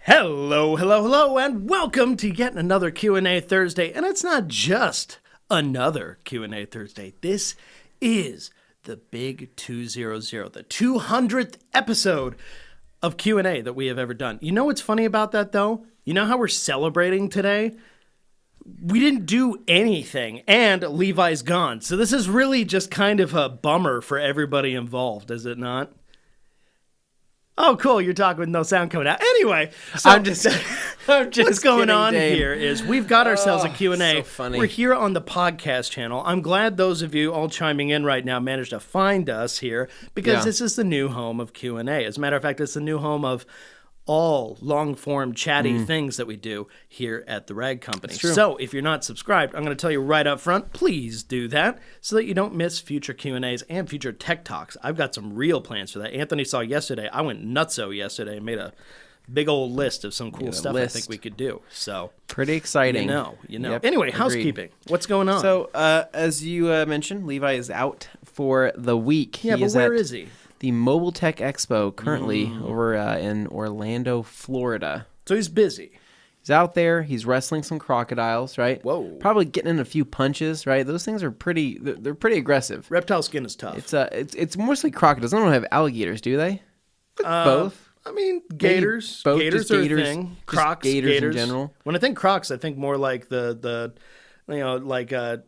Hello, and welcome to yet another Q&A Thursday. And it's not just another Q&A Thursday. This is the big 200, the 200th episode of Q&A that we have ever done. You know what's funny about that, though? You know how we're celebrating today? We didn't do anything, and Levi's gone. So this is really just kind of a bummer for everybody involved, is it not? Oh, cool. You're talking with no sound coming out. Anyway, so I'm just what's going kidding, on Dane. here is we've got ourselves a Q&A. So funny. We're here on the podcast channel. I'm glad those of you all chiming in right now managed to find us here because this is the new home of Q&A. As a matter of fact, it's the new home of all long-form chatty things that we do here at the Rag Company. So if you're not subscribed, I'm going to tell you right up front, please do that so that you don't miss future Q&As and future Tech Talks. I've got some real plans for that. Anthony saw yesterday. I went nutso yesterday and made a big old list of some cool stuff I think we could do. So pretty exciting. You know. Yep, Anyway, agreed. Housekeeping. What's going on? So as you mentioned, Levi is out for the week. Yeah, but where is he? The Mobile Tech Expo currently over in Orlando, Florida. So he's busy. He's out there. He's wrestling some crocodiles, right? Whoa. Probably getting in a few punches, right? Those things are they're pretty aggressive. Reptile skin is tough. It's mostly crocodiles. They don't have alligators, do they? Both? I mean, gators. Both, Gators just are gators, a thing. just Crocs, gators in general. When I think crocs, I think more like the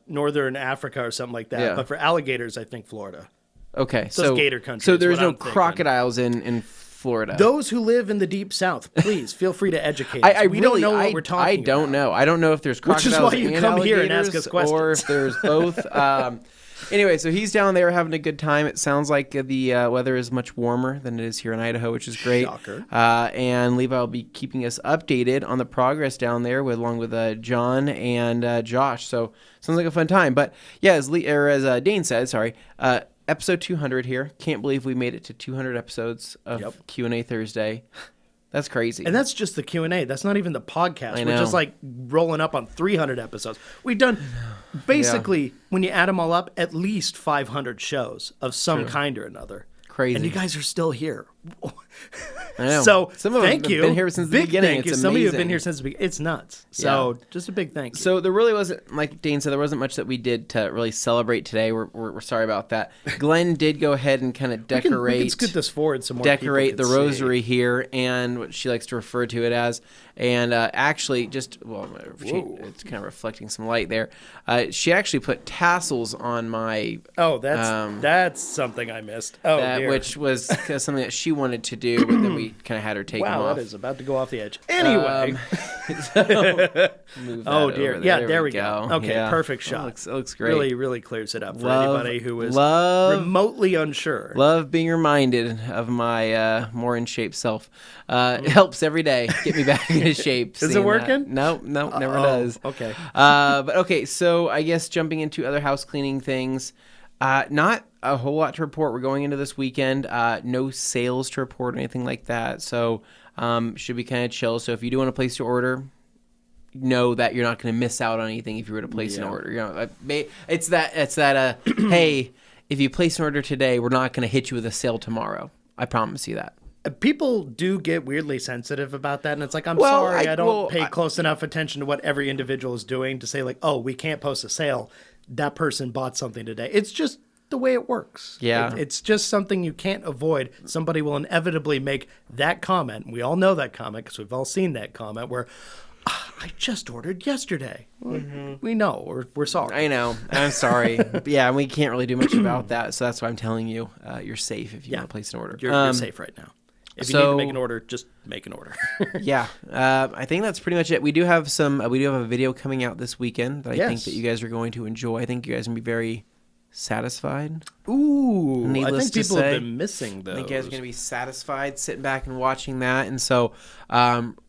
northern Africa or something like that. Yeah. But for alligators, I think Florida. Okay, So it's gator country So is there's what no I'm thinking. crocodiles in Florida. Those who live in the deep south, please feel free to educate us. I We really don't know what we're talking I don't about. know. I don't know if there's Which is crocodiles why you and come here and ask alligators, us questions. or if there's both. Anyway, so he's down there having a good time. It sounds like the weather is much warmer than it is here in Idaho, which is great. Shocker. And Levi will be keeping us updated on the progress down there, along with John and Josh. So sounds like a fun time. But yeah, as Dane said, episode 200 here. Can't believe we made it to 200 episodes of Q&A Thursday. That's crazy. And that's just the Q&A. That's not even the podcast. I We're know. just like rolling up on 300 episodes. We've done basically, when you add them all up, at least 500 shows of some kind or another. Crazy. And you guys are still here. I know. So Some of them thank have you. been here since the Big beginning. Thank you. It's Some of you have been amazing. here since the beginning. It's nuts. So just a big thank you. So there really wasn't, like Dane said, there wasn't much that we did to really celebrate today. We're sorry about that. Glenn did go ahead and kind of decorate. We can scoot this forward some more. Decorate the people can rosary here, and what she likes to refer to it as. And actually, it's kind of reflecting some light there. She actually put tassels on my. Oh, that's something I missed. Oh, dear. Which was something that she wanted to do, but then we kind of had her take them Wow, off. that is about to go off the edge. Anyway. Move that Oh, dear. over Yeah, there we go. Okay, Yeah. perfect shot. It looks great. Really, really clears it up for anybody who is love remotely unsure. Love being reminded of my more in shape self. It helps every day get me back into shape. Is it seeing working? that. No, never does. Okay. But okay, so I guess jumping into other house cleaning things, not a whole lot to report. We're going into this weekend. No sales to report or anything like that. So should be kind of chill. So if you do want to place your order, know that you're not going to miss out on anything if you were to place an order. You know, it's that hey, if you place an order today, we're not going to hit you with a sale tomorrow. I promise you that. People do get weirdly sensitive about that, and it's like, I'm Well, sorry, I don't pay close enough attention to what every individual is doing to say, like, oh, we can't post a sale. That person bought something today. It's just the way it works. Yeah. It's just something you can't avoid. Somebody will inevitably make that comment. We all know that comment because we've all seen that comment where, I just ordered yesterday. We know. We're sorry. I know. I'm sorry. Yeah, we can't really do much about that, so that's why I'm telling you you're safe if you want to place an order. You're safe right now. If you need to make an order, just make an order. Yeah, I think that's pretty much it. We do have a video coming out this weekend that I think that you guys are going to enjoy. I think you guys are going to be very satisfied. Ooh, Needless I think to people say, have been missing those. I think you guys are going to be satisfied sitting back and watching that. And so,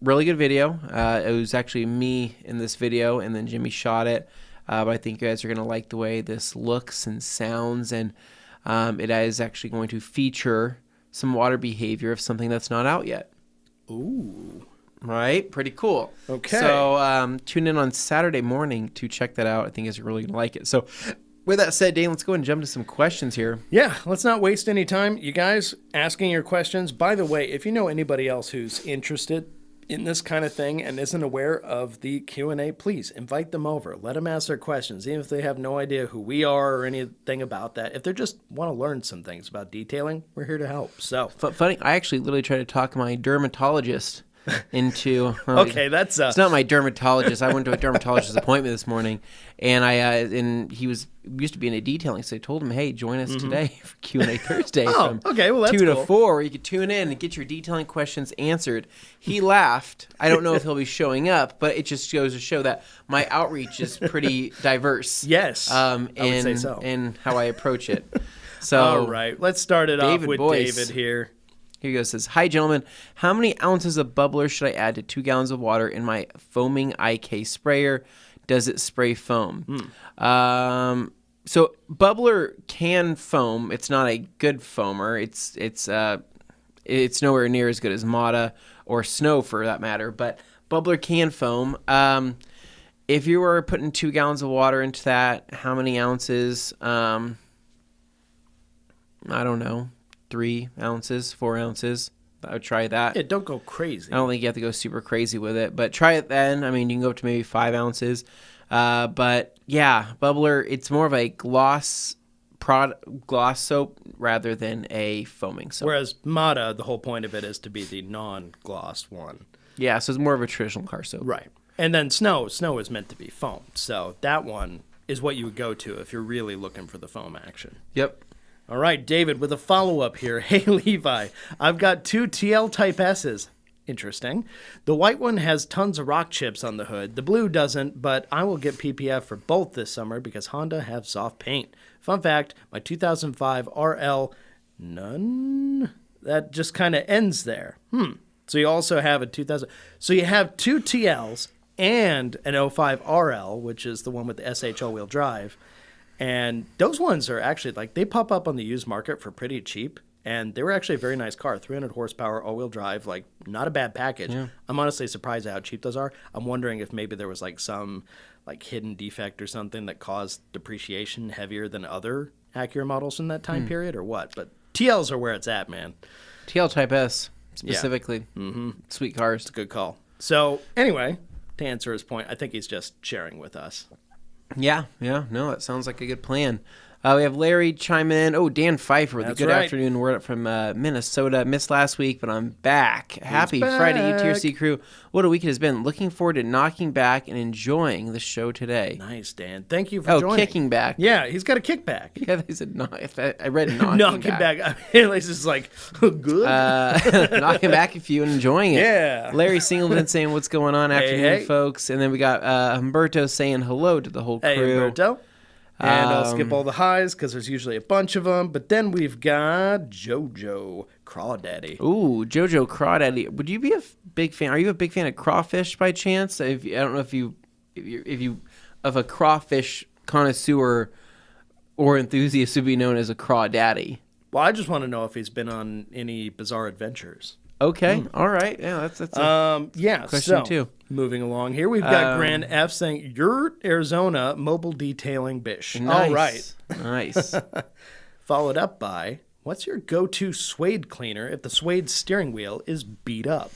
really good video. It was actually me in this video, and then Jimmy shot it. But I think you guys are going to like the way this looks and sounds. And it is actually going to feature some water behavior of something that's not out yet. Ooh. Right? Pretty cool. Okay. So tune in on Saturday morning to check that out. I think you guys are really going to like it. So With that said, Dane, let's go and jump to some questions here. Yeah, let's not waste any time. You guys asking your questions. By the way, if you know anybody else who's interested in this kind of thing and isn't aware of the Q&A, please invite them over. Let them ask their questions, even if they have no idea who we are or anything about that. If they just want to learn some things about detailing, we're here to help. So Funny, I actually literally tried to talk my dermatologist into okay, that's it's not my dermatologist. I went to a dermatologist's appointment this morning, and and he used to be in a detailing, so I told him, hey, join us today for Q&A Thursday from okay, well, that's 2 to cool. 4, where you could tune in and get your detailing questions answered. He laughed. I don't know if he'll be showing up, but it just goes to show that my outreach is pretty diverse. Yes, I would say so. In how I approach it. So all right, let's start it off with Boyce. David here. Here he goes, says, hi, gentlemen. How many ounces of bubbler should I add to 2 gallons of water in my foaming IK sprayer? Does it spray foam? So bubbler can foam. It's not a good foamer. It's nowhere near as good as Mata or Snow for that matter, but bubbler can foam. If you were putting 2 gallons of water into that, how many ounces? I don't know. 3 ounces, 4 ounces. I would try that. Yeah, don't go crazy. I don't think you have to go super crazy with it, but try it then. I mean, you can go up to maybe 5 ounces. But yeah, bubbler, it's more of a gloss soap rather than a foaming soap. Whereas Mata, the whole point of it is to be the non-gloss one. Yeah, so it's more of a traditional car soap. Right. And then Snow is meant to be foamed. So that one is what you would go to if you're really looking for the foam action. Yep. All right, David, with a follow-up here. Hey, Levi, I've got 2 TL Type S's. Interesting. The white one has tons of rock chips on the hood. The blue doesn't, but I will get PPF for both this summer because Honda have soft paint. Fun fact, my 2005 RL, none? That just kind of ends there. So you also have a 2000. So you have 2 TLs and an 05 RL, which is the one with the SH all-wheel drive. And those ones are actually, like, they pop up on the used market for pretty cheap. And they were actually a very nice car. 300 horsepower, all-wheel drive, like, not a bad package. Yeah. I'm honestly surprised at how cheap those are. I'm wondering if maybe there was, like, some, like, hidden defect or something that caused depreciation heavier than other Acura models in that time period or what. But TLs are where it's at, man. TL Type S, specifically. Yeah. Sweet cars. It's a good call. So, anyway, to answer his point, I think he's just sharing with us. Yeah. No, it sounds like a good plan. We have Larry chiming in. Oh, Dan Pfeiffer with a good afternoon word from Minnesota. Missed last week, but I'm back. Happy Friday, UTRC crew. What a week it has been. Looking forward to knocking back and enjoing the show today. Nice, Dan. Thank you for joining. Oh, kicking back. Yeah, he's got a kickback. Yeah, they said I read knocking knocking back. I mean, it's just like, good. Knocking back if you enjoying it. Yeah. Larry Singleton saying, what's going on? Afternoon, folks. And then we got Humberto saying hello to the whole crew. Hey, Humberto. And I'll skip all the highs because there's usually a bunch of them. But then we've got JoJo Crawdaddy. Ooh, JoJo Crawdaddy. Would you be a big fan? Are you a big fan of crawfish by chance? I don't know if you of a crawfish connoisseur or enthusiast would be known as a Crawdaddy. Well, I just want to know if he's been on any bizarre adventures. Okay, all right. Yeah, that's a question too. Moving along here, we've got Grand F saying, Yurt, Arizona, mobile detailing bish. Nice. All right. Nice. Followed up by, what's your go-to suede cleaner if the suede steering wheel is beat up?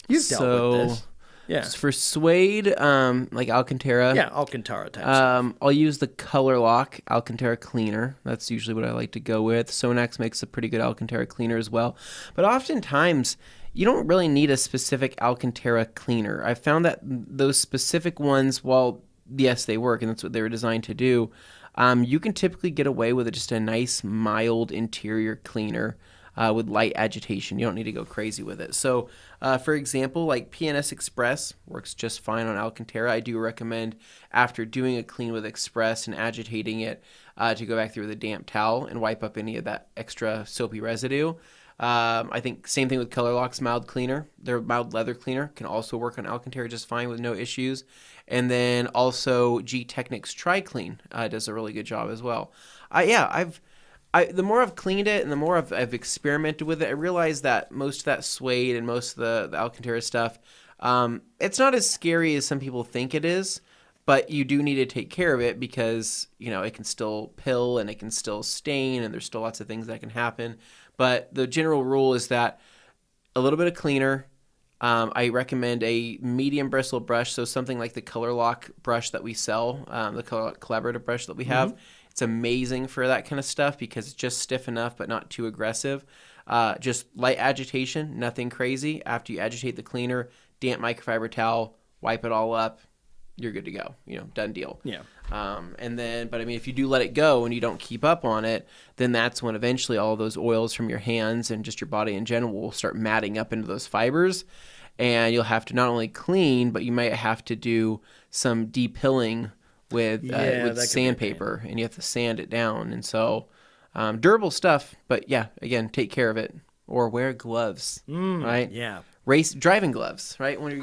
You've dealt with this. Yeah. For suede, like Alcantara. Yeah, Alcantara type stuff. I'll use the Color Lock Alcantara cleaner. That's usually what I like to go with. Sonax makes a pretty good Alcantara cleaner as well. But oftentimes, you don't really need a specific Alcantara cleaner. I found that those specific ones, while yes, they work, and that's what they were designed to do, you can typically get away with just a nice, mild interior cleaner with light agitation. You don't need to go crazy with it. So, for example, like PNS Express works just fine on Alcantara. I do recommend, after doing a clean with Express and agitating it, to go back through with a damp towel and wipe up any of that extra soapy residue. I think same thing with Color Lock's mild cleaner. Their mild leather cleaner can also work on Alcantara just fine with no issues. And then also G-Technics Tri-Clean does a really good job as well. The more I've cleaned it and the more I've experimented with it, I realize that most of that suede and most of the Alcantara stuff, it's not as scary as some people think it is. But you do need to take care of it because, it can still pill and it can still stain and there's still lots of things that can happen. But the general rule is that a little bit of cleaner. I recommend a medium bristle brush, so something like the Color Lock brush that we sell, the Color Lock collaborative brush that we have. It's amazing for that kind of stuff because it's just stiff enough but not too aggressive. Just light agitation, nothing crazy. After you agitate the cleaner, damp microfiber towel, wipe it all up. You're good to go. Done deal. Yeah. But if you do let it go and you don't keep up on it, then that's when eventually all those oils from your hands and just your body in general will start matting up into those fibers. And you'll have to not only clean, but you might have to do some depilling with sandpaper, and you have to sand it down. And so durable stuff, but yeah, again, take care of it or wear gloves, right? Yeah. Driving gloves, right? When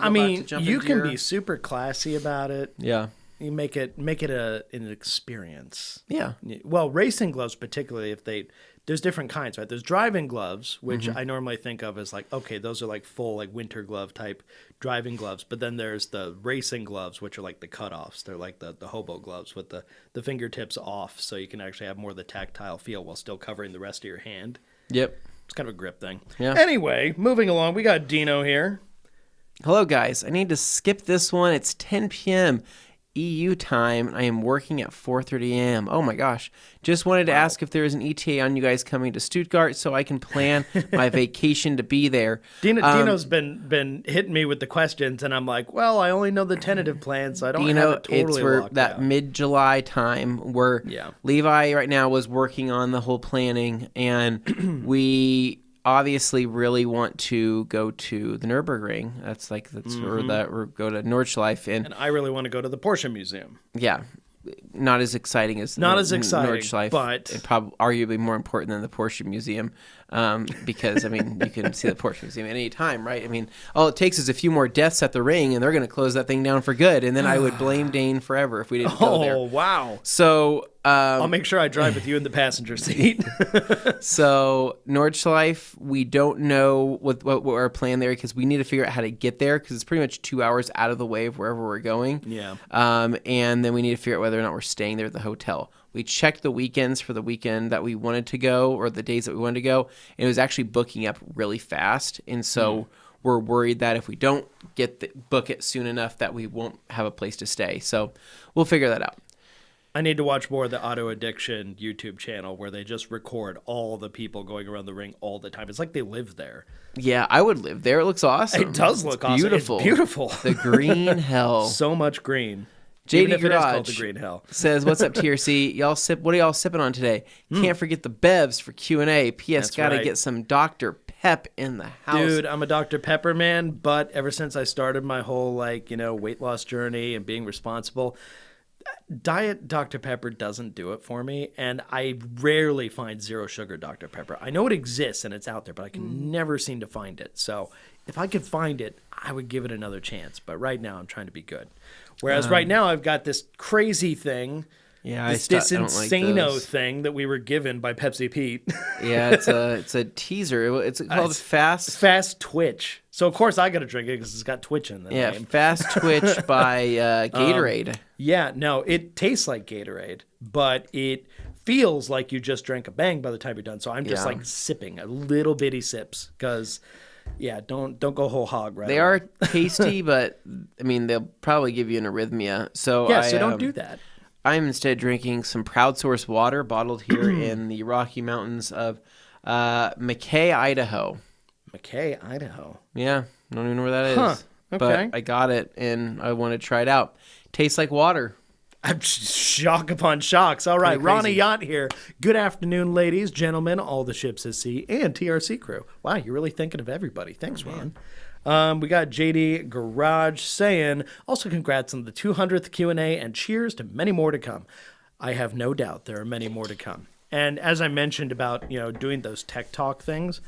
You can be super classy about it. Yeah. You make it an experience. Yeah. Well, racing gloves particularly, there's different kinds, right? There's driving gloves, which I normally think of as like, okay, those are like full like winter glove type driving gloves. But then there's the racing gloves, which are like the cutoffs. They're like the hobo gloves with the fingertips off, so you can actually have more of the tactile feel while still covering the rest of your hand. Yep. It's kind of a grip thing. Yeah. Anyway, moving along, we got Dino here. Hello, guys. I need to skip this one. It's 10 p.m. EU time. I am working at 4:30 a.m. Oh my gosh. Just wanted to ask if there is an ETA on you guys coming to Stuttgart so I can plan my vacation to be there. Dino's been hitting me with the questions, and I'm like, well, I only know the tentative plan, so I don't have it totally it's for locked that out. mid-July time where Levi right now was working on the whole planning, and we obviously really want to go to the Nürburgring. Or go to Nordschleife, and I really want to go to the Porsche Museum. Yeah, not as exciting as Nordschleife, but probably arguably more important than the Porsche Museum, because you can see the Porsche Museum at any time, right? All it takes is a few more deaths at the ring, and they're going to close that thing down for good. And then I would blame Dane forever if we didn't go there. Oh wow! So I'll make sure I drive with you in the passenger seat. So Nordschleife, we don't know what our plan there because we need to figure out how to get there because it's pretty much 2 hours out of the way of wherever we're going. Yeah. And then we need to figure out whether or not we're staying there at the hotel. We checked the weekends for the weekend that we wanted to go or the days that we wanted to go, and it was actually booking up really fast. And so we're worried that if we don't book it soon enough that we won't have a place to stay. So we'll figure that out. I need to watch more of the Auto Addiction YouTube channel where they just record all the people going around the ring all the time. It's like they live there. Yeah, I would live there. It looks awesome. It does look awesome. Beautiful. It's beautiful. The green hell. So much green. JD Garage the green hell. Says, "What's up, TRC? What are y'all sipping on today? Can't forget the bevs for Q&A. P.S. Gotta get some Dr. Pep in the house." Dude, I'm a Dr. Pepper man, but ever since I started my whole weight loss journey and being responsible, Diet Dr. Pepper doesn't do it for me, and I rarely find zero sugar Dr. Pepper. I know it exists and it's out there, but I can never seem to find it. So if I could find it, I would give it another chance. But right now, I'm trying to be good. Whereas right now, I've got this crazy thing. Yeah, this Insano thing that we were given by Pepsi Pete. Yeah, it's a teaser. It's called Fast Twitch. So of course I got to drink it because it's got Twitch in the name. Yeah, Fast Twitch by Gatorade. Yeah, no, it tastes like Gatorade, but it feels like you just drank a Bang by the time you're done. So I'm just sipping a little bitty sips because. Yeah, don't go whole hog right They are tasty, but they'll probably give you an arrhythmia. So so don't do that. I'm instead drinking some Proud Source water bottled here in the Rocky Mountains of McKay, Idaho. McKay, Idaho. Yeah, I don't even know where that is. Okay. But I got it, and I want to try it out. Tastes like water. I'm shock upon shocks. All right, Ronnie Yacht here. Good afternoon, ladies, gentlemen, all the ships at sea, and TRC crew. Wow, you're really thinking of everybody. Thanks, Ron. We got JD Garage saying, also congrats on the 200th Q&A and cheers to many more to come. I have no doubt there are many more to come. And as I mentioned about, doing those tech talk things,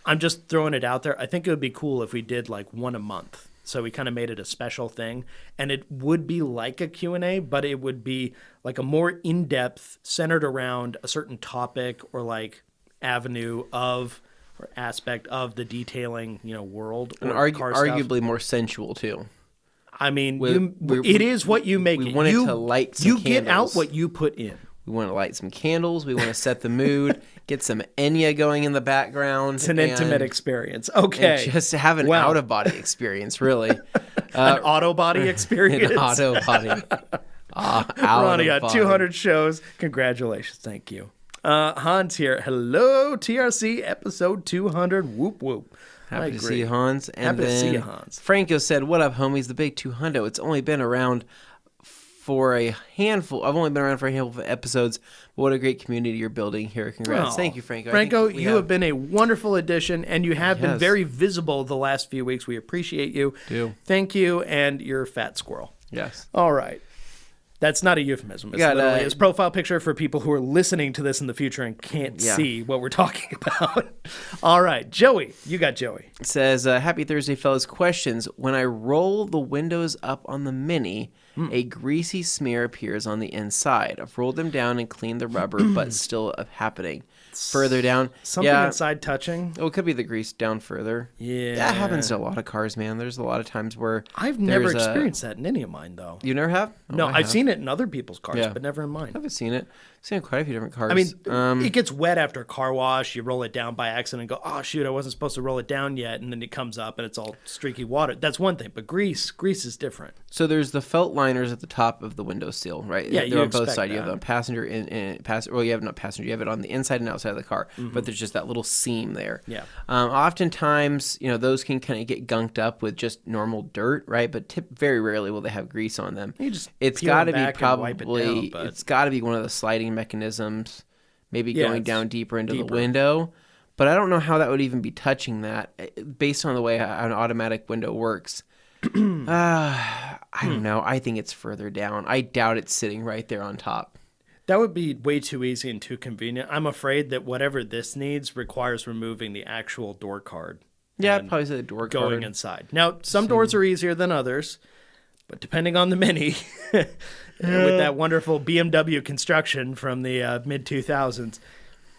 I'm just throwing it out there. I think it would be cool if we did like one a month. So we kind of made it a special thing, and it would be like a Q&A, but it would be like a more in-depth, centered around a certain topic or like avenue of or aspect of the detailing, world. And or car stuff. arguably more sensual too. I mean, it is what you make it. We wanted to light some candles. You get out what you put in. We want to light some candles. We want to set the mood, get some Enya going in the background. It's an intimate experience. Okay. And just to have an out-of-body experience, really. An auto-body experience. An auto-body. Ronnie got 200 shows. Congratulations. Thank you. Hans here. Hello, TRC episode 200. Whoop, whoop. Happy to see you, Hans. And Happy then to see you, Hans. Franco said, what up, homies? The big 200. It's only been around for a handful. I've only been around for a handful of episodes, but what a great community you're building here. Congrats. Thank you, Franco. Franco, you have been a wonderful addition, and you have been very visible the last few weeks. We appreciate you. Thank you, and you're a fat squirrel. Yes. All right. That's not a euphemism. It's literally his profile picture for people who are listening to this in the future and can't see what we're talking about. All right. Joey. You got Joey. It says, happy Thursday, fellas. Questions. When I roll the windows up on the Mini, a greasy smear appears on the inside. I've rolled them down and cleaned the rubber, but still happening. Further down. Something inside touching? Oh, it could be the grease down further. Yeah. That happens to a lot of cars, man. There's a lot of times where I've never experienced that in any of mine, though. You never have? No, I've seen it in other people's cars, but never in mine. I've seen it. I've seen quite a few different cars. I mean, it gets wet after a car wash. You roll it down by accident and go, oh, shoot, I wasn't supposed to roll it down yet. And then it comes up and it's all streaky water. That's one thing. But grease is different. So there's the felt liners at the top of the window sill, right? Yeah, they're on both sides. You have it on passenger well, you have not passenger. You have it on the inside and outside of the car, but there's just that little seam there. Yeah. Oftentimes, those can kind of get gunked up with just normal dirt, right? But very rarely will they have grease on them. It's got to be probably it's got to be one of the sliding mechanisms, maybe going down deeper into the window. But I don't know how that would even be touching that, based on the way an automatic window works. I don't know. I think it's further down. I doubt it's sitting right there on top. That would be way too easy and too convenient. I'm afraid that whatever this needs requires removing the actual door card. Yeah, I'd probably say the door card. Going inside. Now, some doors are easier than others, but depending on the Mini, with that wonderful BMW construction from the mid-2000s,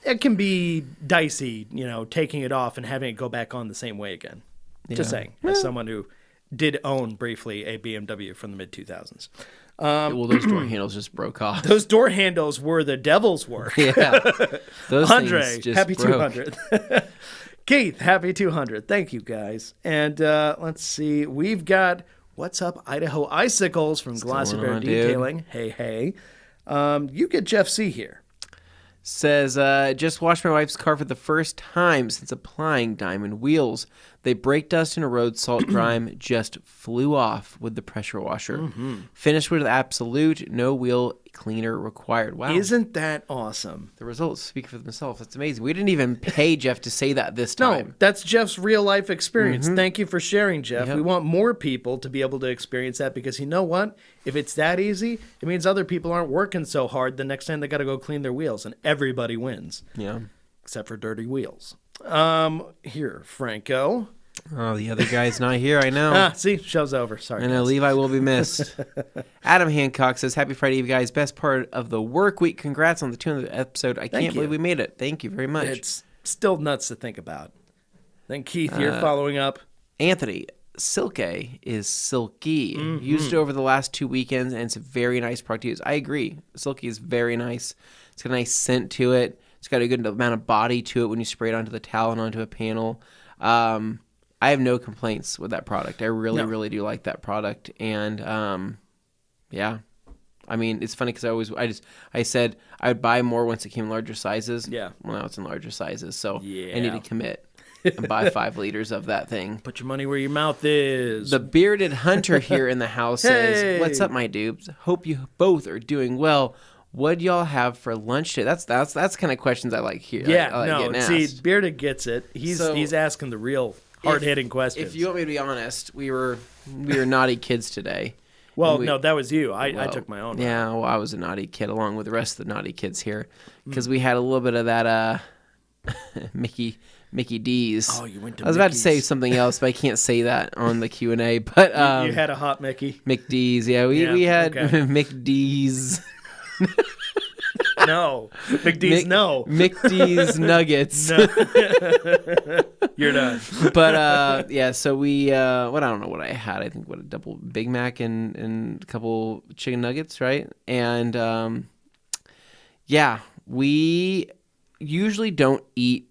it can be dicey, taking it off and having it go back on the same way again. Just saying, as someone who did own briefly a BMW from the mid-2000s. Well, those door handles just broke off. Those door handles were the devil's work. Yeah. Those Andre, things just happy broke. 200. Keith, happy 200. Thank you, guys. And let's see. We've got What's Up Idaho Icicles from Glossy Bear Detailing. Dude? Hey. You get Jeff C. here. Says, just washed my wife's car for the first time since applying diamond wheels. They brake dust and road salt grime just flew off with the pressure washer. Finished with absolute no wheel cleaner required. Wow. Isn't that awesome? The results speak for themselves. That's amazing. We didn't even pay Jeff to say that this time. No, that's Jeff's real life experience. Thank you for sharing, Jeff. Yep. We want more people to be able to experience that because you know what? If it's that easy, it means other people aren't working so hard the next time they got to go clean their wheels, and everybody wins. Yeah. Except for dirty wheels. Here, Franco. Oh, the other guy's not here, I know. See, show's over. Sorry. I know, Levi will be missed. Adam Hancock says, happy Friday, you guys. Best part of the work week. Congrats on the 200th episode. I can't believe we made it. Thank you very much. It's still nuts to think about. Then Keith here following up. Anthony, Silke is silky. Used it over the last 2 weekends, and it's a very nice product to use. I agree. Silky is very nice. It's got a nice scent to it. It's got a good amount of body to it when you spray it onto the towel and onto a panel. I have no complaints with that product. I really do like that product. And, yeah. I mean, it's funny because I said I would buy more once it came in larger sizes. Yeah. Well, now it's in larger sizes. So I need to commit and buy 5 liters of that thing. Put your money where your mouth is. The bearded hunter here in the house says, what's up, my dudes? Hope you both are doing well. What'd y'all have for lunch today? That's kind of questions I like here. Yeah, see, Bearded gets it. He's asking the real hard-hitting questions. If you want me to be honest, we were naughty kids today. Well, no, that was you. I took my own. Yeah, well, I was a naughty kid along with the rest of the naughty kids here because we had a little bit of that Mickey D's. Oh, you went to I was about to say something else, but I can't say that on the Q&A. But you had a hot Mickey. McD's, yeah. We had McD's. no. McD's no. McD's nuggets. No. You're done. But yeah, so we I don't know what I had. I think a double Big Mac and a couple chicken nuggets, right? And yeah, we usually don't eat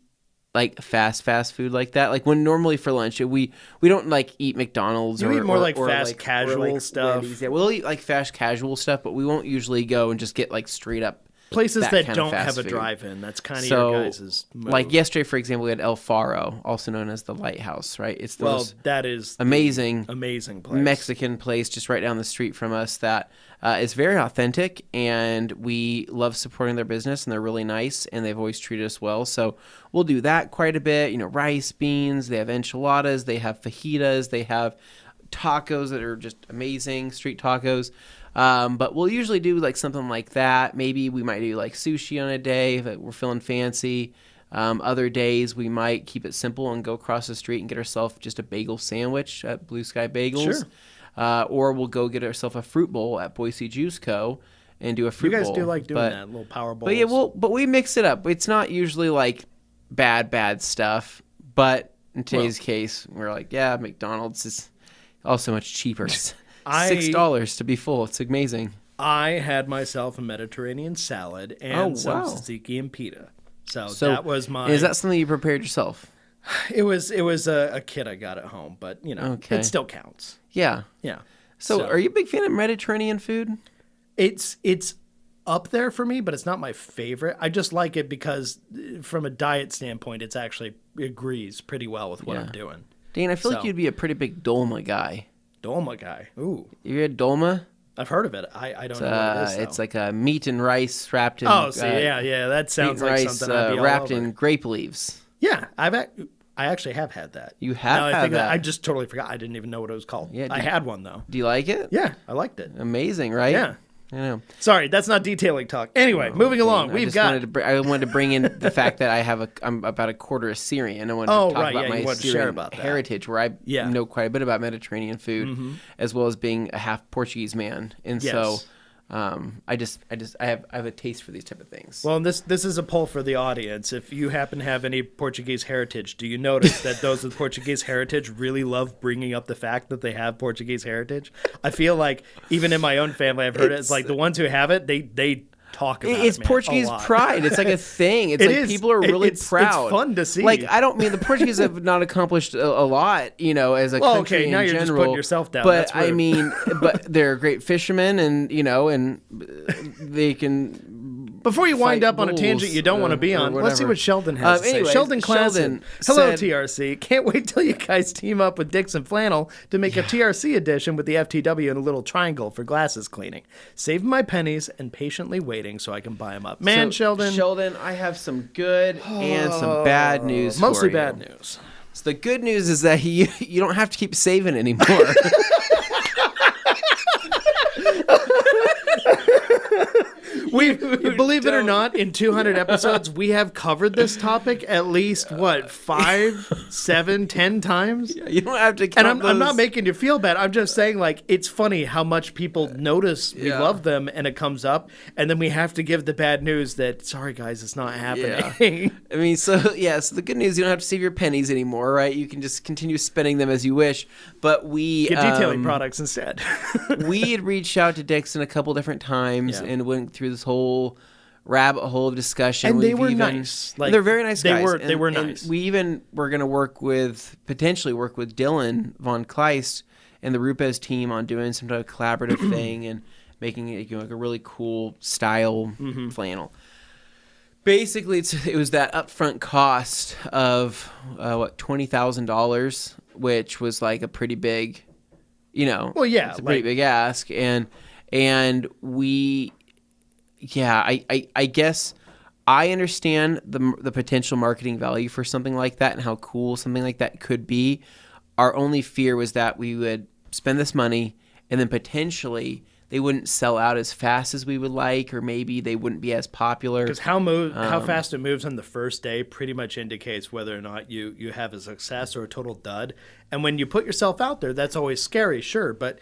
like fast food like that. Like when normally for lunch, we don't like eat McDonald's. You or eat more like or fast casual stuff. Wendy's. Yeah, we'll eat like fast casual stuff, but we won't usually go and just get like straight up places that kind don't of have a food. drive-in. That's kind of So, your guys' move. like yesterday, for example, we had El Faro, also known as the Lighthouse, right? It's the most that is amazing place. Mexican place just right down the street from us that is very authentic, and we love supporting their business, and they're really nice, and they've always treated us well. So we'll do that quite a bit. You know, rice, beans, they have enchiladas, they have fajitas, they have tacos that are just amazing, street tacos. But we'll usually do like something like that. Maybe we might do like sushi on a day if we're feeling fancy. Other days we might keep it simple and go across the street and get ourselves just a bagel sandwich at Blue Sky Bagels. Sure. Or we'll go get ourselves a fruit bowl at Boise Juice Co. and do a fruit bowl. You guys do like doing that, little power bowls. But yeah, but we mix it up. It's not usually like bad stuff. But in today's case, we're like, yeah, McDonald's is also much cheaper. $6 to be full. It's amazing. I had myself a Mediterranean salad and some tzatziki and pita. So that was my... Is that something you prepared yourself? It was a kit I got at home, but you know, it still counts. Yeah. Yeah. So are you a big fan of Mediterranean food? It's up there for me, but it's not my favorite. I just like it because from a diet standpoint, it agrees pretty well with what I'm doing. Dane, I feel like you'd be a pretty big dolma guy. Dolma guy. Ooh. You had dolma? I've heard of it. I don't know what it is, though. It's like a meat and rice wrapped in... yeah. That sounds like something I'd be all wrapped over. in grape leaves. Yeah, I actually have had that. You have had that? I just totally forgot. I didn't even know what it was called. Yeah, I had one, though. Do you like it? Yeah, I liked it. Amazing, right? Yeah. I know. Sorry, that's not detailing talk. Anyway, moving along. I wanted to bring in the fact that I'm about a quarter Assyrian. I wanted to talk about my Assyrian heritage, where I know quite a bit about Mediterranean food, as well as being a half Portuguese man. And so I have a taste for these type of things. Well, this is a poll for the audience. If you happen to have any Portuguese heritage, do you notice that those with Portuguese heritage really love bringing up the fact that they have Portuguese heritage? I feel like even in my own family, I've heard it's like the ones who have it, they talk about it. It's Portuguese pride. It's like a thing. It's like people are really proud. It's fun to see. Like, I don't mean the Portuguese have not accomplished a lot, you know, as a country in now you're general. just putting yourself down. But I mean, but they're great fishermen, and you know, and they can. Before you wind up on a tangent you don't want to be on, let's see what Sheldon has to say. Sheldon Klassen. Hello, TRC. Can't wait till you guys team up with Dixon Flannel to make a TRC edition with the FTW and a little triangle for glasses cleaning. Saving my pennies and patiently waiting so I can buy them up. Sheldon, I have some good and some bad news mostly for you. Bad news. So the good news is that you don't have to keep saving anymore. Believe it or not, in 200 episodes, we have covered this topic at least, 5, 7, 10 times? Yeah, you don't have to count And I'm not making you feel bad. I'm just saying, like, it's funny how much people notice we love them, and it comes up, and then we have to give the bad news that, sorry, guys, it's not happening. Yeah. I mean, so the good news, you don't have to save your pennies anymore, right? You can just continue spending them as you wish. But we... Get detailing products instead. We had reached out to Dixon a couple different times and went through this whole rabbit hole of discussion. And they were nice. Like, they're very nice guys. They were nice. We even were going to potentially work with Dylan von Kleist and the Rupes team on doing some type of collaborative thing and making it like a really cool style flannel. Basically, it was that upfront cost of $20,000, which was like a pretty big, it's a pretty big ask, and we, I guess I understand the potential marketing value for something like that and how cool something like that could be. Our only fear was that we would spend this money and then potentially they wouldn't sell out as fast as we would like, or maybe they wouldn't be as popular. Because how fast it moves on the first day pretty much indicates whether or not you have a success or a total dud. And when you put yourself out there, that's always scary, sure. But,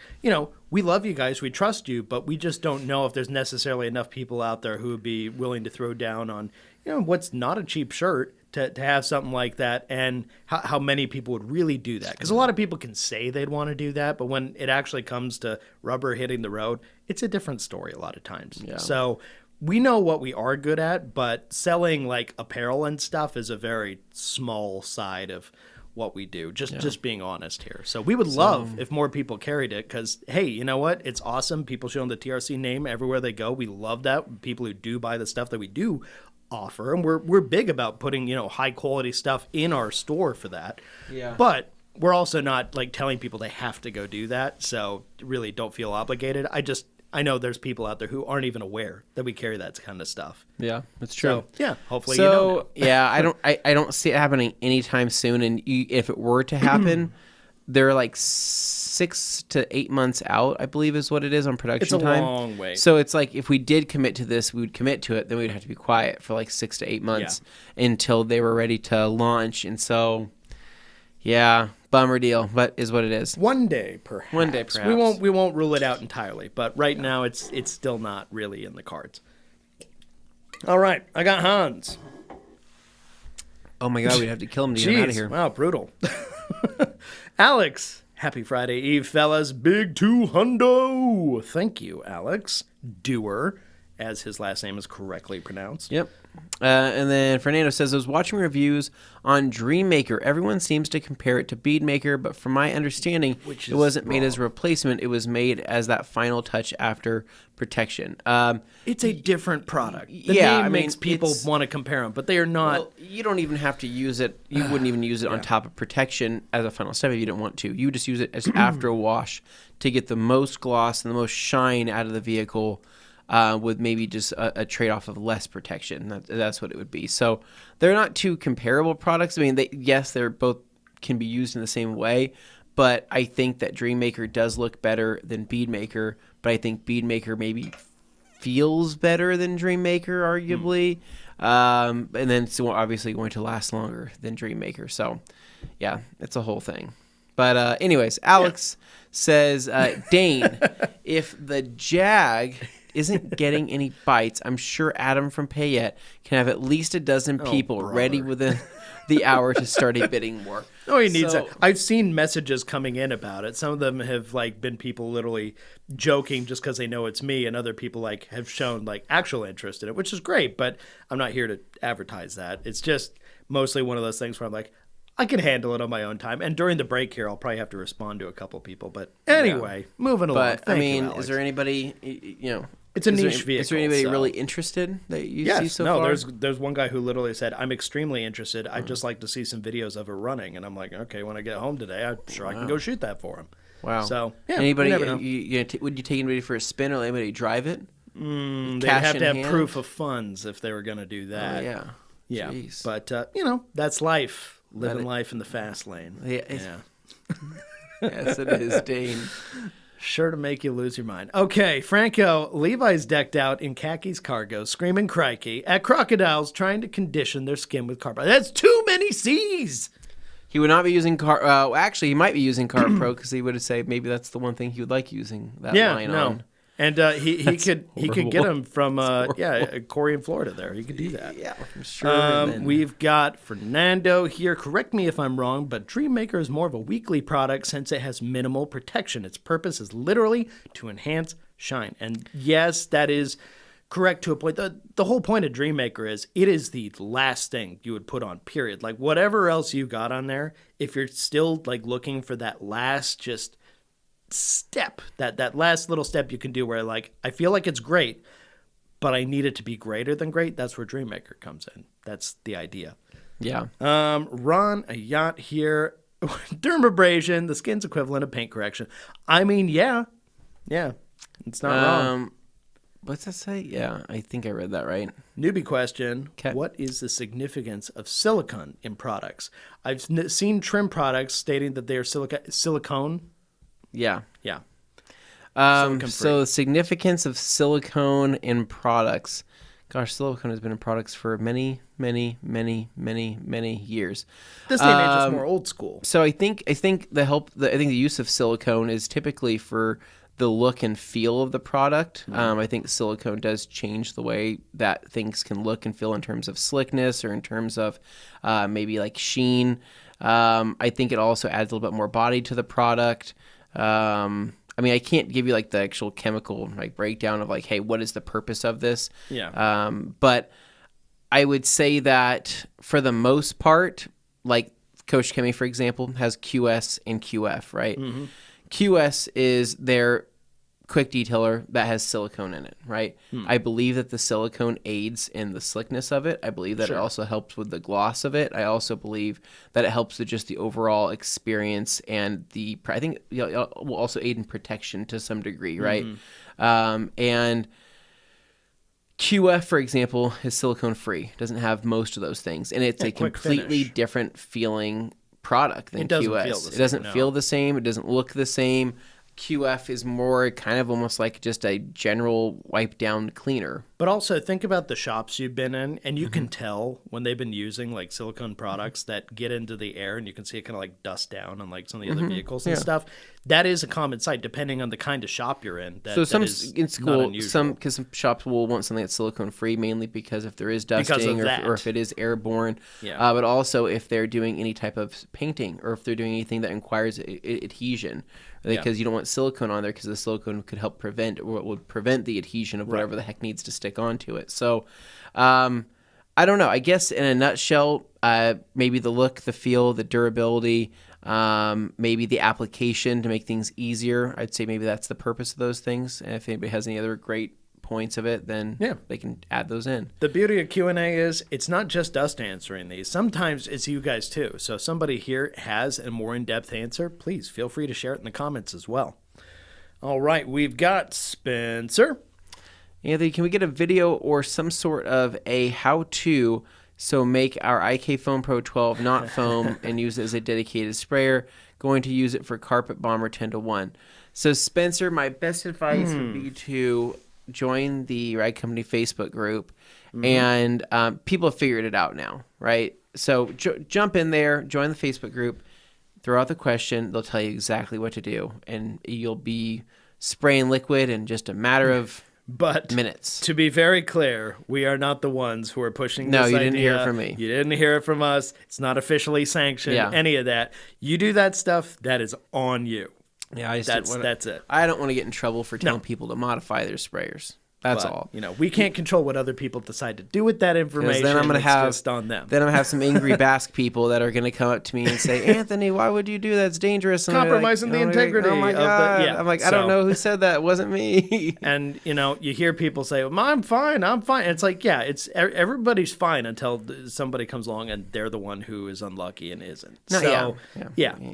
we love you guys. We trust you. But we just don't know if there's necessarily enough people out there who would be willing to throw down on, what's not a cheap shirt to have something like that, and how many people would really do that. Because a lot of people can say they'd want to do that, but when it actually comes to rubber hitting the road, it's a different story a lot of times. Yeah. So we know what we are good at, but selling like apparel and stuff is a very small side of what we do, just being honest here. So we would love if more people carried it, because hey, you know what, it's awesome. People showing the TRC name everywhere they go. We love that. People who do buy the stuff that we do offer, and we're big about putting high quality stuff in our store for that. Yeah. But we're also not like telling people they have to go do that, so really don't feel obligated. I know there's people out there who aren't even aware that we carry that kind of stuff. Yeah, that's true. So, yeah, hopefully now. I don't see it happening anytime soon, and if it were to happen, they're like 6 to 8 months out, I believe is what it is on production time. It's a long way. So it's like if we did commit to this, we would commit to it, then we'd have to be quiet for like 6 to 8 months until they were ready to launch. And so, yeah, bummer deal, but is what it is. One day, perhaps. We won't rule it out entirely, but right now it's still not really in the cards. All right, I got Hans. Oh my God, we'd have to kill him to get him out of here. Wow, brutal. Alex, happy Friday Eve, fellas. Big 200. Thank you, Alex. Doer, as his last name is correctly pronounced. Yep. And then Fernando says, I was watching reviews on Dreammaker. Everyone seems to compare it to Beadmaker, but from my understanding, it wasn't made as a replacement. It was made as that final touch after protection. It's a different product. The name makes people want to compare them, but they are not. Well, you don't even have to use it. You wouldn't even use it on top of protection as a final step if you didn't want to. You would just use it as after a wash to get the most gloss and the most shine out of the vehicle. With maybe just a trade-off of less protection. That's what it would be. So they're not two comparable products. I mean, they're both can be used in the same way, but I think that Dreammaker does look better than Beadmaker, but I think Beadmaker maybe feels better than Dreammaker, arguably. And then it's obviously going to last longer than Dreammaker. So, yeah, it's a whole thing. But anyways, Alex says, Dane, if the Jag isn't getting any bites, I'm sure Adam from Payette can have at least a dozen people ready within the hour to start a bidding war. Oh, he needs it. I've seen messages coming in about it. Some of them have been people literally joking just because they know it's me, and other people have shown actual interest in it, which is great. But I'm not here to advertise that. It's just mostly one of those things where I'm like, I can handle it on my own time. And during the break here, I'll probably have to respond to a couple people. But anyway, moving along. But I mean, is there anybody, It's a niche vehicle. Is there anybody really interested that you see so far? No, there's one guy who literally said, I'm extremely interested. I'd just like to see some videos of it running. And I'm like, okay, when I get home today, I'm sure I can go shoot that for him. Wow. So, yeah, anybody, would you take anybody for a spin or let anybody drive it? They'd have to have proof of funds if they were going to do that. Oh, yeah. Yeah. Jeez. But, that's life. Living life in the fast lane. Yeah. Yes, it is, Dane. Sure to make you lose your mind. Okay, Franco, Levi's decked out in khakis cargo, screaming crikey at crocodiles trying to condition their skin with carbide. That's too many C's! He would not be using actually, he might be using Carb Pro because he would have said maybe that's the one thing he would like using that line on. And he could get them from Corey in Florida there. He could do that. Yeah, I'm sure. We've got Fernando here. Correct me if I'm wrong, but Dreammaker is more of a weekly product since it has minimal protection. Its purpose is literally to enhance shine. And yes, that is correct to a point. The whole point of Dreammaker is it is the last thing you would put on, period. Like whatever else you got on there, if you're still looking for that last just step, that last little step you can do where I feel like it's great, but I need it to be greater tthan great, that's where Dreammaker comes in. That's the idea. Yeah. Ron, a yacht here. Dermabrasion, the skin's equivalent of paint correction. I mean, yeah, it's not wrong. What's that say? Yeah, I think I read that right. Newbie question. Okay. What is the significance of silicone in products? I've seen trim products stating that they are silicone. Yeah. Yeah. Silicone-free. So the significance of silicone in products. Gosh, silicone has been in products for many, many, many, many, many years. This day and age is more old school. So I think the use of silicone is typically for the look and feel of the product. I think silicone does change the way that things can look and feel in terms of slickness or in terms of maybe like sheen. I think it also adds a little bit more body to the product. I mean, I can't give you like the actual chemical like breakdown of like, hey, what is the purpose of this? Yeah. But I would say that for the most part, like Coach Kemi, for example, has QS and QF, right? Mm-hmm. QS is their quick detailer that has silicone in it, right? I believe that the silicone aids in the slickness of it. I believe that it also helps with the gloss of it. I also believe that it helps with just the overall experience and I think it will also aid in protection to some degree, right? And QF, for example, is silicone free. Doesn't have most of those things, and it's a completely different feeling product than QS. It doesn't feel the same. It doesn't look the same. QF is more kind of almost like just a general wipe down cleaner. But also think about the shops you've been in, and you can tell when they've been using like silicone products that get into the air, and you can see it kind of like dust down on like some of the other vehicles and stuff. That is a common sight depending on the kind of shop you're in. That, so some that is in school, because some shops will want something that's silicone free, mainly because if there is dusting or if it is airborne, but also if they're doing any type of painting or if they're doing anything that requires adhesion. Because you don't want silicone on there because the silicone could help prevent or would prevent the adhesion of whatever the heck needs to stick onto it. So I don't know. I guess in a nutshell, maybe the look, the feel, the durability, maybe the application to make things easier. I'd say maybe that's the purpose of those things. And if anybody has any other great points of it, then they can add those in. The beauty of Q&A is it's not just us answering these. Sometimes it's you guys too. So if somebody here has a more in-depth answer, please feel free to share it in the comments as well. All right, we've got Spencer. Anthony, can we get a video or some sort of a how-to so make our IK Foam Pro 12 not foam and use it as a dedicated sprayer? Going to use it for Carpet Bomber 10-1. So Spencer, my best advice would be to join the Ride Company Facebook group, and people have figured it out now, right? So jump in there, join the Facebook group, throw out the question. They'll tell you exactly what to do, and you'll be spraying liquid in just a matter of minutes. To be very clear, we are not the ones who are pushing this idea. No, you didn't hear it from me. You didn't hear it from us. It's not officially sanctioned, any of that. You do that stuff, that is on you. Yeah, that's it. I don't want to get in trouble for telling people to modify their sprayers. That's all. You know, we can't control what other people decide to do with that information. Then I'm going to have just on them. Then I'm going to have some angry Basque people that are going to come up to me and say, "Anthony, why would you do that? It's dangerous." And compromising the integrity. Oh my God! I'm like, I don't know who said that. It wasn't me. And you know, you hear people say, well, "I'm fine. I'm fine." And it's like, yeah, it's everybody's fine until somebody comes along and they're the one who is unlucky and isn't.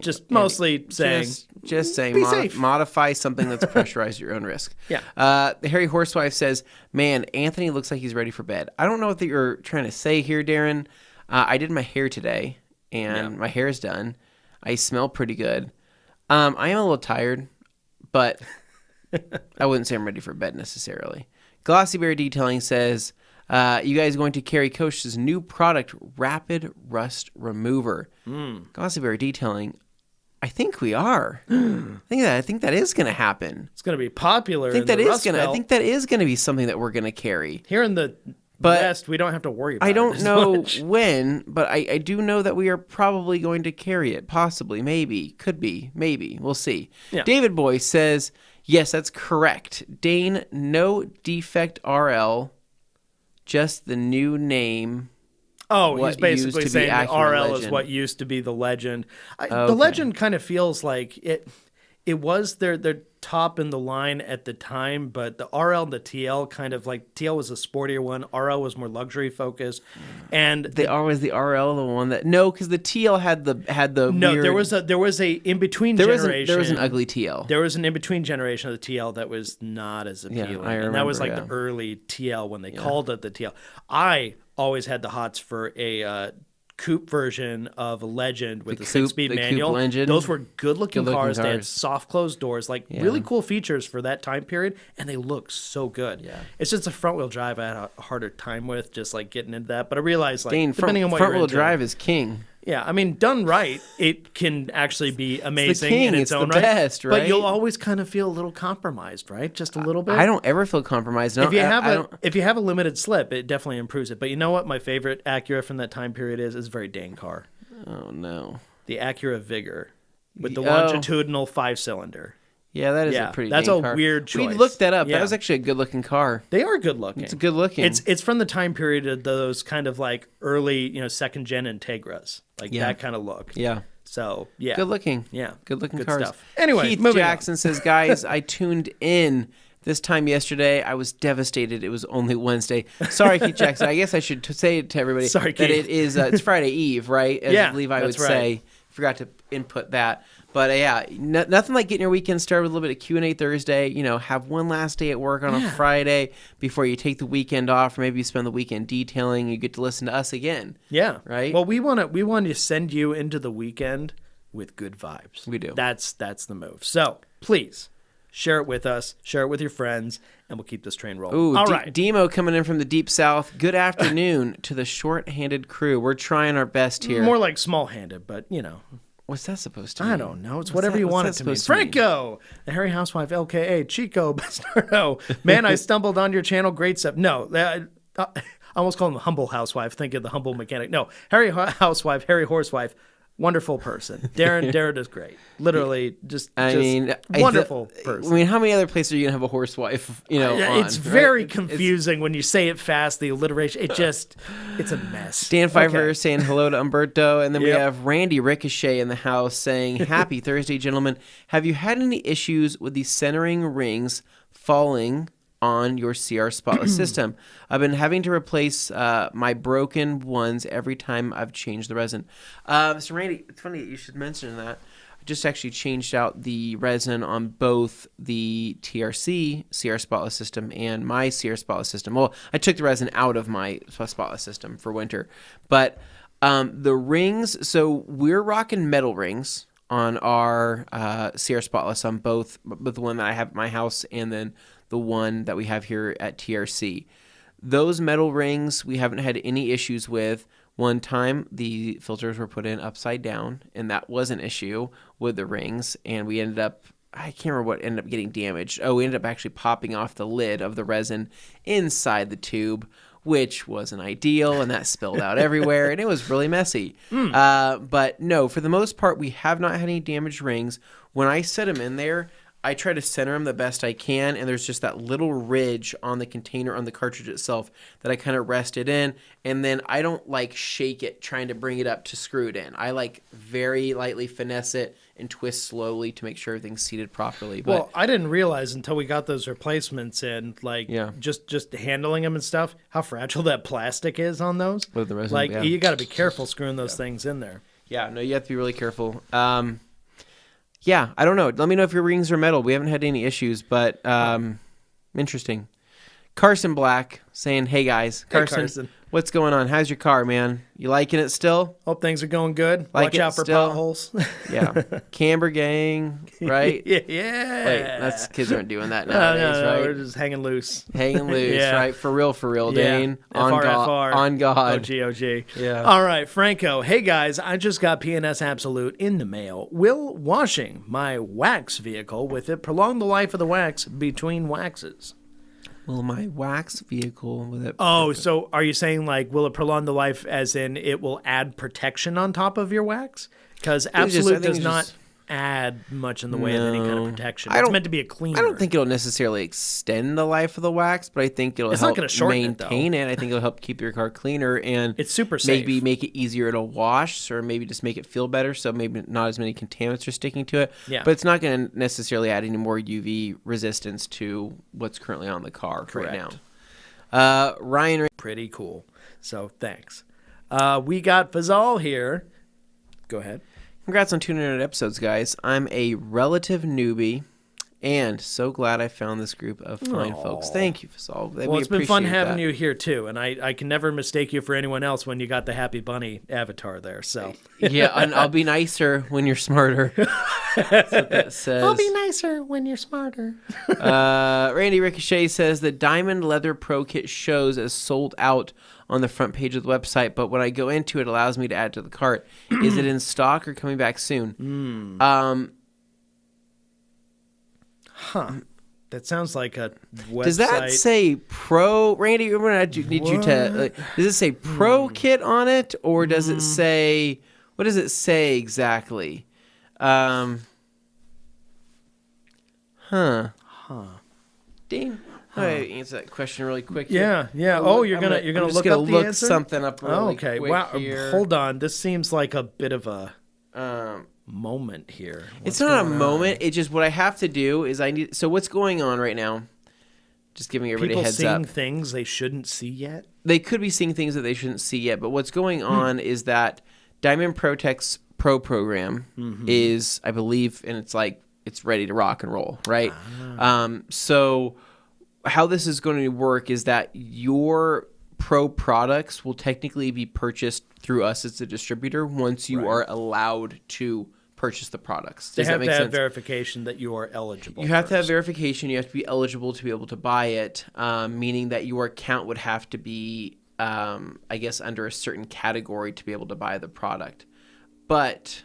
Just mostly saying, just saying, modify something that's pressurized at your own risk. The Harry Horsewife says, man, Anthony looks like he's ready for bed. I don't know what you're trying to say here, Darren. I did my hair today, and my hair is done. I smell pretty good. I am a little tired, but I wouldn't say I'm ready for bed necessarily. Glossy Bear Detailing says, you guys are going to carry Coach's new product, Rapid Rust Remover. Glossy Bear Detailing, I think we are. I think that is going to happen. It's going to be popular. I think that is going to be something that we're going to carry. Here in the West, we don't have to worry about it. I don't know when, but I do know that we are probably going to carry it. Possibly, maybe, could be, maybe. We'll see. David Boy says, yes, that's correct. Dane, no defect RL, just the new name. Oh, he's basically saying the RL legend is what used to be the Legend. The Legend kind of feels like it was their top in the line at the time, but the RL and the TL kind of like, TL was a sportier one, RL was more luxury focused, and was the RL the one that because the TL had the weird, there was a in between generation. There was an ugly TL. There was an in between generation of the TL that was not as appealing, and that was like the early TL when they called it the TL. I always had the hots for a coupe version of a Legend with the coupe- 6-speed the manual. coupe Legend. Those were good-looking Good-looking cars. They had cars. soft closed doors, like really cool features for that time period, and they look so good. Yeah. It's just a front-wheel drive I had a harder time with, just like getting into that. But I realized, like, Dane, depending on what front-wheel you're into, drive is king. yeah, I mean, done right, it can actually be amazing king, in its it's own the right. best, But right? you'll always kind of feel a little compromised, right? Just a little bit. I don't ever feel compromised. No, If you I have don't- if you have a limited slip, it definitely improves it. But you know what? My favorite Acura from that time period is a very Dane car, Oh no. the Acura Vigor, with the Oh. longitudinal 5-cylinder. Yeah, that is Yeah, a pretty. that's Dane a car. weird choice. We looked that up. Yeah. That was actually a good-looking car. They are good looking. It's good looking. It's from the time period of those kind of like early, second gen Integras, like Yeah. that kind of look. Yeah. So yeah, Good looking. Yeah, Good looking good cars. stuff. Anyway, Keith moving on. Jackson says, guys, I tuned in this time yesterday. I was devastated. It was only Wednesday. Sorry, Keith Jackson. I guess I should say it to everybody Sorry, that Keith. it is it's Friday Eve, right? As Yeah, Levi would that's right. say. Forgot to input that. But yeah, nothing like getting your weekend started with a little bit of Q&A Thursday. Have one last day at work on a Friday before you take the weekend off, or maybe you spend the weekend detailing. You get to listen to us again. Yeah. Right? Well, we want to send you into the weekend with good vibes. We do. That's the move. So please share it with us, share it with your friends, and we'll keep this train rolling. Ooh, All right. Demo coming in from the deep south. Good afternoon to the short-handed crew. We're trying our best here. More like small-handed, but What's that supposed to mean? I don't know. It's What's whatever that- you what's want that it to mean. supposed to mean? Franco, the Harry Housewife, LKA, Chico Bastardo. Man, I stumbled on your channel. Great stuff. No, I almost call him the Humble Housewife. Think of the Humble Mechanic. No, Harry Housewife, Harry Horsewife. Wonderful person. Darren is great. Literally, just wonderful person. I mean, how many other places are you gonna have a horsewife? It's on, very right? confusing when you say it fast. The alliteration, it's a mess. Dan Pfeiffer Okay. saying hello to Umberto, and then we Yep. have Randy Ricochet in the house saying, "Happy Thursday, gentlemen. Have you had any issues with the centering rings falling on your CR spotless system? I've been having to replace my broken ones every time I've changed the resin." So Randy, it's funny that you should mention that. I just actually changed out the resin on both the TRC CR spotless system and my CR spotless system. Well, I took the resin out of my spotless system for winter, but the rings. So we're rocking metal rings on our CR spotless on both the one that I have at my house and then the one that we have here at TRC. Those metal rings we haven't had any issues with. One time the filters were put in upside down, and that was an issue with the rings, and we ended up, I can't remember what ended up getting damaged. Oh, we ended up actually popping off the lid of the resin inside the tube, which wasn't ideal, and that spilled out everywhere, and it was really messy. But no, for the most part, we have not had any damaged rings. When I set them in there, I try to center them the best I can, and there's just that little ridge on the container on the cartridge itself that I kind of rest it in, and then I don't like shake it trying to bring it up to screw it in. I like very lightly finesse it and twist slowly to make sure everything's seated properly. But Well, I didn't realize until we got those replacements in, like, Yeah. just handling them and stuff, how fragile that plastic is on those. With the resin, like, yeah. you got to be careful screwing those things in there. yeah, no, you have to be really careful. Yeah, I don't know. Let me know if your rings are metal. We haven't had any issues, but interesting. Carson Black saying, "Hey guys, Carson. what's going on? How's your car, man? You liking it still?" Hope things are going good. Like Watch it out for still? potholes. Yeah, Camber Gang, right? yeah. Wait, that's kids aren't doing that No, nowadays, no, right? we're just hanging loose. Hanging loose, Yeah. right? For real, Dane. On FR. on God. OG. Yeah. All right, Franco. Hey, guys. I just got PNS Absolute in the mail. Will washing my wax vehicle with it prolong the life of the wax between waxes? Will my wax vehicle with it? Oh, so are you saying, like, will it prolong the life as in it will add protection on top of your wax? Because Absolute does not add much in the way of any kind of protection. It's meant to be a cleaner. I don't think it'll necessarily extend the life of the wax, but I think it'll It's not help gonna shorten it, though. maintain it. I think it'll help keep your car cleaner and It's super safe. maybe make it easier to wash, or maybe just make it feel better, so maybe not as many contaminants are sticking to it. Yeah. But it's not going to necessarily add any more UV resistance to what's currently on the car right now. Ryan, Pretty cool. So thanks. We got Fazal here. Go ahead. congrats on 200 episodes, guys. I'm a relative newbie And so glad I found this group of fine folks. Thank you, Fasal. Well, it's been fun having you here, too. And I can never mistake you for anyone else when you got the Happy Bunny avatar there. So yeah, and I'll be nicer when you're smarter. That's what that says. I'll be nicer when you're smarter. Randy Ricochet says the Diamond Leather Pro Kit shows as sold out on the front page of the website, but when I go into it, it allows me to add to the cart. Is it in stock or coming back soon? That sounds like a website. Does that say Pro? Randy, I'm going to need you to... does it say Pro Kit on it, or does it say... What does it say exactly? Dane, all right, answer that question really quick here. Yeah. Oh, you're gonna look up the answer? Something up really quick. Wow. Here. Hold on. This seems like a bit of a moment here. It's not a moment. It's just what I have to do is I need. So what's going on right now? Just giving everybody a heads up. People seeing things they shouldn't see yet. They could be seeing things that they shouldn't see yet. But what's going on is that Diamond Protect's Pro program is, I believe, and it's ready to rock and roll, right? So how this is going to work is that your Pro products will technically be purchased through us as a distributor once you are allowed to purchase the products. Does that make sense? They have to have verification that you are eligible. You have to have verification. You have to be eligible to be able to buy it, meaning that your account would have to be, I guess, under a certain category to be able to buy the product. But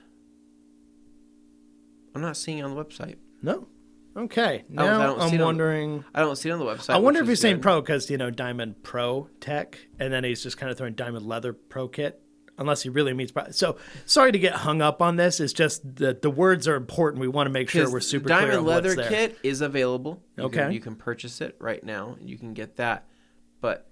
I'm not seeing it on the website. No? Okay. Now I'm wondering. I don't see it on the website. I wonder if he's saying Pro because, Diamond Pro Tech, and then he's just kind of throwing Diamond Leather Pro Kit, unless he really means Pro. So sorry to get hung up on this. It's just that the words are important. We want to make sure we're super clear on Diamond what's Leather there. Kit is available. Okay. You can purchase it right now. You can get that. But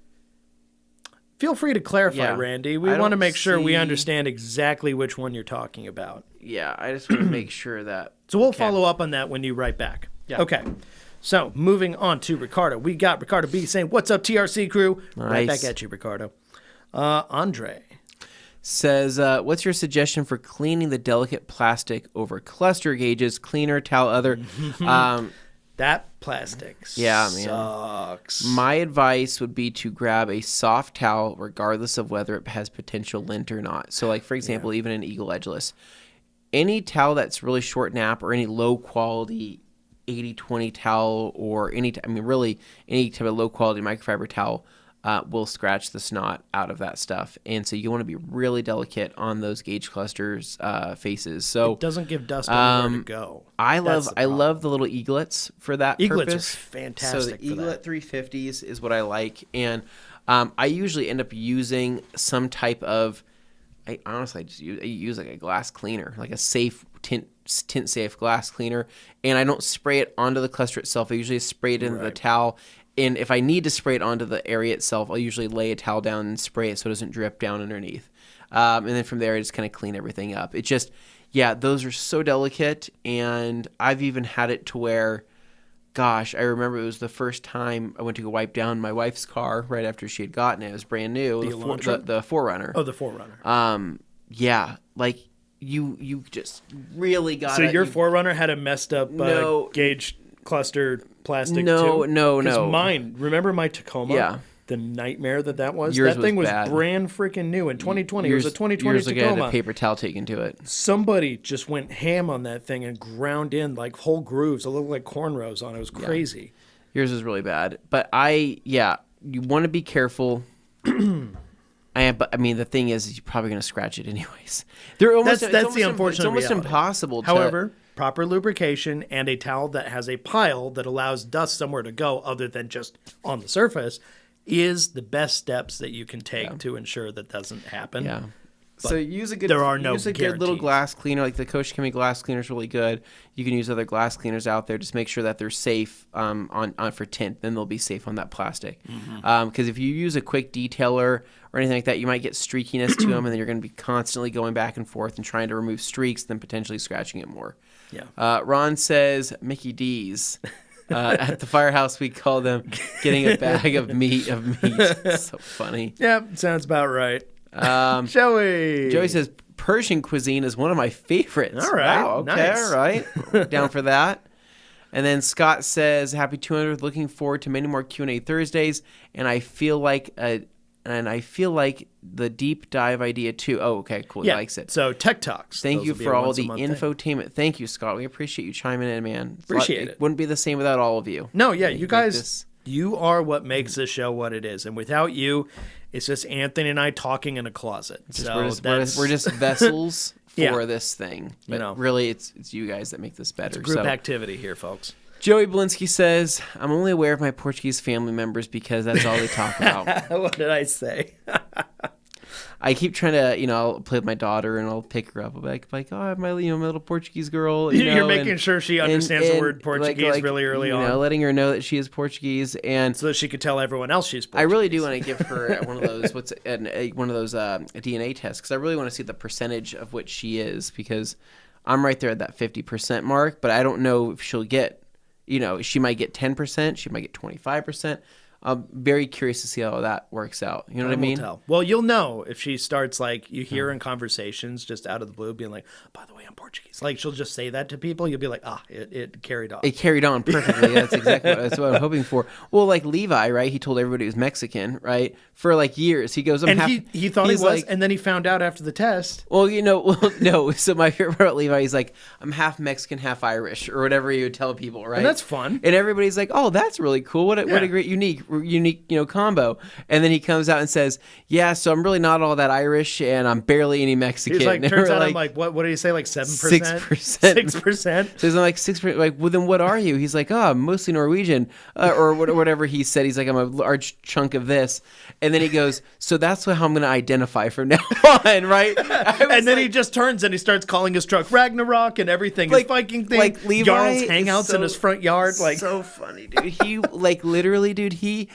feel free to clarify, Randy. We want to make sure we understand exactly which one you're talking about. Yeah, I just want to make sure that. So we'll follow up on that when you write back. Yeah. Okay. So moving on to Ricardo. We got Ricardo B saying, "What's up, TRC crew?" Nice. Right back at you, Ricardo. Andre says, what's your suggestion for cleaning the delicate plastic over cluster gauges, cleaner, towel, other? That plastic sucks. My advice would be to grab a soft towel regardless of whether it has potential lint or not. So like, for example, even an Eagle Edgeless. Any towel that's really short nap or any low quality 80-20 towel or any type of low quality microfiber towel will scratch the snot out of that stuff. And so you want to be really delicate on those gauge clusters faces. So it doesn't give dust anywhere to go. I love the little eaglets for that purpose. Eaglets are fantastic. So the Eaglet 350s is what I like. And I usually end up using some type of, I honestly just use like a glass cleaner, like a safe tint safe glass cleaner, and I don't spray it onto the cluster itself. I usually spray it into the towel, and if I need to spray it onto the area itself, I'll usually lay a towel down and spray it so it doesn't drip down underneath. And then from there, I just kind of clean everything up. It just, those are so delicate, and I've even had it to where, gosh, I remember it was the first time I went to go wipe down my wife's car right after she had gotten it. It was brand new. The 4Runner. Oh, the 4Runner. Like you just really got. So your 4Runner had a messed up gauge cluster plastic too? No. Mine, remember my Tacoma? Yeah. The nightmare that was? Yours that thing was bad. Brand freaking new in 2020. It was a 2020 Tacoma. Yours had a paper towel taken to it. Somebody just went ham on that thing and ground in like whole grooves. It looked like cornrows on it. It was crazy. Yours is really bad. But you want to be careful. But I mean, the thing is you're probably going to scratch it anyways. That's the unfortunate It's almost reality. impossible. However, proper lubrication and a towel that has a pile that allows dust somewhere to go other than just on the surface is the best steps that you can take to ensure that doesn't happen. Yeah. So use a good good little glass cleaner, like the Coach Chemi glass cleaner is really good. You can use other glass cleaners out there. Just make sure that they're safe on for tint. Then they'll be safe on that plastic. Because if you use a quick detailer or anything like that, you might get streakiness to them, and then you're going to be constantly going back and forth and trying to remove streaks, then potentially scratching it more. Yeah. Ron says Mickey D's. At the firehouse, we call them getting a bag of meat. So funny. Yeah, sounds about right. Joey says Persian cuisine is one of my favorites. All right. Wow, okay, nice. all right. Down for that. And then Scott says, "Happy 200th. Looking forward to many more Q&A Thursdays, and I feel like the deep dive idea too." Oh, okay, cool. He likes it. So Tech Talks. Thank Those you will be for a all the once-a-month thing. infotainment. Thank you, Scott. We appreciate you chiming in, man. Appreciate it. It wouldn't be the same without all of you. No, yeah, you guys, you are what makes this show what it is, and without you, it's just Anthony and I talking in a closet. We're just vessels for this thing. But really, it's you guys that make this better. It's group activity here, folks. Joey Belinsky says, "I'm only aware of my Portuguese family members because that's all they talk about." What did I say? I keep trying to, I'll play with my daughter and I'll pick her up. I'll be like, oh, I have my, my little Portuguese girl. You're making sure she understands the word Portuguese really early on. Letting her know that she is Portuguese, and so that she could tell everyone else she's Portuguese. I really do want to give her one of those DNA tests, because I really want to see the percentage of which she is, because I'm right there at that 50% mark, but I don't know if she'll get, she might get 10%, she might get 25%. I'm very curious to see how that works out. You know what I mean? Tell. Well, you'll know if she starts, like, you hear in conversations just out of the blue being like, by the way, I'm Portuguese. Like, she'll just say that to people. You'll be like, it carried on. It carried on perfectly. That's exactly that's what I'm hoping for. Well, like Levi, right? He told everybody he was Mexican, right? For like years. He goes, he thought he was, and then he found out after the test. Well, no. So my favorite part about Levi, he's like, I'm half Mexican, half Irish, or whatever he would tell people, right? And that's fun. And everybody's like, oh, that's really cool. What a great, unique, combo. And then he comes out and says, yeah, so I'm really not all that Irish, and I'm barely any Mexican. He's like, turns out like, I'm like, what did he say? Like 7%? 6%. 6%? So he's like 6%. Like, well, then what are you? He's like, I'm mostly Norwegian, or whatever he said. He's like, I'm a large chunk of this. And then he goes, so that's how I'm going to identify from now on, right? And then he just turns and he starts calling his truck Ragnarok and everything. His Viking thing. Like Levi Jarl's hangouts in his front yard. Like, so funny, dude. He literally, dude, he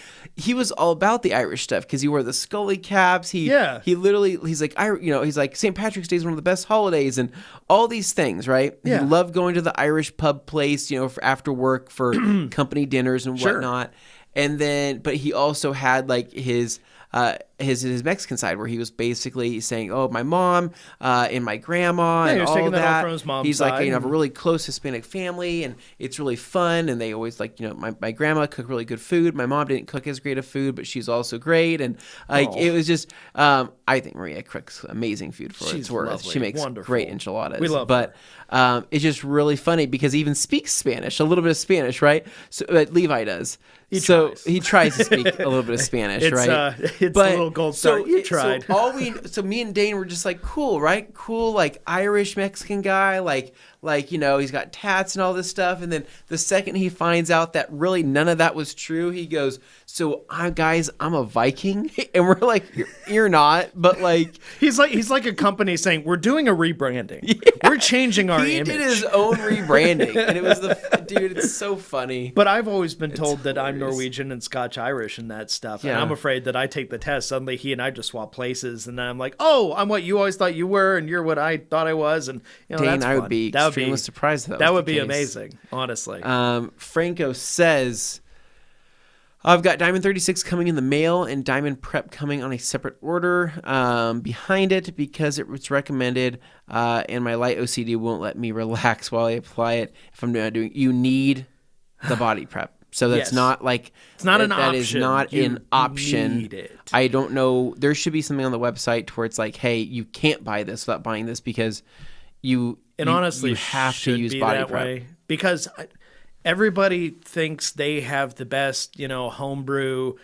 was all about the Irish stuff, because he wore the Scully caps. He literally, he's like, he's like, St. Patrick's Day is one of the best holidays, and all these things, right? Yeah. He loved going to the Irish pub place, for after work for company dinners and whatnot. And then, but he also had like his Mexican side, where he was basically saying, "Oh, my mom and my grandma and all of that." From his mom's He's like, side. I have a really close Hispanic family, and it's really fun. And they always like, my grandma cooked really good food. My mom didn't cook as great of food, but she's also great. And it was just, I think Maria cooks amazing food for what it's worth. Lovely. She makes great enchiladas. We love her. It's just really funny because he even speaks Spanish, a little bit of Spanish, right? So Levi does. He tries to speak a little bit of Spanish, right? It's a little gold star. You tried. So me and Dane were just like, cool, right? Cool, like Irish Mexican guy, like he's got tats and all this stuff. And then the second he finds out that really none of that was true, he goes, so I'm a Viking, and we're like, you're not, but like he's like a company saying, we're doing a rebranding. Yeah. We're changing our image. He did his own rebranding, and it was dude, it's so funny. But I've always been told that I'm Norwegian and Scotch Irish and that stuff. Yeah. And I'm afraid that I take the test. Suddenly he and I just swap places. And then I'm like, oh, I'm what you always thought you were. And you're what I thought I was. And Dane, that's I fun. would be extremely surprised if that would be amazing, honestly. Franco says, I've got Diamond 36 coming in the mail and Diamond Prep coming on a separate order behind it because it was recommended, and my light OCD won't let me relax while I apply it. If I'm not doing, you need the body prep. So that's not like, it's not an option. That is not an option. Need it. I don't know. There should be something on the website where it's like, hey, you can't buy this without buying this because honestly, you have to use body prep. Way. Because everybody thinks they have the best, homebrew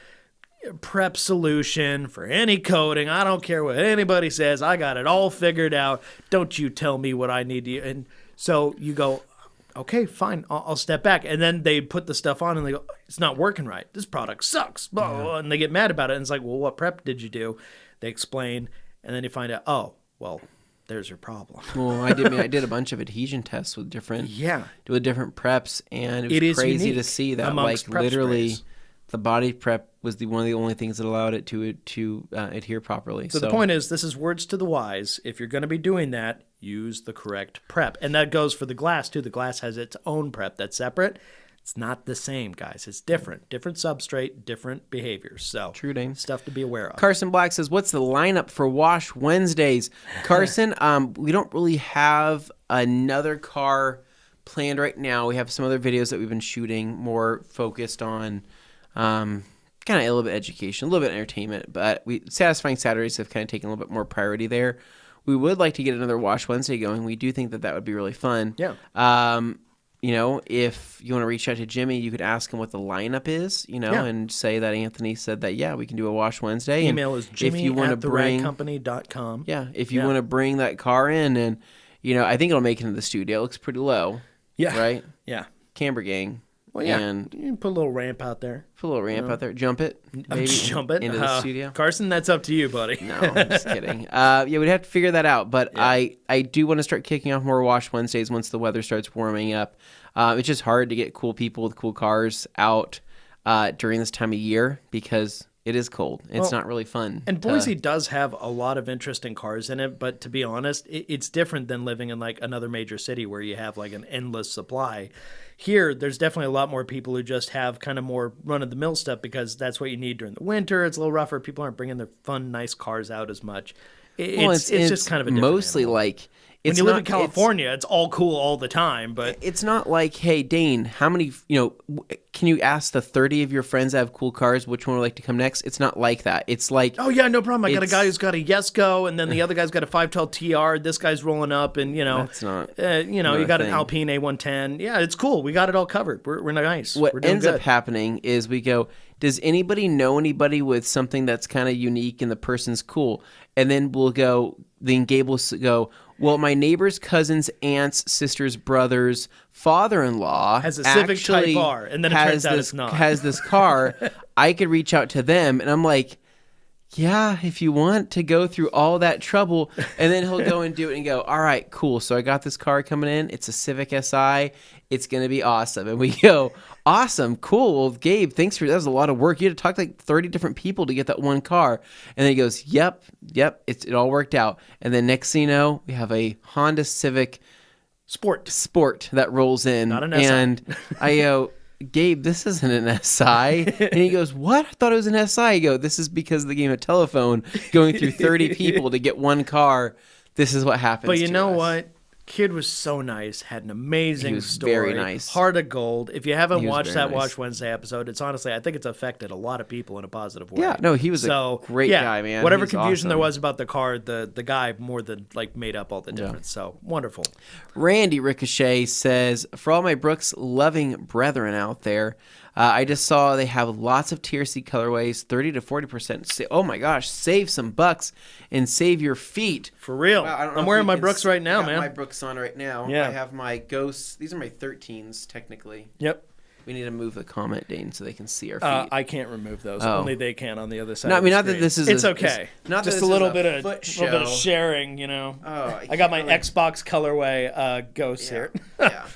prep solution for any coating. I don't care what anybody says. I got it all figured out. Don't you tell me what I need to. And so you go, okay, fine, I'll step back. And then they put the stuff on and they go, it's not working right. This product sucks. Blah, blah, blah. And they get mad about it. And it's like, well, what prep did you do? They explain. And then you find out, oh, well, there's your problem. Well, I did a bunch of adhesion tests with different preps, and it was crazy to see that literally sprays. The body prep was one of the only things that allowed it to adhere properly. So the point is, this is words to the wise. If you're going to be doing that, use the correct prep. And that goes for the glass, too. The glass has its own prep that's separate. It's not the same, guys. It's different. Different substrate, different behaviors. So true, Dane. Stuff to be aware of. Carson Black says, what's the lineup for Wash Wednesdays? Carson, we don't really have another car planned right now. We have some other videos that we've been shooting more focused on kind of a little bit education, a little bit entertainment, but Satisfying Saturdays have kind of taken a little bit more priority there. We would like to get another Wash Wednesday going. We do think that would be really fun. Yeah. If you want to reach out to Jimmy, you could ask him what the lineup is, and say that Anthony said that, we can do a Wash Wednesday. Email is jimmy@theradcompany.com. Yeah, if you want to bring that car in, and, I think it'll make it into the studio. It looks pretty low. Yeah. Right? Yeah. Camber gang. Well, yeah. And you can put a little ramp out there. Out there. Jump it. Maybe Jump it into the studio. Carson, that's up to you, buddy. No, I'm just kidding. We'd have to figure that out. But I do want to start kicking off more Wash Wednesdays once the weather starts warming up. It's just hard to get cool people with cool cars out during this time of year because it is cold. It's not really fun. And Boise does have a lot of interesting cars in it, but to be honest, it's different than living in like another major city where you have like an endless supply. Here, there's definitely a lot more people who just have kind of more run-of-the-mill stuff because that's what you need during the winter. It's a little rougher. People aren't bringing their fun, nice cars out as much. It's just kind of a different mostly animal. Like when you live in California, it's all cool all the time, but it's not like, hey, Dane, how many, can you ask the 30 of your friends that have cool cars which one would like to come next? It's not like that. It's like, oh yeah, no problem. I got a guy who's got a Yesco, and then the other guy's got a 512 TR. This guy's rolling up, and that's not, you got an Alpine A110. Yeah, it's cool. We got it all covered. We're nice. What ends up happening is we go, does anybody know anybody with something that's kind of unique and the person's cool? And then Gabe will go, well, my neighbor's cousin's aunt's sister's brother's father-in-law has a Civic Type R, and then it turns out it's not. Has this car. I could reach out to them, and I'm like, yeah, if you want to go through all that trouble. And then he'll go and do it and go, all right, cool. So I got this car coming in. It's a Civic Si. It's going to be awesome. And we go, awesome, cool. Well, Gabe, thanks that was a lot of work. You had to talk to like 30 different people to get that one car. And then he goes, yep, it all worked out. And then next thing you know, we have a Honda Civic Sport that rolls in. Not an SI. And I go, Gabe, this isn't an SI. And he goes, what? I thought it was an SI. I go, this is because of the game of telephone going through 30 people to get one car. This is what happens. But you know what? Kid was so nice, had an amazing story. Very nice. Heart of gold. If you haven't watched that Wash Wednesday episode, it's honestly, I think it's affected a lot of people in a positive way. Yeah, no, he was a great guy, man. Whatever confusion there was about the car, the guy more than like made up all the difference. So wonderful. Randy Ricochet says, for all my Brooks loving brethren out there, I just saw they have lots of TRC colorways, 30 to 40%. Oh my gosh, save some bucks and save your feet. For real. Wow, I'm wearing my Brooks right now, man. I got my Brooks on right now. Yeah. I have my Ghosts. These are my 13s, technically. Yep. We need to move the comment, Dane, so they can see our feet. I can't remove those. Only they can on the other side. No, I mean, not that this is. It's okay. Not just a little bit of sharing, Oh, I got my Xbox colorway Ghosts here. Yeah.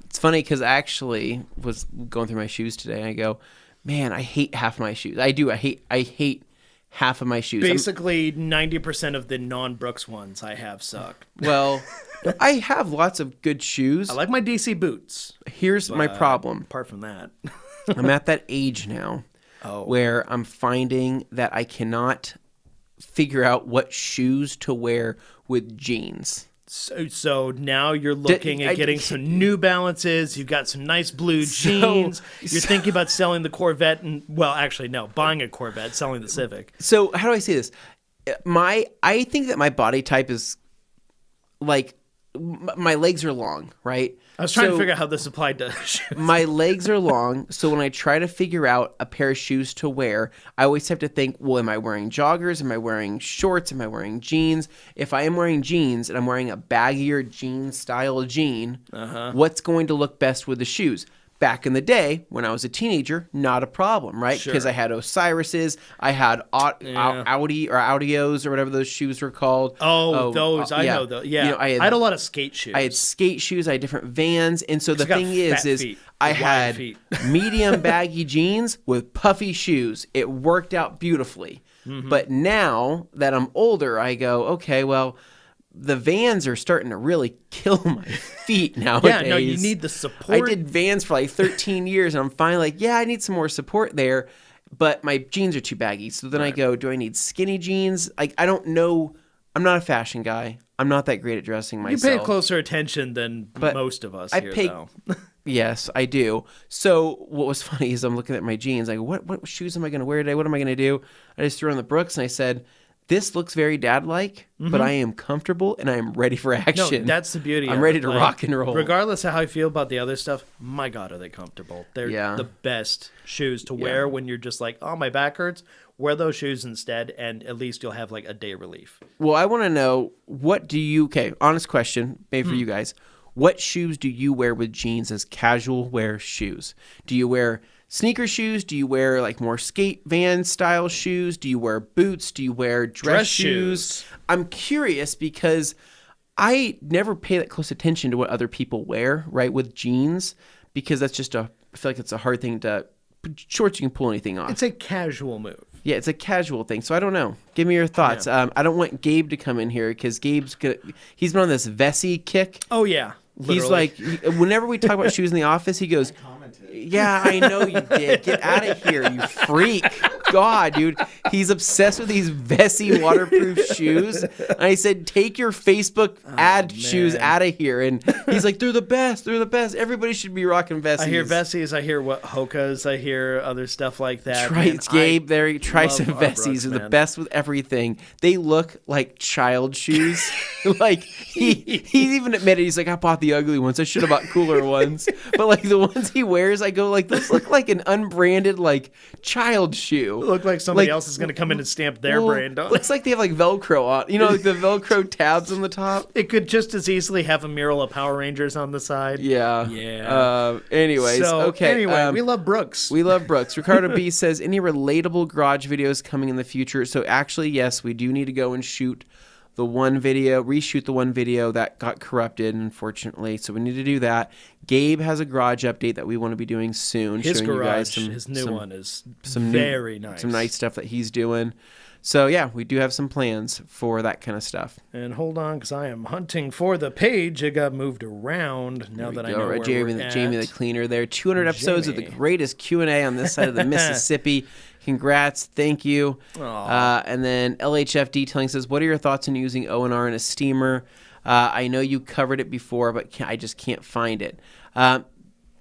It's funny because I actually was going through my shoes today, and I go, man, I hate half my shoes. I do. I hate half of my shoes. Basically, 90% of the non-Brooks ones I have suck. Well, I have lots of good shoes. I like my DC boots. Here's my problem. Apart from that. I'm at that age now where I'm finding that I cannot figure out what shoes to wear with jeans. So now you're looking at getting some New Balances. You've got some nice blue jeans. You're thinking about selling the Corvette buying a Corvette, selling the Civic. So how do I say this? I think that my body type is like my legs are long, right? I was trying to figure out how this applied to shoes. My legs are long, so when I try to figure out a pair of shoes to wear, I always have to think, well, am I wearing joggers? Am I wearing shorts? Am I wearing jeans? If I am wearing jeans and I'm wearing a baggier jean style jean, what's going to look best with the shoes? Back in the day, when I was a teenager, not a problem, right? Because I had Osiris's, I had Audi or Audios or whatever those shoes were called. Those. I know those. Yeah. I had a lot of skate shoes. I had skate shoes. I had different Vans. And so the thing is I had medium baggy jeans with puffy shoes. It worked out beautifully. Mm-hmm. But now that I'm older, I go, okay, well, the Vans are starting to really kill my feet nowadays. Yeah, no, you need the support. I did Vans for like 13 years, and I'm finally like, I need some more support there, but my jeans are too baggy. So then I go, do I need skinny jeans? Like, I don't know. I'm not a fashion guy. I'm not that great at dressing You myself. pay closer attention than most of us here, though. Yes, I do. So what was funny is I'm looking at my jeans. Like, what shoes am I going to wear today? What am I going to do? I just threw on the Brooks and I said, this looks very dad-like, but I am comfortable and I am ready for action. No, that's the beauty. I'm ready to rock and roll. Regardless of how I feel about the other stuff, my God, are they comfortable? They're the best shoes to wear when you're just like, oh, my back hurts. Wear those shoes instead, and at least you'll have like a day relief. Well, I want to know, honest question, maybe for you guys. What shoes do you wear with jeans as casual wear shoes? Do you wear sneaker shoes? Do you wear like more skate van style shoes? Do you wear boots? Do you wear dress shoes? I'm curious because I never pay that close attention to what other people wear, right, with jeans, because that's just I feel like it's a hard thing to, shorts you can pull anything off. It's a casual move. Yeah, it's a casual thing. So I don't know. Give me your thoughts. Yeah. I don't want Gabe to come in here because he's been on this Vessi kick. Oh, yeah. Literally. He's like, whenever we talk about shoes in the office, he goes, yeah, I know you did. Get out of here, you freak. God, dude. He's obsessed with these Vessi waterproof shoes. And I said, take your Facebook ad shoes out of here. And he's like, they're the best. They're the best. Everybody should be rocking Vessis. I hear Vessis. I hear Hokas. I hear other stuff like that. Gabe, try some Vessis. They're the best with everything. They look like child shoes. Like, he even admitted, he's like, I bought the ugly ones. I should have bought cooler ones. But, like, the ones he wears, I go, like, those look like an unbranded, like, child shoe. Look like somebody else is going to come in and stamp their brand on it. Looks like they have, like, Velcro on. You know, like the Velcro tabs on the top. It could just as easily have a mural of Power Rangers on the side. Yeah. Anyways, we love Brooks. We love Brooks. Ricardo B says, any relatable garage videos coming in the future? So, actually, yes, we do need to go and reshoot the one video that got corrupted, unfortunately. So we need to do that. Gabe has a garage update that we want to be doing soon. His showing garage, you guys his new one is very nice. Some nice stuff that he's doing. So yeah, we do have some plans for that kind of stuff. And hold on, because I am hunting for the page. It got moved around now that I know where we're at. Jamie the cleaner there. 200 episodes of the greatest Q&A on this side of the Mississippi. Congrats. Thank you. And then LHF Detailing says, what are your thoughts on using O&R in a steamer? I know you covered it before, but I just can't find it.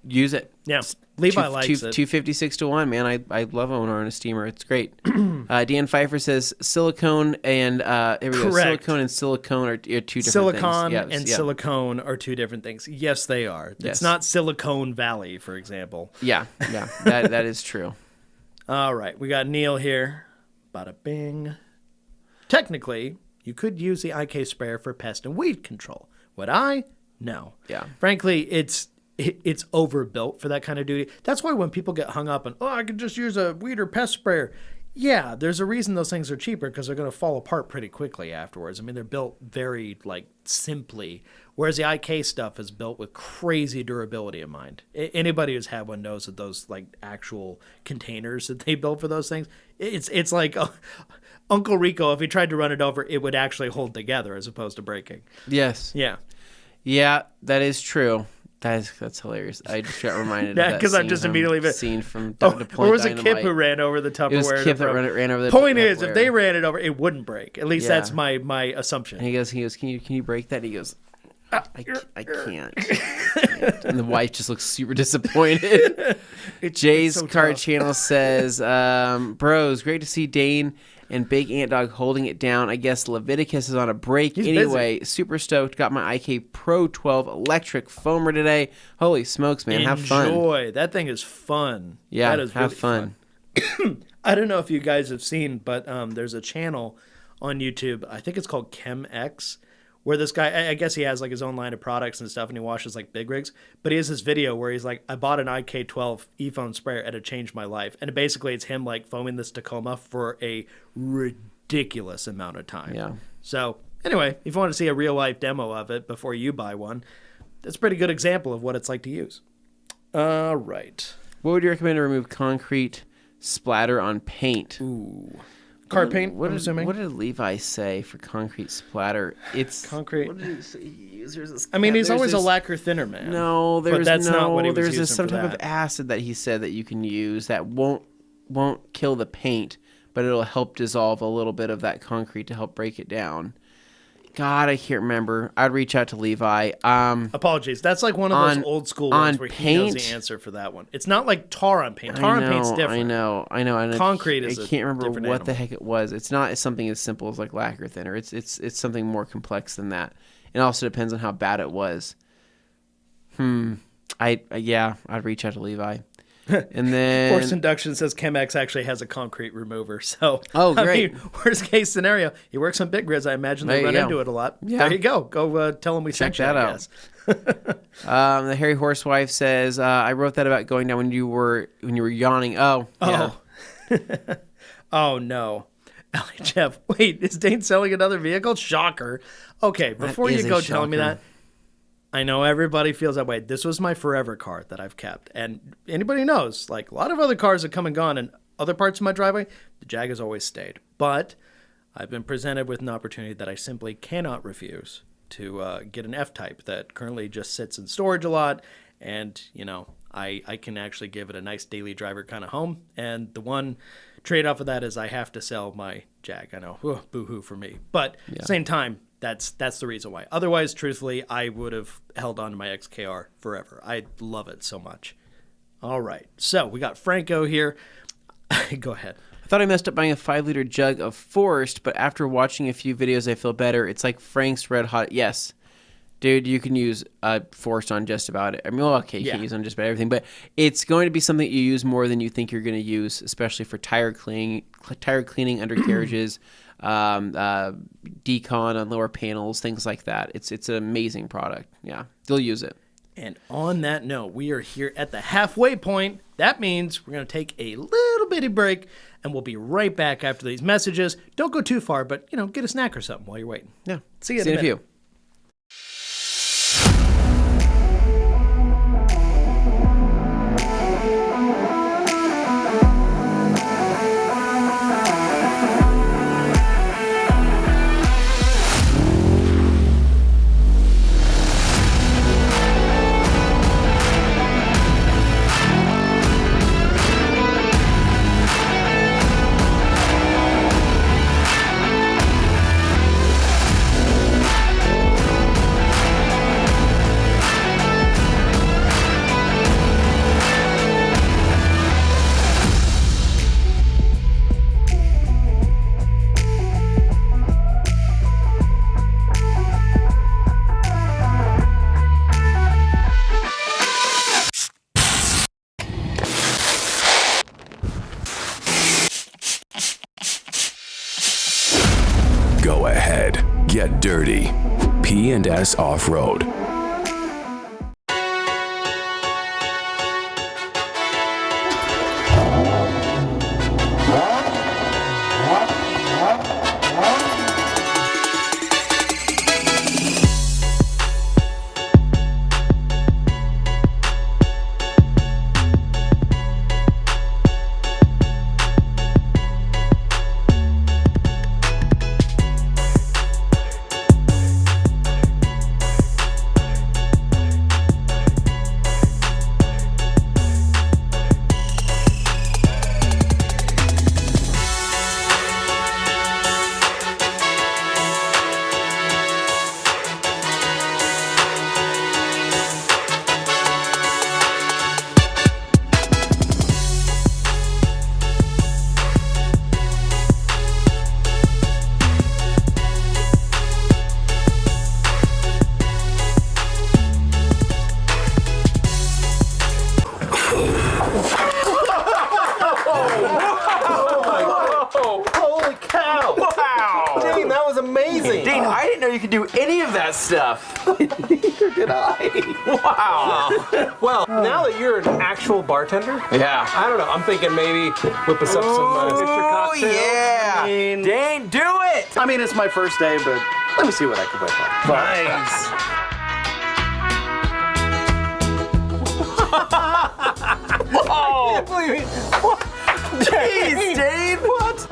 Use it. Yeah. Levi likes it. 256 to 1, man. I love O&R in a steamer. It's great. Dan Pfeiffer says silicone and here we go. Silicone and silicone are two different things. Silicon and silicone are two different things. Yes, they are. Yes. It's not Silicon Valley, for example. Yeah. That is true. All right, we got Neil here. Bada bing. Technically, you could use the IK sprayer for pest and weed control. Would I? No. Yeah. Frankly, it's overbuilt for that kind of duty. That's why when people get hung up on, I could just use a weed or pest sprayer. Yeah, there's a reason those things are cheaper, because they're going to fall apart pretty quickly afterwards. I mean, they're built very, simply, whereas the IK stuff is built with crazy durability in mind. Anybody who's had one knows that those, actual containers that they built for those things, it's like Uncle Rico, if he tried to run it over, it would actually hold together as opposed to breaking. Yes. Yeah. Yeah, that is true. That's hilarious. I just got reminded of that because I'm just immediately scene from or was it Kip who ran over the Tupperware? It was Kip that ran over the Point Tupperware. is, if they ran it over, it wouldn't break. At least that's my assumption. And he goes, can you break that? He goes, I can't. And the wife just looks super disappointed. Jay's so Card tough. Channel says, bros, great to see Dane and Big Ant Dog holding it down. I guess Leviticus is on a break. He's anyway, super stoked. Got my IK Pro 12 electric foamer today. Holy smokes, man. Have fun. Enjoy. That thing is fun. Yeah, that is have really fun. I don't know if you guys have seen, but there's a channel on YouTube. I think it's called ChemX, where this guy, I guess he has his own line of products and stuff, and he washes big rigs. But he has this video where he's like, I bought an IK12 e-phone sprayer and it changed my life. And basically it's him foaming this Tacoma for a ridiculous amount of time. Yeah. So anyway, if you want to see a real life demo of it before you buy one, that's a pretty good example of what it's like to use. All right. What would you recommend to remove concrete splatter on paint? Ooh. Card paint, I'm assuming. What did Levi say for concrete splatter? It's concrete. What did he say? He's always a lacquer thinner man. No, but that's not what he was using some for type that. of acid that he said that you can use that won't kill the paint, but it'll help dissolve a little bit of that concrete to help break it down. God, I can't remember. I'd reach out to Levi. Apologies. That's like one of those old school ones where he knows paint? the answer for that one. It's not like tar on paint. Tar on paint's different. I know. And Concrete is I can't remember what animal. the heck it was. It's not something as simple as like lacquer thinner. It's something more complex than that. It also depends on how bad it was. I'd reach out to Levi. And then Force Induction says Chemex actually has a concrete remover. So, oh, great. I mean, worst case scenario, he works on big grids. I imagine they run into it a lot. Yeah. There you go. Go tell him we Check sent you, that I out. guess. The Hairy Horsewife says, I wrote that about going down when you were yawning. Oh, yeah. Oh, no. Jeff, wait, is Dane selling another vehicle? Shocker. Okay, before you go telling me that, I know everybody feels that way. This was my forever car that I've kept. And anybody knows, like a lot of other cars have come and gone in other parts of my driveway, the Jag has always stayed. But I've been presented with an opportunity that I simply cannot refuse to get an F-Type that currently just sits in storage a lot. And, you know, I can actually give it a nice daily driver kind of home. And the one trade-off of that is I have to sell my Jag. I know, boo-hoo for me. But at the same time, that's the reason why. Otherwise, truthfully, I would have held on to my XKR forever. I love it so much. All right. So we got Franco here. Go ahead. I thought I messed up buying a 5-liter jug of Forced, but after watching a few videos, I feel better. It's like Frank's Red Hot. Yes. Dude, you can use Forced on just about it. I mean, well, okay, you can use on just about everything, but it's going to be something that you use more than you think you're going to use, especially for tire cleaning, undercarriages, decon on lower panels, things like that. It's an amazing product. Yeah, you'll use it. And on that note, we are here at the halfway point. That means we're going to take a little bitty break, and we'll be right back after these messages. Don't go too far, but, get a snack or something while you're waiting. Yeah. See you in a few. Go ahead, get dirty. P&S Off-Road. Amazing. Dane, I didn't know you could do any of that stuff. Neither did I. Wow. Well, now that you're an actual bartender, Yeah. I don't know. I'm thinking maybe whip us up some signature Oh, cocktails. yeah. I mean, Dane, do it. I mean, it's my first day, but let me see what I can whip up. Oh, what? jeez, Dane. What?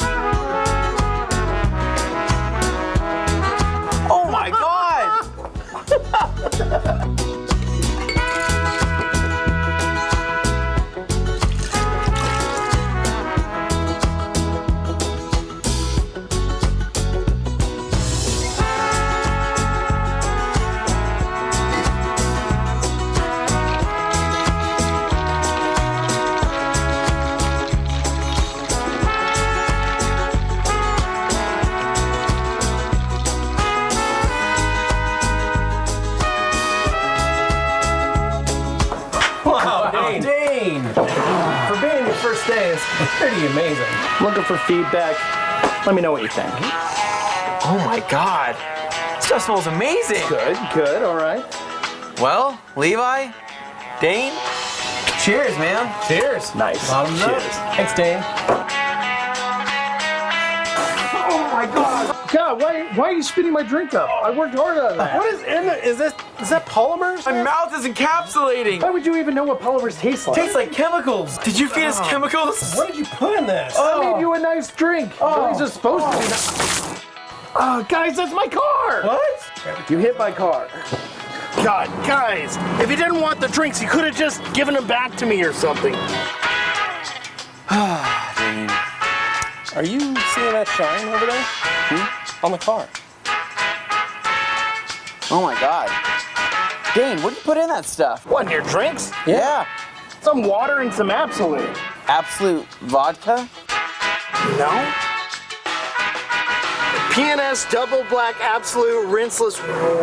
Oh, my God. day is pretty amazing. Looking for feedback. Let me know what you think. Oh my God. Stuff smells amazing. Good, all right. Well, Levi, Dane, cheers, man. Cheers. Nice. Bottoms up. Cheers. Thanks, Dane. Oh my God. God, why are you spitting my drink up? I worked hard on that. What is in it? Is that polymers? My mouth is encapsulating. Why would you even know what polymers taste like? Tastes like chemicals. Did you feed us chemicals? What did you put in this? I made you a nice drink. Oh. These are supposed to be. Oh, guys, that's my car. What? You hit my car. God, guys, if you didn't want the drinks, you could have just given them back to me or something. Dane. Are you seeing that shine over there? On the car. Oh my God. Dane, what did you put in that stuff? What, in your drinks? Yeah. Some water and some Absolute. Absolute vodka? No? PNS Double Black Absolute Rinseless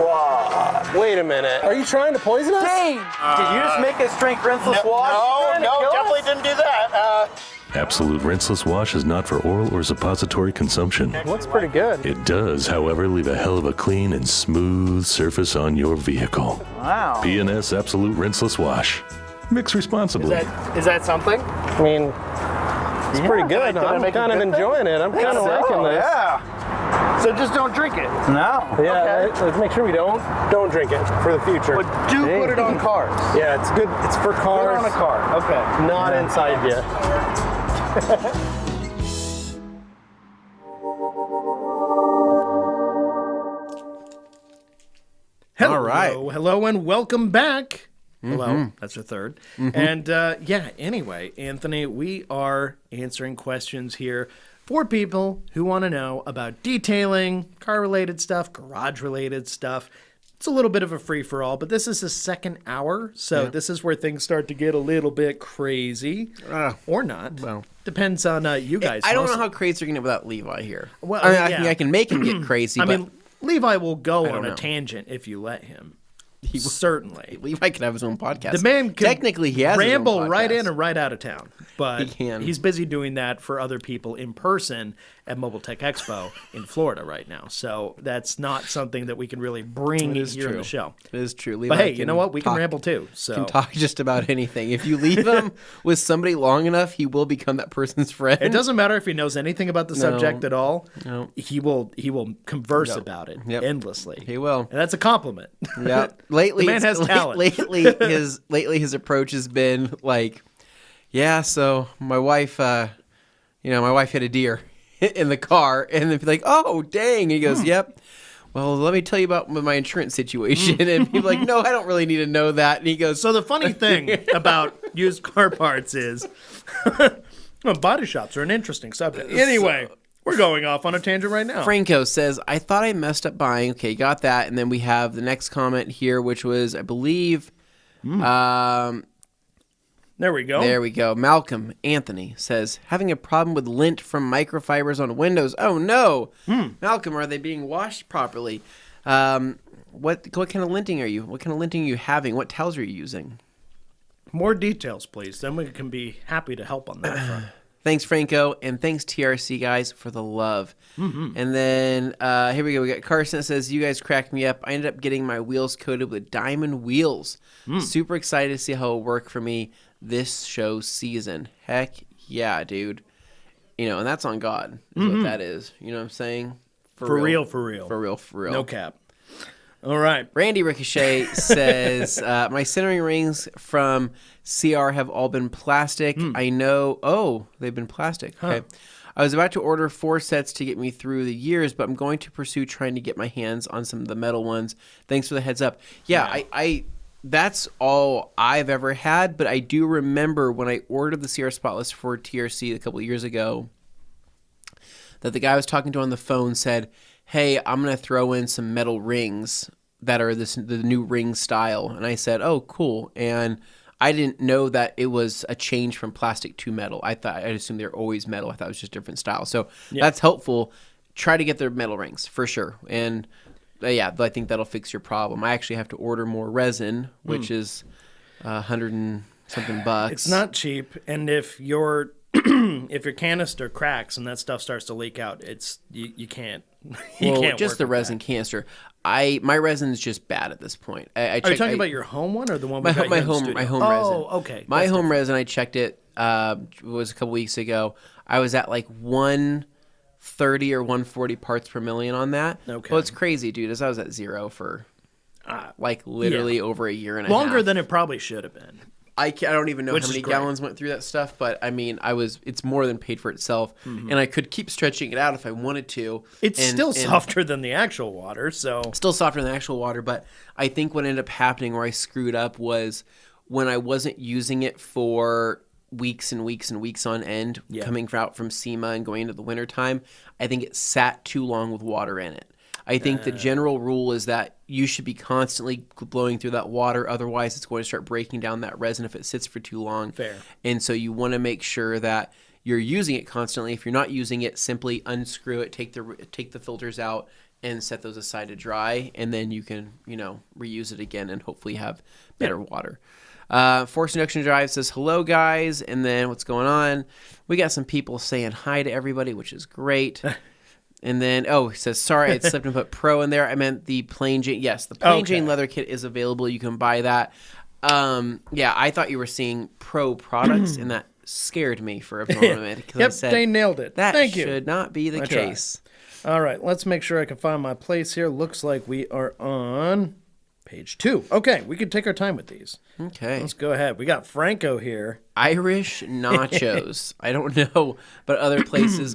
Water. Wait a minute. Are you trying to poison us? Dane, did you just make us drink rinseless wash? No, definitely didn't do that. Absolute Rinseless Wash is not for oral or suppository consumption. Looks pretty good. It does, however, leave a hell of a clean and smooth surface on your vehicle. Wow. PNS Absolute Rinseless Wash. Mix responsibly. Is that something? I mean, it's pretty good. Did I I'm make kind a of good thing? enjoying it. I'm kind of liking this. Yeah. So just don't drink it. No. Yeah, let's make sure we don't drink it for the future. But do put it on cars. Yeah, it's good. It's for Put it cars. on a car. Okay. Not inside you. Hello, All right. hello, and welcome back. Hello, that's your third. And anyway, Anthony, we are answering questions here for people who want to know about detailing, car-related stuff, garage-related stuff. It's a little bit of a free-for-all, but this is the second hour, so this is where things start to get a little bit crazy, or not. well. Depends on you guys. I don't know mostly. how crazy you're going to get without Levi here. Well, I yeah. mean, I can make him get crazy, I but mean, Levi will go on don't a know. tangent if you let him. He certainly. Levi can have his own podcast. The man can technically he has ramble his own right podcast. in and right out of town, but He can. he's busy doing that for other people in person at Mobile Tech Expo in Florida right now. So that's not something that we can really bring It is here in true. the show. It is true. Levi But hey, you can know what? We can talk- ramble too. So Can talk just about anything. If you leave him with somebody long enough, he will become that person's friend. it doesn't matter if he knows anything about the subject at all. No. He will converse about it Yep. endlessly. He will. And that's a compliment. Yeah. Lately, The man it's- has talent. Lately his approach has been like, yeah. So my wife, my wife hit a deer in the car, and then be like, oh dang. And he goes, yep. Well, let me tell you about my insurance situation. And people like, no, I don't really need to know that. And he goes, So the funny thing about used car parts is well, body shops are an interesting subject. Anyway, we're going off on a tangent right now. Franco says, I thought I messed up buying. Okay, got that. And then we have the next comment here, which was, I believe, There we go. there we go. Malcolm Anthony says, having a problem with lint from microfibers on windows. Oh, no. Malcolm, are they being washed properly? What kind of linting are you? What kind of linting are you having? What towels are you using? More details, please. Then we can be happy to help on that front. Thanks, Franco, and thanks, TRC guys, for the love. And then here we go. We got Carson that says, you guys cracked me up. I ended up getting my wheels coated with diamond wheels. Super excited to see how it'll work for me this show season. Heck yeah, dude. And that's on God is what that is. You know what I'm saying? For real. For real. No cap. All right. Randy Ricochet says, my centering rings from CR have all been plastic. I know. Oh, they've been plastic. Okay. I was about to order 4 sets to get me through the years, but I'm going to pursue trying to get my hands on some of the metal ones. Thanks for the heads up. Yeah. I that's all I've ever had, but I do remember when I ordered the CR Spotless for TRC a couple of years ago that the guy I was talking to on the phone said, hey, I'm going to throw in some metal rings that are the new ring style. And I said, oh, cool. And I didn't know that it was a change from plastic to metal. I assumed they were always metal. I thought it was just different style. So that's helpful. Try to get their metal rings for sure. And but I think that'll fix your problem. I actually have to order more resin, which is $100 and something bucks. It's not cheap. And if your if your canister cracks and that stuff starts to leak out, you can't. Well, can't just work the with resin canister. My resin is just bad at this point. Are you talking about your home one or the one we got my here in the home studio? resin? Oh, okay. My That's home different. resin. I checked it. Was a couple weeks ago. I was at like 130 or 140 parts per million on that. Okay. Well, it's crazy, dude. As I was at 0 for like literally over a year and a half. Longer than it probably should have been. I don't even know Which how is many great. gallons went through that stuff, but I mean, it's more than paid for itself, and I could keep stretching it out if I wanted to. It's and- still and softer than the actual water, so still softer than the actual water, but I think what ended up happening where I screwed up was when I wasn't using it for weeks and weeks and weeks on end, coming out from SEMA and going into the wintertime, I think it sat too long with water in it. I think the general rule is that you should be constantly blowing through that water. Otherwise, it's going to start breaking down that resin if it sits for too long. Fair. And so you want to make sure that you're using it constantly. If you're not using it, simply unscrew it, take the filters out, and set those aside to dry. And then you can, reuse it again and hopefully have better water. Force Induction Drive says, hello, guys. And then what's going on? We got some people saying hi to everybody, which is great. And then, he says, sorry, I slipped and put Pro in there. I meant the Plain Jane. Yes, the Plain Jane leather kit is available. You can buy that. I thought you were seeing Pro products, and that scared me for a moment. Yep, I said, Dane nailed it. That Thank you. should not be the I tried. case. All right, let's make sure I can find my place here. Looks like we are on page 2. Okay, we can take our time with these. Okay. Let's go ahead. We got Franco here. Irish nachos. I don't know, but other places,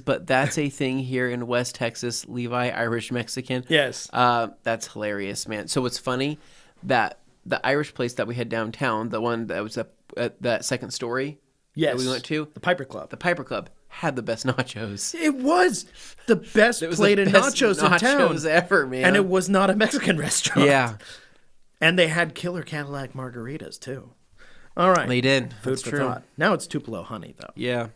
but that's a thing here in West Texas. Levi, Irish Mexican. Yes. That's hilarious, man. So it's funny that the Irish place that we had downtown, the one that was at that second story Yes. that we went to, The Piper Club. the Piper Club, had the best nachos. It was the best It was plate the of best nachos in town. nachos ever, man. And it was not a Mexican restaurant. Yeah, And they had killer Cadillac margaritas, too. All right. they did. Food That's for true. thought. Now it's Tupelo honey, though. Yeah.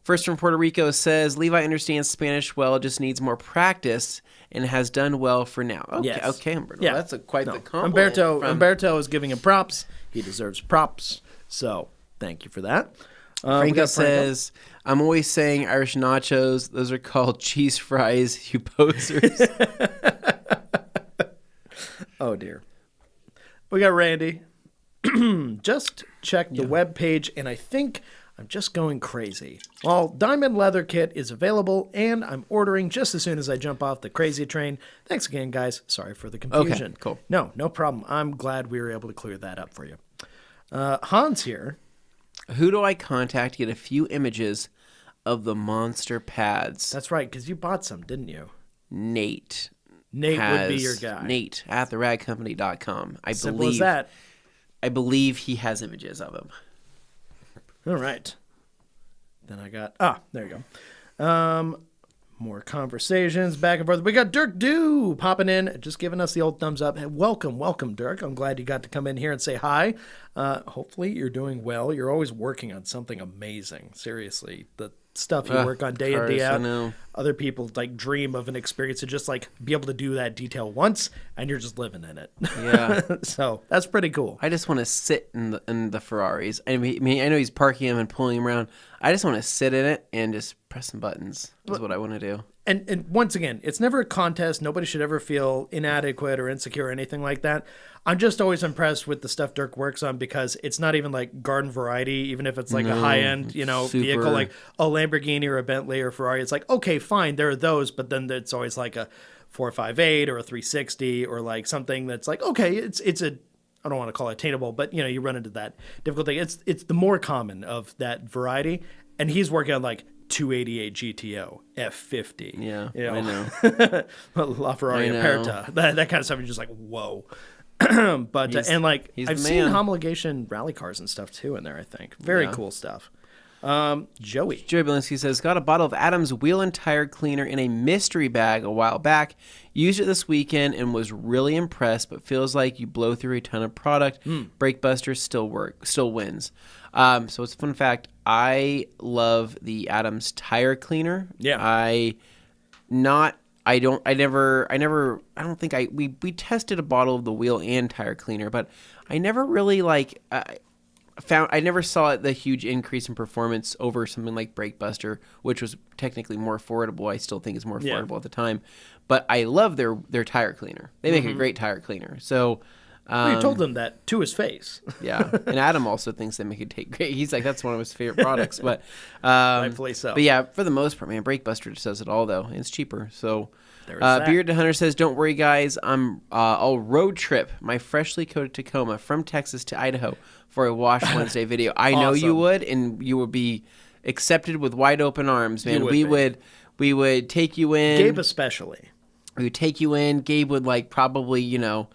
First from Puerto Rico says, Levi understands Spanish well, just needs more practice and has done well for now. Okay, Yes. okay, Humberto. Yeah. That's quite the compliment. Umberto is giving him props. He deserves props. So thank you for that. We Franco got says, I'm always saying Irish nachos. Those are called cheese fries, you posers. Oh, dear. We got Randy. Just checked the web page, and I think I'm just going crazy. Well, Diamond Leather Kit is available, and I'm ordering just as soon as I jump off the crazy train. Thanks again, guys. Sorry for the confusion. cool. No problem. I'm glad we were able to clear that up for you. Hans here. Who do I contact to get a few images of the monster pads? That's right, because you bought some, didn't you? Nate. Nate would be your guy. Nate at theradcompany.com. Simple as that. I believe he has images of them. All right. Then I got... there you go. More conversations back and forth. We got Dirk Dew popping in, just giving us the old thumbs up. Hey, welcome, Dirk. I'm glad you got to come in here and say hi. Hopefully you're doing well. You're always working on something amazing. Seriously, the stuff you work on day in, day I out. know. Other people dream of an experience to just be able to do that detail once, and you're just living in it. Yeah. So that's pretty cool. I just want to sit in the Ferraris. I mean, I know he's parking them and pulling them around. I just want to sit in it and just press some buttons. That's what I want to do. And once again, it's never a contest. Nobody should ever feel inadequate or insecure or anything like that. I'm just always impressed with the stuff Dirk works on because it's not even like garden variety, even if it's a high-end, vehicle like a Lamborghini or a Bentley or Ferrari. It's like, okay, fine, there are those, but then it's always like a 458 or a 360 or like something that's like, okay, it's a, I don't want to call it attainable, but you run into that difficult thing. It's the more common of that variety. And he's working on 288 GTO, F50. Yeah, I know. LaFerrari I know. Aperta, that kind of stuff. You're just like, whoa. But He's I've the seen man. homologation rally cars and stuff too in there. I think very cool stuff. Joey Bielinski says, got a bottle of Adam's wheel and tire cleaner in a mystery bag a while back. Used it this weekend and was really impressed, but feels like you blow through a ton of product. Brake Buster still wins. So it's a fun fact. I love the Adam's tire cleaner. Yeah. We tested a bottle of the wheel and tire cleaner, but I never really I never saw the huge increase in performance over something like Breakbuster, which was technically more affordable. I still think it's more affordable at the time, but I love their tire cleaner. They make a great tire cleaner. So. You told him that to his face. Yeah, and Adam also thinks they make it take great. He's like, that's one of his favorite products. But Rightfully so. But yeah, for the most part, man, Breakbuster just does it all though, and it's cheaper. So, that. Bearded Hunter says, "Don't worry, guys. I'll road trip my freshly coated Tacoma from Texas to Idaho for a Wash Wednesday video. I know you would, and you would be accepted with wide open arms, man. We would take you in. Gabe especially. We would take you in. Gabe would like probably, you know."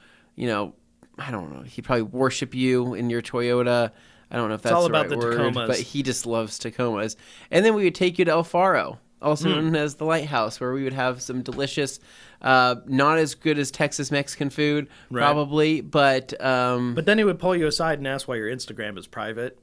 I don't know. He'd probably worship you in your Toyota. I don't know if that's all the about right the word, Tacomas. but he just loves Tacomas. And then we would take you to El Faro, also known as the Lighthouse, where we would have some delicious, not as good as Texas Mexican food, probably, but But then he would pull you aside and ask why your Instagram is private.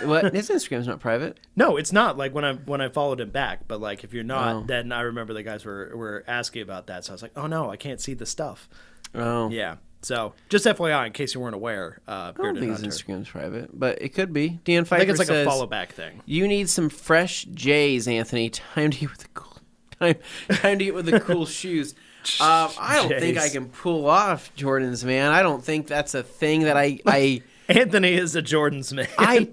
what? His Instagram's not private. No, it's not. Like when I followed him back, but like if you're not, then I remember the guys were asking about that. So I was like, oh no, I can't see the stuff. Oh, Yeah. So just FYI, in case you weren't aware, I don't Bearded think his Hunter. Instagram's private, but it could be. Dan Pfeiffer I think it's like says, a follow back thing. "You need some fresh J's, Anthony. Time to get with the cool time to get with the cool shoes." I don't think I can pull off Jordans, man. I don't think that's a thing that I Anthony is a Jordans man.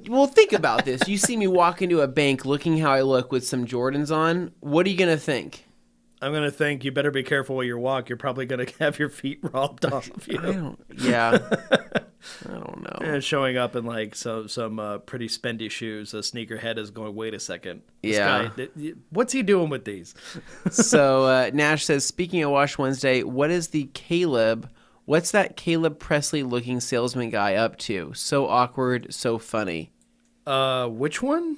Well, think about this. You see me walk into a bank looking how I look with some Jordans on. What are you gonna think? I'm going to think you better be careful while you walk. You're probably going to have your feet robbed off of you. I don't know. And showing up in like some pretty spendy shoes. A sneakerhead is going, wait a second. This Yeah. guy, what's he doing with these? So Nash says, speaking of Wash Wednesday, what's that Caleb Presley looking salesman guy up to? So awkward, so funny. Which one?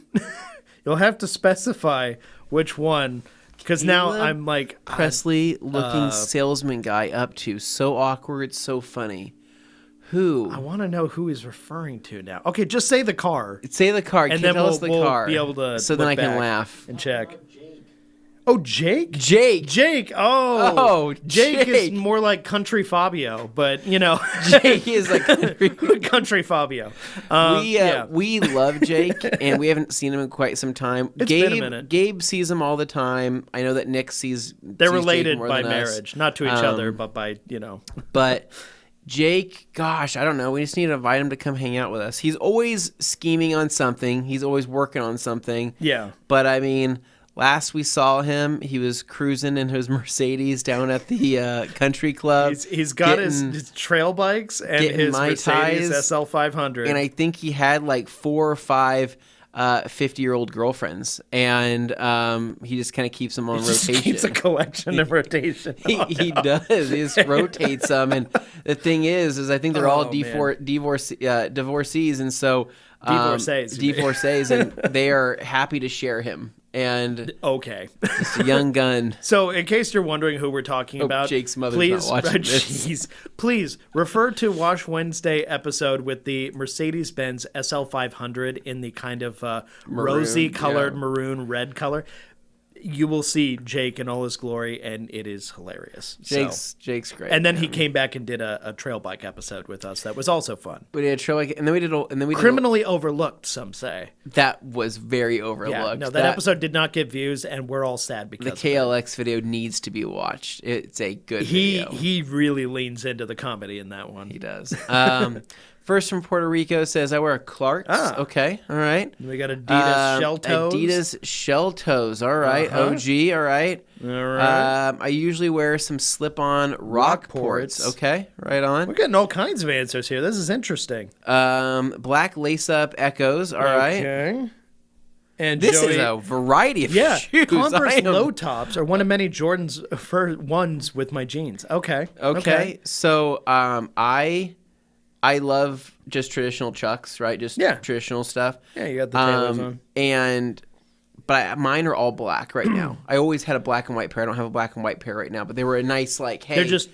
You'll have to specify which one. Because now I'm like Presley looking salesman guy up to. So awkward, so funny. Who? I want to know who he's referring to now. Okay, just say the car. Say the car. And then tell us we'll the car. be able to so then I look can back laugh. and check. Oh, Jake? Jake. Oh, Jake is Jake. more like Country Fabio, but you know, Jake is like Country Fabio. We love Jake, and we haven't seen him in quite some time. It's been a minute. Gabe sees him all the time. I know that Nick sees. They're sees related Jake more by than us. marriage, not to each other, but by But Jake, gosh, I don't know. We just need to invite him to come hang out with us. He's always scheming on something. He's always working on something. Yeah. But I mean, last we saw him, he was cruising in his Mercedes down at the country club. He's got his trail bikes and his Mercedes SL 500. And I think he had like 4 or 5 50-year-old girlfriends, and he just kind of keeps them on rotation. Just keeps a collection of rotation. He does. He just rotates them, and the thing is I think they're all divorcees, and so divorcees, and they are happy to share him. And okay, just a young gun. So, in case you're wondering who we're talking about, Jake's mother's not watching this. Please refer to Wash Wednesday episode with the Mercedes-Benz SL 500 in the kind of rosy-colored maroon red color. You will see Jake in all his glory, and it is hilarious. Jake's great. And then he came back and did a trail bike episode with us. That was also fun. We did a trail bike, and then we did criminally overlooked. Some say that was very overlooked. Yeah, no, that episode did not get views, and we're all sad because the KLX video needs to be watched. It's a good video. He really leans into the comedy in that one. He does. First from Puerto Rico says, I wear Clarks. Okay, all right. We got Adidas shell toes. Adidas shell toes, all right. OG, all right. All right. I usually wear some slip-on Rockports. Okay, right on. We're getting all kinds of answers here. This is interesting. Black lace-up Echoes, all right. Okay. And this Joey, is a variety of shoes. Converse low tops are one of many Jordans for ones with my jeans. Okay. So I love just traditional Chucks, right? Just traditional stuff. Yeah, you got the Taylors on. But mine are all black right now. I always had a black and white pair. I don't have a black and white pair right now, but they were a nice hey.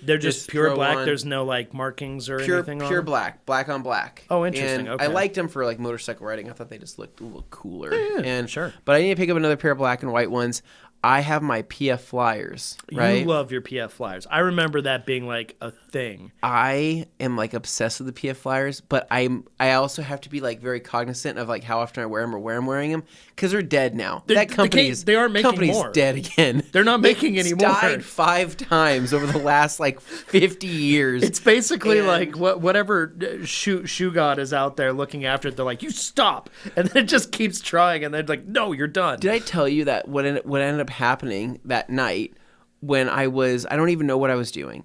They're just pure black. There's no like markings or anything on them. Pure black on black. Oh, interesting. And I liked them for like motorcycle riding. I thought they just looked a little cooler. Yeah, sure. But I need to pick up another pair of black and white ones. I have my PF Flyers, right? You love your PF Flyers. I remember that being like a thing. I am like obsessed with the PF Flyers, but I also have to be like very cognizant of like how often I wear them or where I'm wearing them because they're dead now. That company they aren't making company's more. dead again. They're not making It's any more. died 5 times over the last like 50 years. It's basically like whatever shoe god is out there looking after it. They're like, you stop, and then it just keeps trying, and they're like, no, you're done. Did I tell you that what ended up happening that night when I don't even know what I was doing.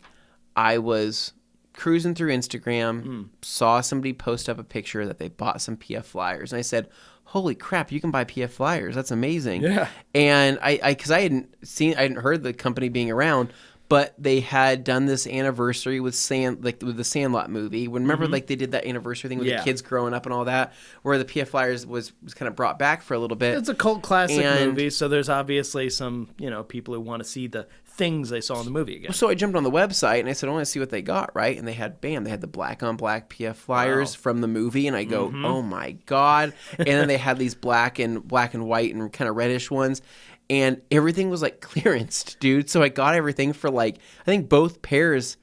I was cruising through Instagram, saw somebody post up a picture that they bought some PF Flyers, and I said, holy crap, you can buy PF Flyers. That's amazing. Yeah. And because I hadn't heard the company being around, but they had done this anniversary with with the Sandlot movie. Remember, like they did that anniversary thing with the kids growing up and all that, where the PF Flyers was kind of brought back for a little bit. It's a cult classic movie, so there's obviously some people who want to see the things they saw in the movie again. So I jumped on the website and I said, I want to see what they got, right? And they had the black on black PF Flyers from the movie, and I go, oh my god! And then they had these black and white and kind of reddish ones. And everything was like clearanced, dude. So I got everything for like, I think both pairs,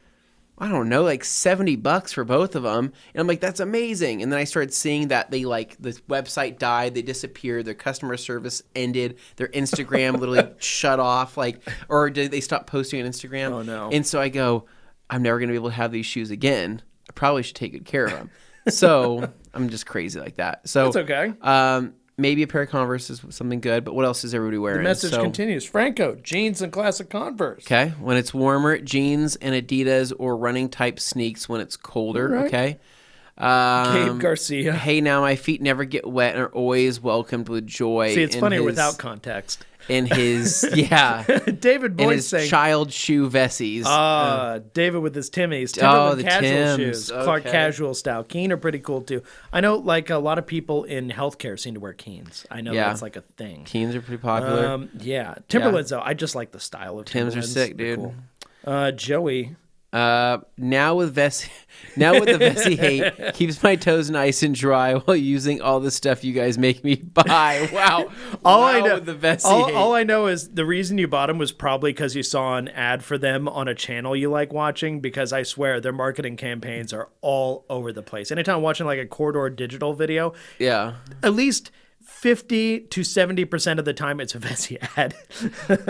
I don't know, like $70 for both of them. And I'm like, that's amazing. And then I started seeing that the website died, they disappeared, their customer service ended, their Instagram literally shut off, or did they stop posting on Instagram? Oh no. And so I go, I'm never going to be able to have these shoes again. I probably should take good care of them. So I'm just crazy like that. So It's okay. Maybe a pair of Converse is something good, but what else is everybody wearing? The message continues. Franco, jeans and classic Converse. Okay. When it's warmer, jeans and Adidas or running type sneaks when it's colder. Right. Okay. Gabe Garcia. Hey, now my feet never get wet and are always welcomed with joy. See, it's funnier without context. In his, David in Boyd his saying, child shoe Vessies. David with his Timmies. the Timberland casual Tims. shoes. Clark Okay. casual style. Keen are pretty cool too. I know like a lot of people in healthcare seem to wear Keens. I know that's like a thing. Keens are pretty popular. Timberlands though, I just like the style of Tims are Timberlands. sick, They're dude. Cool. Joey. Now with the Vessi hate keeps my toes nice and dry while using all the stuff you guys make me buy. Wow. I know, with the Vessi hate. all I know is the reason you bought them was probably because you saw an ad for them on a channel you like watching, because I swear their marketing campaigns are all over the place. Anytime I'm watching like a Corridor Digital video, Yeah. at least 50 to 70% of the time it's a Vessi ad.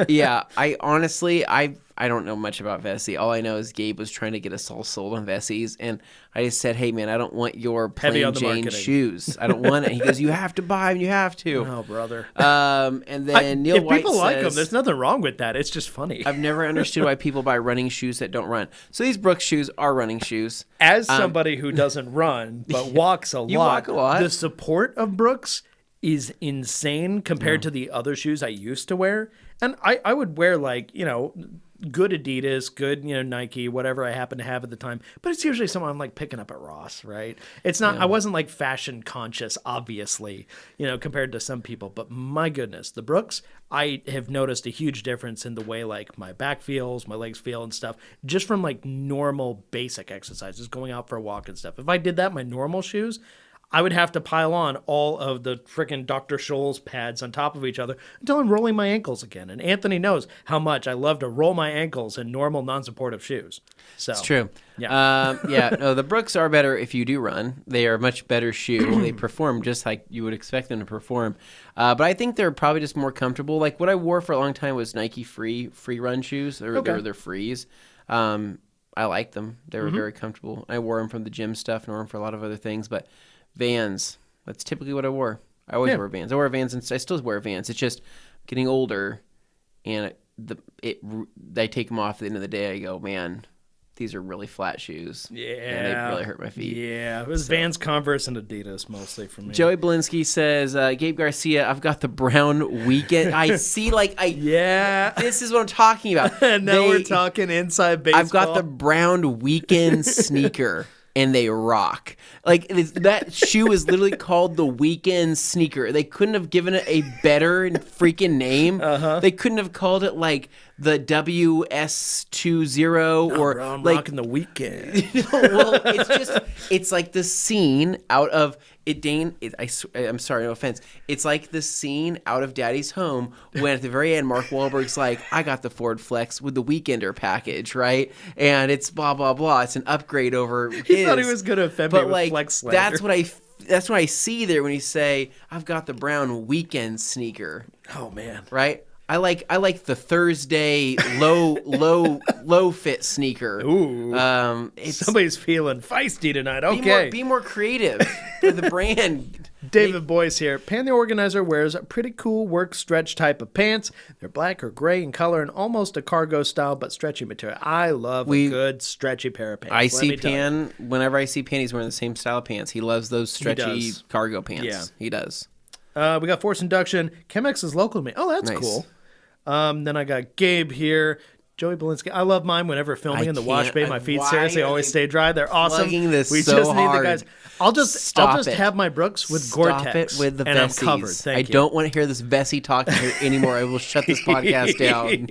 Yeah. I honestly, I don't know much about Vessi. All I know is Gabe was trying to get us all sold on Vessis, and I just said, hey, man, I don't want your Heavy plain on the Jane marketing. shoes. I don't want it. He goes, you have to buy them. You have to. Oh, brother. And then Neil if White people like them, says, there's nothing wrong with that. It's just funny. I've never understood why people buy running shoes that don't run. So these Brooks shoes are running shoes. As somebody who doesn't run but walks a lot, You walk a lot. the support of Brooks is insane compared to the other shoes I used to wear. And I would wear good Adidas, good, Nike, whatever I happen to have at the time. But it's usually someone I'm like picking up at Ross, right? It's not, I wasn't like fashion conscious, obviously, compared to some people. But my goodness, the Brooks, I have noticed a huge difference in the way like my back feels, my legs feel and stuff, just from like normal basic exercises, going out for a walk and stuff. If I did that in my normal shoes, I would have to pile on all of the frickin' Dr. Scholl's pads on top of each other until I'm rolling my ankles again. And Anthony knows how much I love to roll my ankles in normal, non-supportive shoes. So It's true. Yeah. No, the Brooks are better if you do run. They are a much better shoe. They perform just like you would expect them to perform. But I think they're probably just more comfortable. Like what I wore for a long time was Nike free run shoes. They're frees. I liked them. They were very comfortable. I wore them from the gym stuff and wore them for a lot of other things. But Vans, that's typically what I wore. I always wear Vans. I wear Vans and I still wear Vans. It's just getting older, and I take them off at the end of the day. I go, man, these are really flat shoes. Yeah. And they really hurt my feet. Yeah. It was Vans, Converse, and Adidas mostly for me. Joey Belinsky says, Gabe Garcia, I've got the brown weekend. I see, Yeah. this is what I'm talking about. And now we're talking inside baseball. I've got the brown weekend sneaker. And they rock. That shoe is literally called the Weekend Sneaker. They couldn't have given it a better freaking name. They couldn't have called it like the WS20 or bro, I'm like rocking the Weekend. well, it's like the scene out of Dane, I'm sorry, no offense. It's like the scene out of Daddy's Home when at the very end, Mark Wahlberg's like, I got the Ford Flex with the Weekender package, right? And it's blah, blah, blah. It's an upgrade over his. He thought he was going to offend me but with like, Flex slander. that's what I see there when you say, I've got the brown weekend sneaker. Oh, man. Right? I like the Thursday low fit sneaker. Ooh. Somebody's feeling feisty tonight. Okay. Be more creative for the brand. David Boyce here. Pan the Organizer wears a pretty cool work stretch type of pants. They're black or gray in color and almost a cargo style, but stretchy material. I love a good stretchy pair of pants. I see Pan, whenever I see Pan, he's wearing the same style of pants. He loves those stretchy cargo pants. Yeah. He does. We got Force Induction. Chemex is local to me. Oh, that's Nice. cool. Then I got Gabe here. Joey Belinsky. I love mine whenever filming in the wash bay. My feet seriously always stay dry. They're awesome. Plugging this we so just need hard. the guys. I'll just have my Brooks with Gore-Tex. Stop it with the and I'm Vessies. covered. Thank I you. don't want to hear this Vessie talk anymore. I will shut this podcast down.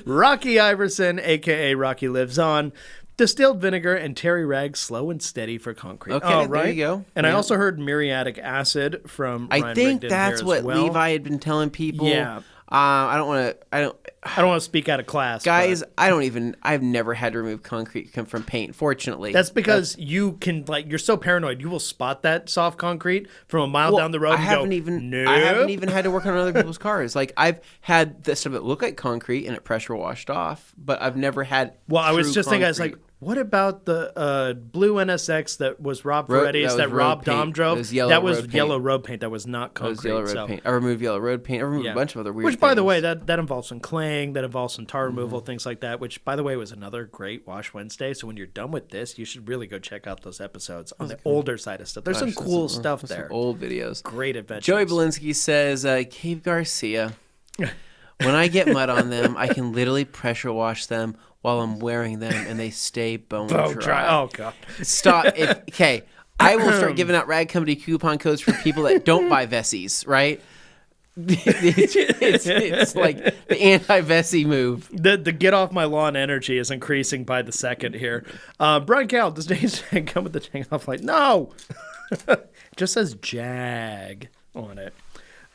Rocky Iverson, a.k.a. Rocky Lives On. Distilled vinegar and Terry Rag, slow and steady for concrete. Okay, oh, there right? you go. And I also heard muriatic acid from Ryan I think Rigdon that's here what as well. Levi had been telling people. Yeah. I don't want to speak out of class. Guys, but I've never had to remove concrete from paint, fortunately. that's because you can, you're so paranoid. You will spot that soft concrete from a mile down the road I and haven't go, even nope. I haven't even had to work on other people's cars. Like I've had the stuff that looked like concrete and it pressure washed off, but I've never had Well, I was true just thinking, I was concrete. like, what about the blue NSX that was Rob Ferretti's that road Rob paint. Dom drove? It was yellow that was road paint. yellow road paint. That was not It was concrete. yellow road paint. I removed yellow road paint. I removed a bunch of other weird Which, by the things. way, that involves some clang, that involves some tar removal, things like that, which, by the way, was another great Wash Wednesday. So when you're done with this, you should really go check out those episodes on the older side of stuff. There's some cool stuff there. Some old videos. Great adventures. Joey Belinsky says, Cave Garcia, when I get mud on them, I can literally pressure wash them while I'm wearing them, and they stay bone dry. Oh, God. Stop. Okay, I will start giving out Rag Company coupon codes for people that don't buy Vessies, right? It's like the anti-Vessie move. The get off my lawn energy is increasing by the second here. Brian Cal, does Dane's come with the tank off light? No. It just says Jag on it.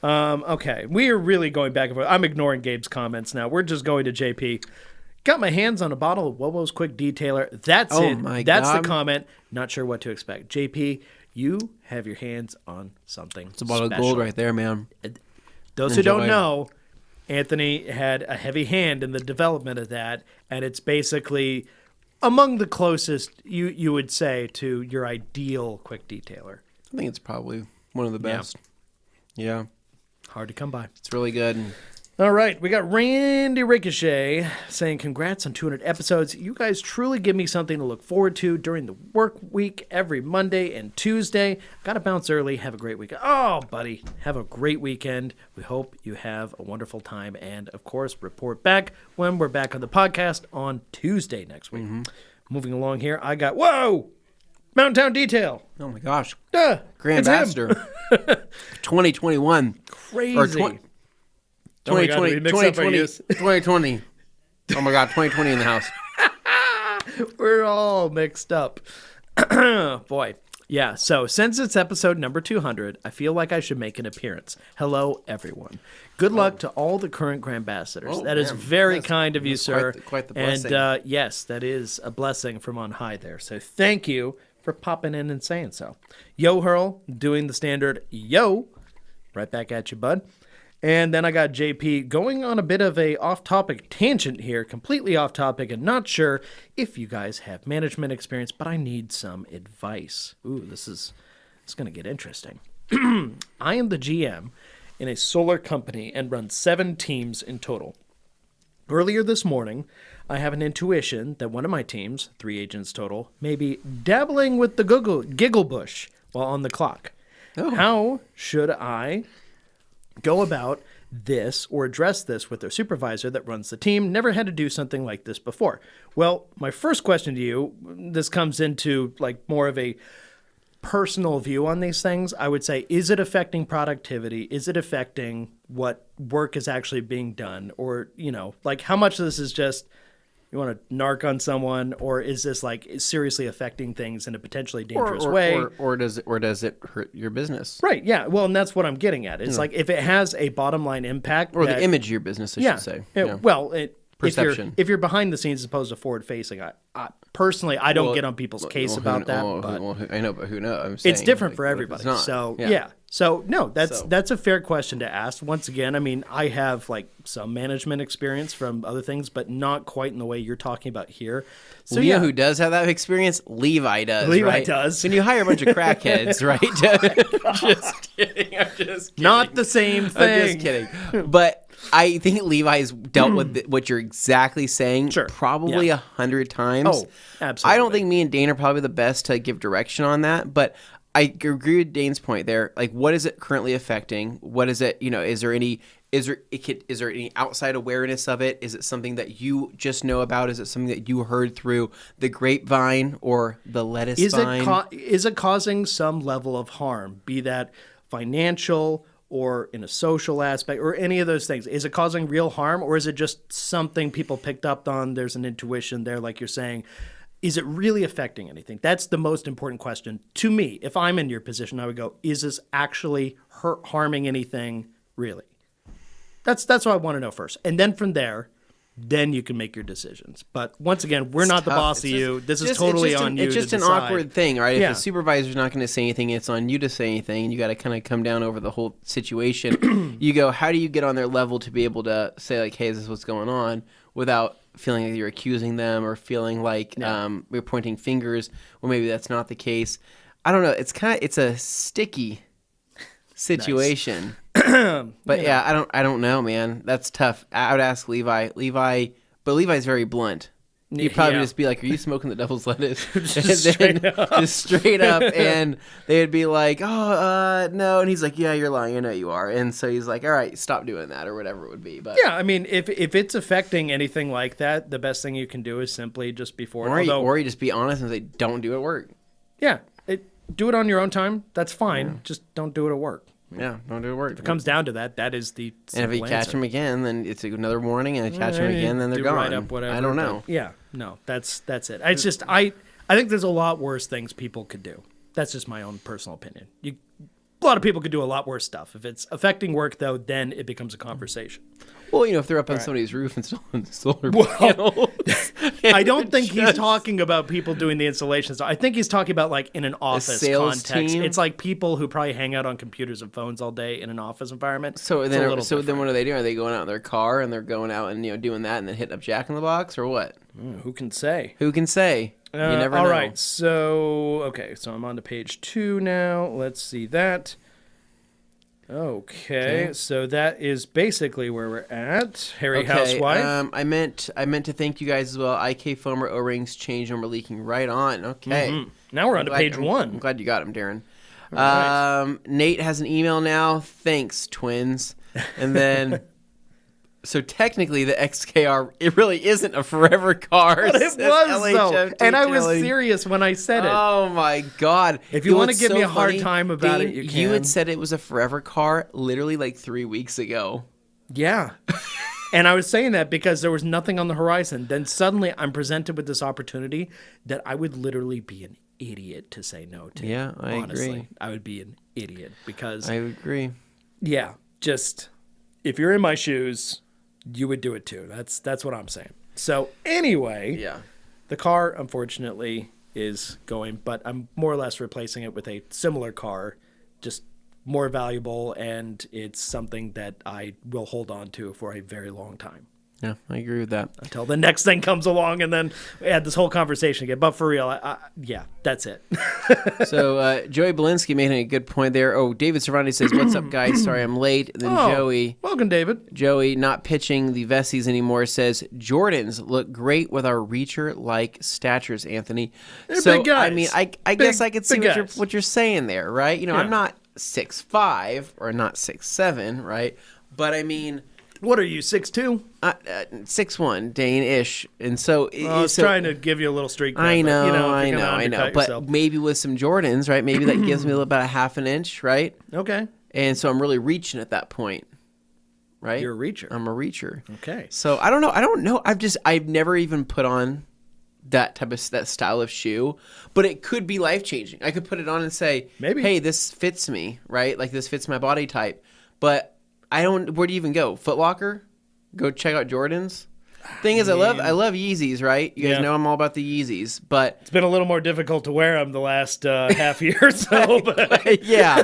Okay, we are really going back and forth. I'm ignoring Gabe's comments now. We're just going to JP. Got my hands on a bottle of Wobo's Quick Detailer. That's it. That's the comment. Not sure what to expect. JP, you have your hands on something. It's a bottle of gold right there, man. Those who don't know, Anthony had a heavy hand in the development of that, and it's basically among the closest you would say to your ideal quick detailer. I think it's probably one of the best. Yeah. Hard to come by. It's really good. All right, we got Randy Ricochet saying congrats on 200 episodes. You guys truly give me something to look forward to during the work week every Monday and Tuesday. Got to bounce early. Have a great weekend. Oh, buddy, have a great weekend. We hope you have a wonderful time. And, of course, report back when we're back on the podcast on Tuesday next week. Moving along here, I got, whoa, Mountain Town Detail. Oh, my gosh. Grand Grand Ambassador. 2021. Crazy. Or 2020. 2020. Oh, my God. 2020 in the house. We're all mixed up. Boy. Yeah, so since it's episode number 200, I feel like I should make an appearance. Hello, everyone. Good luck to all the current Grand Ambassadors. That is very kind of you, sir. Quite the blessing. And yes, that is a blessing from on high there. So thank you for popping in and saying so. Yo, Hurl, doing the standard yo. Right back at you, bud. And then I got JP going on a bit of a off-topic tangent here, completely off-topic, and not sure if you guys have management experience, but I need some advice. Ooh, it's going to get interesting. I am the GM in a solar company and run 7 teams in total. Earlier this morning, I have an intuition that one of my teams, 3 agents total, may be dabbling with the giggle bush while on the clock. Oh. How should I go about this or address this with their supervisor that runs the team? Never had to do something like this before. Well, my first question to you, this comes into like more of a personal view on these things. I would say, is it affecting productivity? Is it affecting what work is actually being done? Or, like how much of this is just You want to narc on someone, or is this like seriously affecting things in a potentially dangerous way? Or does it hurt your business? Right. Yeah. Well, and that's what I'm getting at. It's like if it has a bottom line impact, Or the image of your business, I should say. Well, perception. If you're behind the scenes as opposed to forward facing, I personally I don't get on people's case about that. I know, but who knows? I'm saying, it's different for everybody. So yeah. So no, that's a fair question to ask. Once again, I mean, I have like some management experience from other things, but not quite in the way you're talking about here. So you know who does have that experience? Levi does. Levi does. When you hire a bunch of crackheads, right? Just kidding. I'm just kidding. Not the same thing. I'm just kidding. But I think Levi's dealt with what you're exactly saying probably 100 times. Oh, absolutely. I don't think me and Dane are probably the best to give direction on that, but I agree with Dane's point there. Like, what is it currently affecting? What is it? Is there any outside awareness of it? Is it something that you just know about? Is it something that you heard through the grapevine or the lettuce vine? Is it causing some level of harm? Be that financial or in a social aspect or any of those things? Is it causing real harm, or is it just something people picked up on? There's an intuition there, like you're saying. Is it really affecting anything? That's the most important question. To me, if I'm in your position, I would go, is this actually harming anything really? That's what I want to know first. And then from there, then you can make your decisions. But once again, we're not the boss of you. This is totally on you. It's just an awkward thing, right? If the supervisor's not going to say anything, it's on you to say anything, and you got to kind of come down over the whole situation. You go, how do you get on their level to be able to say, like, hey, this is what's going on, without feeling like you're accusing them or feeling like you're pointing fingers? Well, maybe that's not the case. I don't know. It's a sticky situation. But I don't know, man. That's tough. I would ask Levi, but Levi's very blunt. You'd probably just be like, are you smoking the devil's lettuce? Just straight up. And they'd be like, oh, no. And he's like, yeah, you're lying. I know you are. And so he's like, all right, stop doing that, or whatever it would be. But yeah, I mean, if it's affecting anything like that, the best thing you can do is simply just before. Or you just be honest and say, don't do it at work. Yeah. Do it on your own time. That's fine. Yeah. Just don't do it at work. Yeah, don't do it at work. If it comes down to that, that is the simple And if you catch them again, then it's another warning, and catch them again, then they're gone. Right up, whatever, I don't know. Yeah, no, that's it. It's just I think there's a lot worse things people could do. That's just my own personal opinion. A lot of people could do a lot worse stuff. If it's affecting work, though, then it becomes a conversation. Well, if they're up on somebody's roof installing solar panels. I don't think he's talking about people doing the installations. I think he's talking about like in an office context. Team? It's like people who probably hang out on computers and phones all day in an office environment. So then what are they doing? Are they going out in their car and they're going out and doing that and then hitting up Jack in the Box, or what? Who can say? You never know. All right. So I'm on to page 2 now. Let's see that. Okay, so that is basically where we're at. Harry Housewife. I meant to thank you guys as well. IK Foamer O-rings change number leaking right on. Okay. Mm-hmm. Now we're on to page 1. I'm glad you got them, Darren. Right. Nate has an email now. Thanks, twins. And then... So technically, the XKR, it really isn't a forever car. But it was, though. And I was serious when I said it. Oh, my God. If you want to give me a hard time about it, you can. You had said it was a forever car literally like 3 weeks ago. Yeah. And I was saying that because there was nothing on the horizon. Then suddenly I'm presented with this opportunity that I would literally be an idiot to say no to. Yeah, I agree. I would be an idiot because... I agree. Yeah, just if you're in my shoes... You would do it too. That's what I'm saying. So anyway, the car unfortunately is going, but I'm more or less replacing it with a similar car, just more valuable, and it's something that I will hold on to for a very long time. Yeah, I agree with that. Until the next thing comes along, and then we had this whole conversation again. But for real, yeah, that's it. So Joey Belinsky made a good point there. Oh, David Cervantes says, "What's up, guys? Sorry I'm late." And then Joey, welcome, David. Joey, not pitching the Vessies anymore, says Jordans look great with our reacher-like statures. Anthony, they're big guys. I mean, I guess I could see what you're saying there, right? I'm not 6'5" or not 6'7", right? But I mean. What are you, 6'2"? 6'1", Dane-ish, and so I was trying to give you a little streak. I know. But maybe with some Jordans, right? Maybe that gives me about a half an inch, right? Okay. And so I'm really reaching at that point. right? You're a reacher. I'm a reacher. Okay. So I don't know. I've never even put on that style of shoe, but it could be life changing. I could put it on and say, maybe, hey, this fits me, right? Like this fits my body type. But where do you even go? Foot Locker? Go check out Jordans? Thing is, I love Yeezys, right? You guys know I'm all about the Yeezys, but it's been a little more difficult to wear them the last half year or so. But yeah,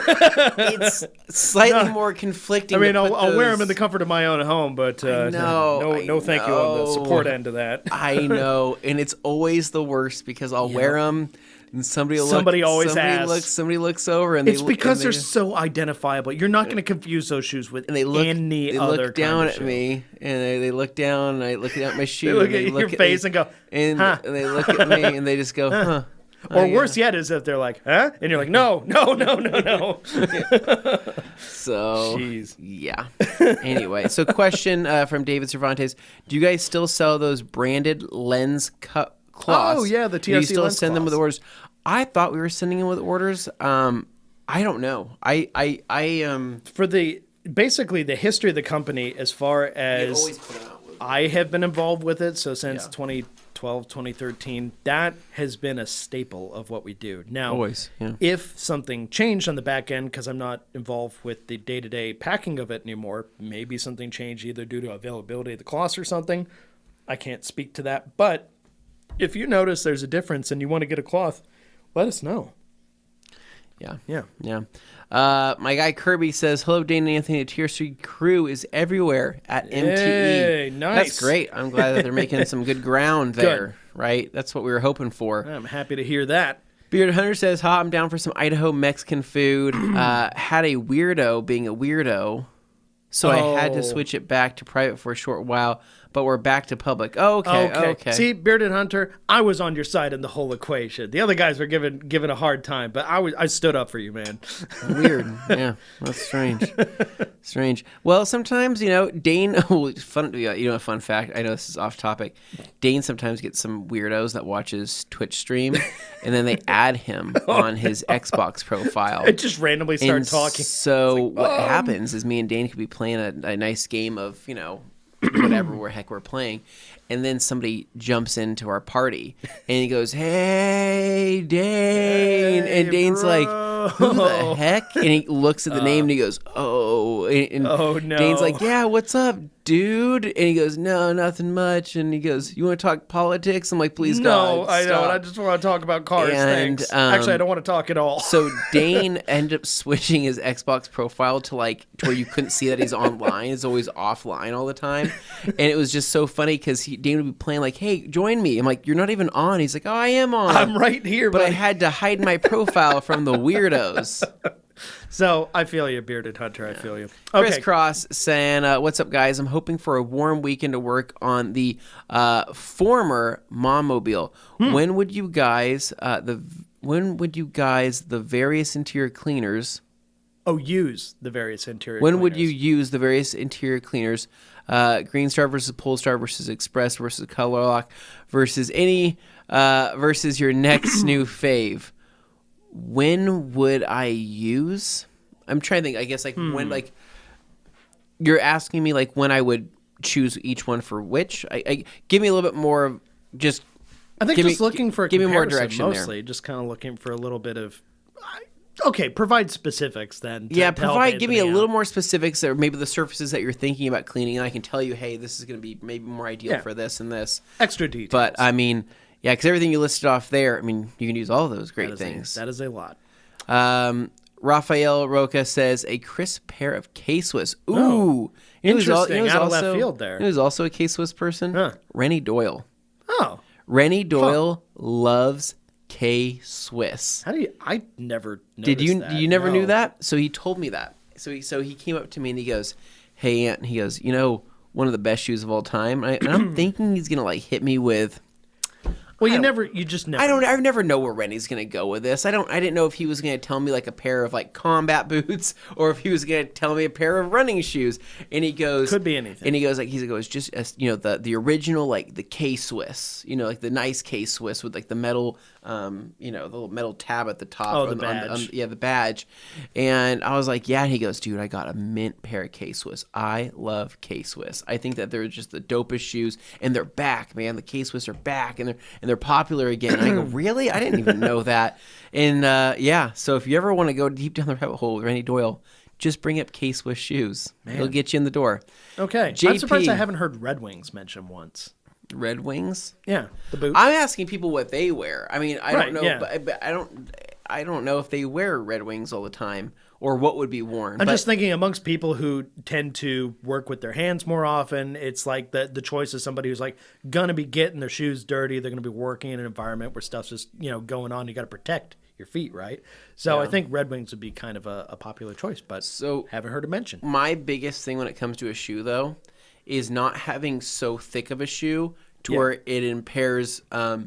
it's slightly more conflicting. I mean, I'll wear them in the comfort of my own home, but no, thank you on the support end of that. I know, and it's always the worst because I'll wear them. And somebody looks over, and it's because they're so identifiable. You're not going to confuse those shoes with any other. They look down at me, and they look down, and I look at my shoe. They look at your face and go, and they look at me, and they just go, huh. Or worse yet is if they're like, huh? And you're like, no. So, jeez. Yeah. Anyway, so question from David Cervantes: do you guys still sell those branded lens cloths? Oh yeah, the TRC. Do you still lens send them cloths. with orders? I thought we were sending them with orders. I don't know. For basically the history of the company, as far as I have been involved with it, so since 2012, 2013, that has been a staple of what we do. Now, always, yeah. If something changed on the back end, because I'm not involved with the day-to-day packing of it anymore, maybe something changed either due to availability of the cloths or something. I can't speak to that, but if you notice there's a difference and you want to get a cloth, let us know. Yeah. My guy Kirby says, hello, Dane and Anthony. The TRC crew is everywhere at MTE. Hey, nice. That's great. I'm glad that they're making some good ground there, right? That's what we were hoping for. I'm happy to hear that. Bearded Hunter says, I'm down for some Idaho Mexican food. Had a weirdo being a weirdo, so I had to switch it back to private for a short while. But we're back to public. Okay. See, Bearded Hunter, I was on your side in the whole equation. The other guys were given a hard time, but I stood up for you, man. Weird. Yeah, that's strange. Well, sometimes, Dane, a fun fact, I know this is off topic. Dane sometimes gets some weirdos that watches Twitch stream, and then they add him on his Xbox profile. It just randomly start talking. So what happens is me and Dane could be playing a nice game of, whatever we're playing, and then somebody jumps into our party and he goes, hey Dane, and Dane's bro. like, who the heck? And he looks at the name and he goes, oh no. Dane's like, yeah, what's up, dude? And he goes, no, nothing much. And he goes, you want to talk politics? I'm like, please, no, God, I stop. don't. I just want to talk about cars. And, thanks. Actually, I don't want to talk at all. So Dane ended up switching his Xbox profile to to where you couldn't see that he's online. It's always offline all the time. And it was just so funny because Dane would be playing like, hey, join me. I'm like, you're not even on. He's like, oh, I am on. I'm right here. But I had to hide my profile from the weirdos. So I feel you, Bearded Hunter. I feel you. Chris Cross saying, what's up, guys? I'm hoping for a warm weekend to work on the former Mommobile. When would you guys the various interior cleaners? Use the various interior. When cleaners. would you use the various interior cleaners? Green Star versus Polestar versus Express versus Color Lock versus versus your next new fave. When would I use? I'm trying to think. I guess when you're asking me when I would choose each one for which. I give me a little bit more of just. I think just looking for a give me more comparison direction mostly. there. Just kind of looking for a little bit of. Okay, provide specifics then. Give me a little more specifics, or maybe the surfaces that you're thinking about cleaning, and I can tell you, hey, this is going to be maybe more ideal for this and this. Extra details. But I mean. Yeah, because everything you listed off there, I mean, you can use all of those great things. That is a lot. Rafael Roca says, a crisp pair of K-Swiss. Ooh. Oh, interesting. Out of also, left field there. He was also a K-Swiss person. Huh. Rennie Doyle. Oh. Rennie Doyle loves K-Swiss. How do you... I never noticed Did you that. You never knew that? So he told me that. So he came up to me and he goes, hey, Aunt, and he goes, one of the best shoes of all time. And I'm thinking he's going to I never know where Rennie's gonna go with this. I didn't know if he was gonna tell me a pair of combat boots or if he was gonna tell me a pair of running shoes. And he goes, could be anything. And he goes just as the original the K-Swiss, the nice K-Swiss with the metal the little metal tab at the top. Oh, the badge. The badge. And I was like, yeah. And he goes, dude, I got a mint pair of K-Swiss. I love K-Swiss. I think that they're just the dopest shoes, and they're back, man. The K-Swiss are back, and they're popular again. And I go, really? I didn't even know that. And so if you ever want to go deep down the rabbit hole with Randy Doyle, just bring up K-Swiss shoes. It'll get you in the door. Okay. JP, I'm surprised I haven't heard Red Wings mentioned once. Red Wings? Yeah, the boots. I'm asking people what they wear. I mean, I don't know, yeah. but I don't know if they wear Red Wings all the time or what would be worn. I'm just thinking amongst people who tend to work with their hands more often, it's like the choice of somebody who's like gonna be getting their shoes dirty. They're gonna be working in an environment where stuff's just going on. You got to protect your feet, right? So I think Red Wings would be kind of a popular choice, but haven't heard it mentioned. My biggest thing when it comes to a shoe, though, is not having so thick of a shoe to where it impairs my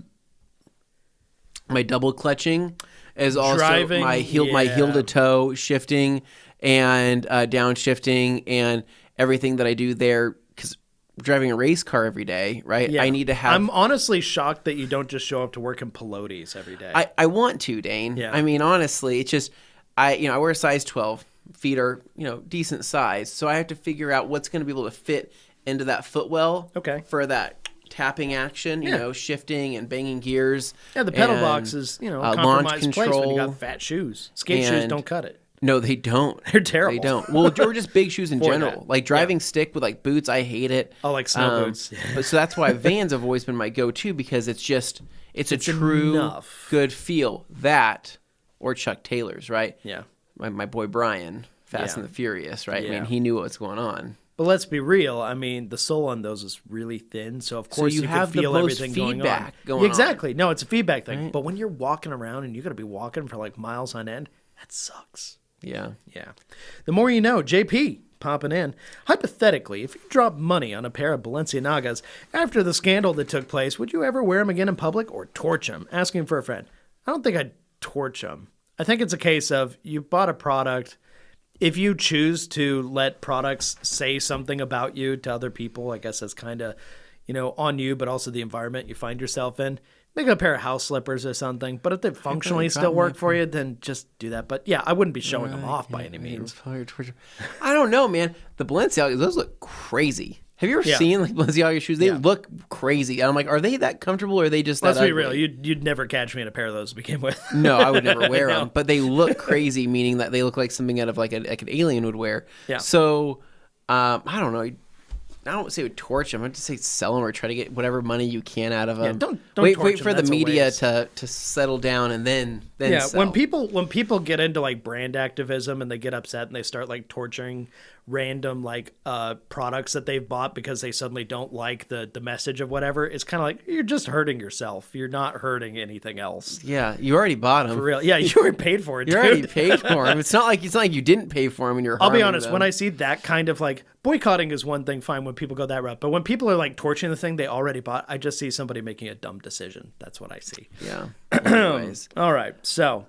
double clutching, as also Driving, my heel to toe shifting and downshifting and everything that I do there. Because driving a race car every day, right? Yeah. I need to have. I'm honestly shocked that you don't just show up to work in pilotes every day. I want to, Dane. Yeah. I mean, honestly, it's just I wear a size 12. Feet are decent size, so I have to figure out what's going to be able to fit into that footwell. Okay. For that tapping action, shifting and banging gears. Yeah, the pedal box is launch compromised place when you control. got fat shoes. Skate shoes don't cut it. No, they don't. They're terrible. They don't. Well, or just big shoes in For general. that. Like driving stick with like boots, I hate it. Oh, like snow boots. But so that's why Vans have always been my go-to, because it's a true enough. good feel. That or Chuck Taylor's, right? Yeah. My boy Brian, Fast and the Furious, right? I Yeah. mean, he knew what was going on. But let's be real. I mean, the sole on those is really thin, so of course you you have can feel the most everything going on. feedback going on. Exactly. No, it's a feedback thing. Right. But when you're walking around and you're going to be walking for like miles on end, that sucks. Yeah. Yeah. The more you know. JP popping in. Hypothetically, if you drop money on a pair of Balenciagas after the scandal that took place, would you ever wear them again in public or torch them? Asking for a friend. I don't think I'd torch them. I think it's a case of you bought a product. If you choose to let products say something about you to other people, I guess that's kind of, on you, but also the environment you find yourself in. Make a pair of house slippers or something. But if they functionally still work for you, then just do that. But yeah, I wouldn't be showing them off by any means. I don't know, man. The Balenciagas, those look crazy. Have you ever seen like Balenciaga shoes? They look crazy. And I'm like, are they that comfortable or are they just that Let's be ugly? real. You'd never catch me in a pair of those to begin with. No, I would never wear No. them. But they look crazy, meaning that they look like something out of like an alien would wear. Yeah. So, I don't know. I don't say would torch them. I'd just say sell them or try to get whatever money you can out of them. Don't wait torch for them. the That's a media waste. to settle down and then sell. when people get into like brand activism and they get upset and they start like torturing random like products that they've bought because they suddenly don't like the message of whatever, it's kind of like you're just hurting yourself. You're not hurting anything else. Yeah, you already bought them. For real. Yeah, you already paid for it. You dude. already paid for them. It's not like you didn't pay for them and you're. I'll be harming honest, them. when I see that kind of like boycotting is one thing, fine, when people go that route. But when people are like torching the thing they already bought, I just see somebody making a dumb decision. That's what I see. Yeah. Anyways, All right. So,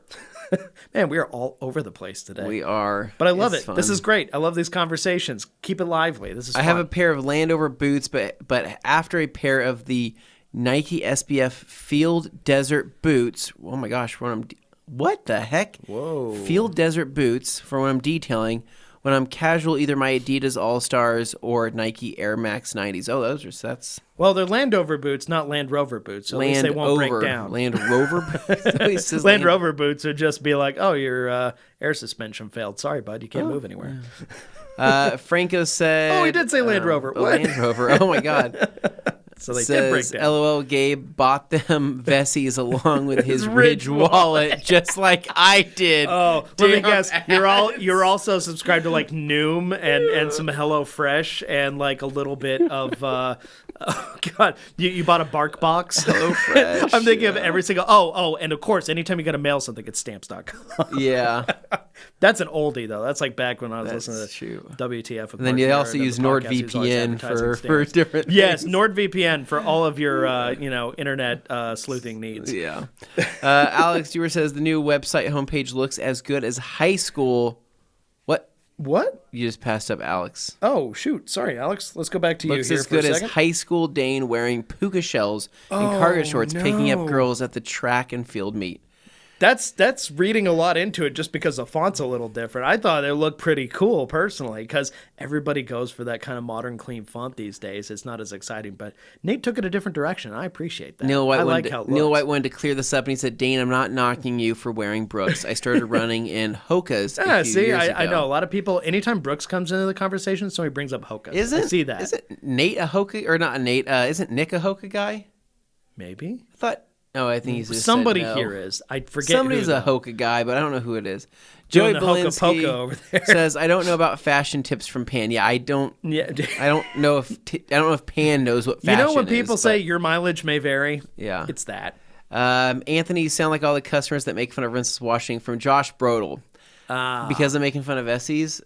man, we are all over the place today. we are. But I love It's it. This fun. is great. I love these conversations. Keep it lively. This is I fun. have a pair of Landover boots, but after a pair of the Nike SPF Field Desert boots. Oh my gosh, what the heck? Whoa. Field Desert boots for when I'm detailing. When I'm casual, either my Adidas All-Stars or Nike Air Max 90s. Oh, that's Well, they're Landover boots, not Land Rover boots. So at least Land they won't Over. break down. Land Rover boots. At least it says Land Rover boots would just be like, oh, your air suspension failed. Sorry, bud. You can't move anywhere. Franco said... Oh, he did say Land Rover. What? Land Rover. Oh, my God. So they did break Says, down. LOL, Gabe bought them Vessies along with his Ridge wallet, just like I did. Oh, let me Damn guess. ass. You're also subscribed to like Noom and some Hello Fresh and like a little bit of oh god, you bought a Bark Box. Hello Fresh. I'm thinking of every single. Oh, and of course, anytime you got to mail something, it's stamps.com. Yeah. That's an oldie though. That's like back when I was That's listening to true. And WTF. With then Mark you Maron also and use the podcast, he was always NordVPN advertising for stamps. different Yes, things. NordVPN for all of your internet sleuthing needs. Yeah. Alex Dewar says the new website homepage looks as good as high school. What? What? You just passed up Alex. Oh, shoot. Sorry, Alex. Let's go back to Looks you here as for a good as second. high school Dane wearing puka shells and cargo shorts picking up no. girls at the track and field meet. That's reading a lot into it just because the font's a little different. I thought it looked pretty cool personally because everybody goes for that kind of modern, clean font these days. It's not as exciting, but Nate took it a different direction. I appreciate that. Neil White, I like how it Neil looks. White wanted to clear this up, and he said, Dane, I'm not knocking you for wearing Brooks. I started running in Hoka's a Yeah, few see, years ago. I know a lot of people. Anytime Brooks comes into the conversation, somebody brings up Hoka. I see that. Isn't Nate a Hoka, or not a Nate, isn't Nick a Hoka guy? Maybe I thought, no, I think he's just somebody said no. here is. I forget. Somebody's who, a though. Hoka guy, but I don't know who it is. Doing Joey the Hoka Belinsky Poka over there. says, "I don't know about fashion tips from Pan. Yeah, I don't. Yeah. I don't know if Pan knows what fashion You is. know when people say but- your mileage may vary? Yeah. It's that. Anthony, you sound like all the customers that make fun of rinseless washing from Josh Brodel. Because I'm making fun of Essies.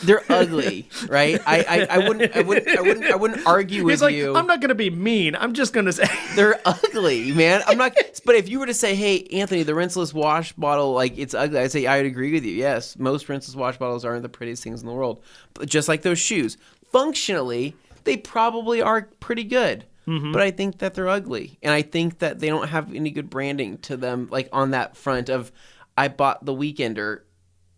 They're ugly, right? I wouldn't argue with He's like, you. I'm not going to be mean. I'm just going to say. They're ugly, man. I'm not. But if you were to say, "Hey, Anthony, the rinseless wash bottle, like it's ugly," I'd say I'd agree with you. Yes, most rinseless wash bottles aren't the prettiest things in the world, but just like those shoes, functionally, they probably are pretty good. But I think that they're ugly, and I think that they don't have any good branding to them, like on that front of, I bought the Weekender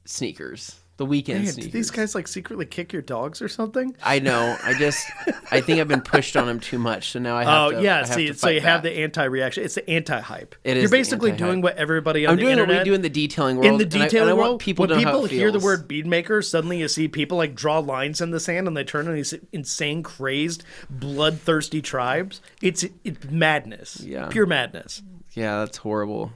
sneakers. The weekend Man, sneakers. do these guys like secretly kick your dogs or something? I know. I think I've been pushed on them too much, so now I have to. Yeah. I have See, to so you fight have back. the anti-reaction. It's the anti-hype. It is You're the basically anti-hype. doing what everybody on I'm the doing internet. what we do in the detailing world. In the and I detailing want world, people when to know people how it hear the feels. word bead maker, suddenly you see people like draw lines in the sand and they turn into these insane, crazed, bloodthirsty tribes. It's madness. Yeah. Pure madness. Yeah, that's horrible.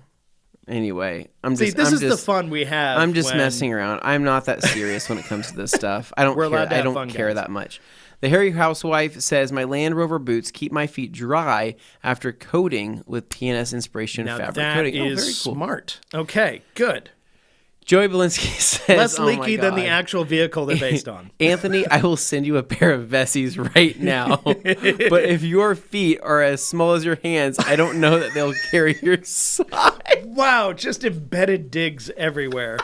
Anyway, See, this is the fun we have. I'm just when- messing around. I'm not that serious when it comes to this stuff. I don't We're care. allowed to I have don't fun, care guys. that much. The Harry Housewife says, my Land Rover boots keep my feet dry after coating with PNS Inspiration Now fabric that coating. is very cool. smart. Okay, good. Joey Belinsky says, Less oh my leaky than the God. actual vehicle they're based on. Anthony, I will send you a pair of Vessies right now. But if your feet are as small as your hands, I don't know that they'll carry your size. Wow, just embedded digs everywhere.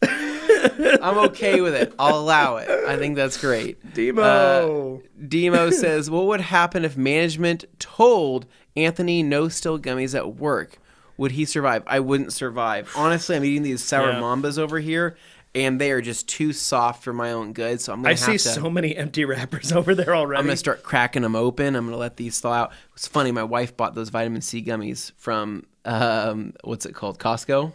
I'm okay with it. I'll allow it. I think that's great. Demo. Demo says, what would happen if management told Anthony no still gummies at work? Would he survive? I wouldn't survive. Honestly, I'm eating these sour Yeah. mambas over here, and they are just too soft for my own good. So I'm gonna I have see to. so many empty wrappers over there already. I'm gonna start cracking them open. I'm gonna let these thaw out. It's funny. My wife bought those vitamin C gummies from what's it called? Costco.